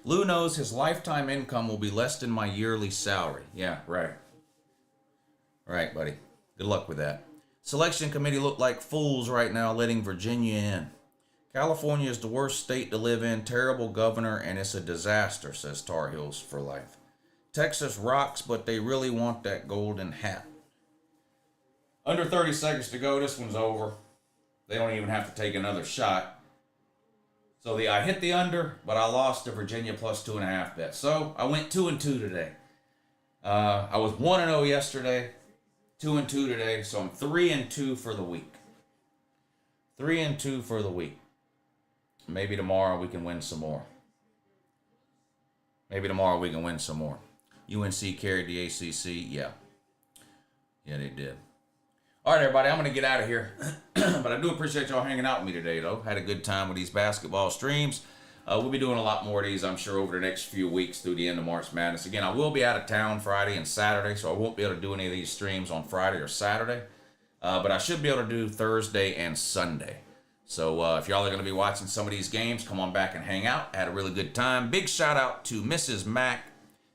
Lou knows his lifetime income will be less than my yearly salary. Yeah, right. Right, buddy. Good luck with that. Selection committee look like fools right now letting Virginia in. California is the worst state to live in. Terrible governor, and it's a disaster, says Tar Heels for Life. Texas rocks, but they really want that golden hat. Under 30 seconds to go. This one's over. They don't even have to take another shot. So I hit the under, but I lost the Virginia plus 2.5 bet. So I went 2-2 today. I was 1-0 yesterday, 2-2 today. So I'm 3-2 for the week. 3-2 for the week. Maybe tomorrow we can win some more. UNC carried the ACC. Yeah, they did. All right, everybody, I'm going to get out of here. But I do appreciate y'all hanging out with me today, though. Had a good time with these basketball streams. We'll be doing a lot more of these, I'm sure, over the next few weeks through the end of March Madness. Again, I will be out of town Friday and Saturday, so I won't be able to do any of these streams on Friday or Saturday. But I should be able to do Thursday and Sunday. So if y'all are going to be watching some of these games, come on back and hang out. I had a really good time. Big shout out to Mrs. Mac,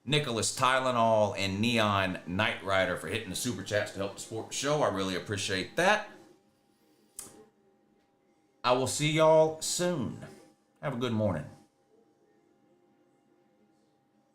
Nicholas Tylenol, and Neon Knight Rider for hitting the super chats to help support the show. I really appreciate that. I will see y'all soon. Have a good morning.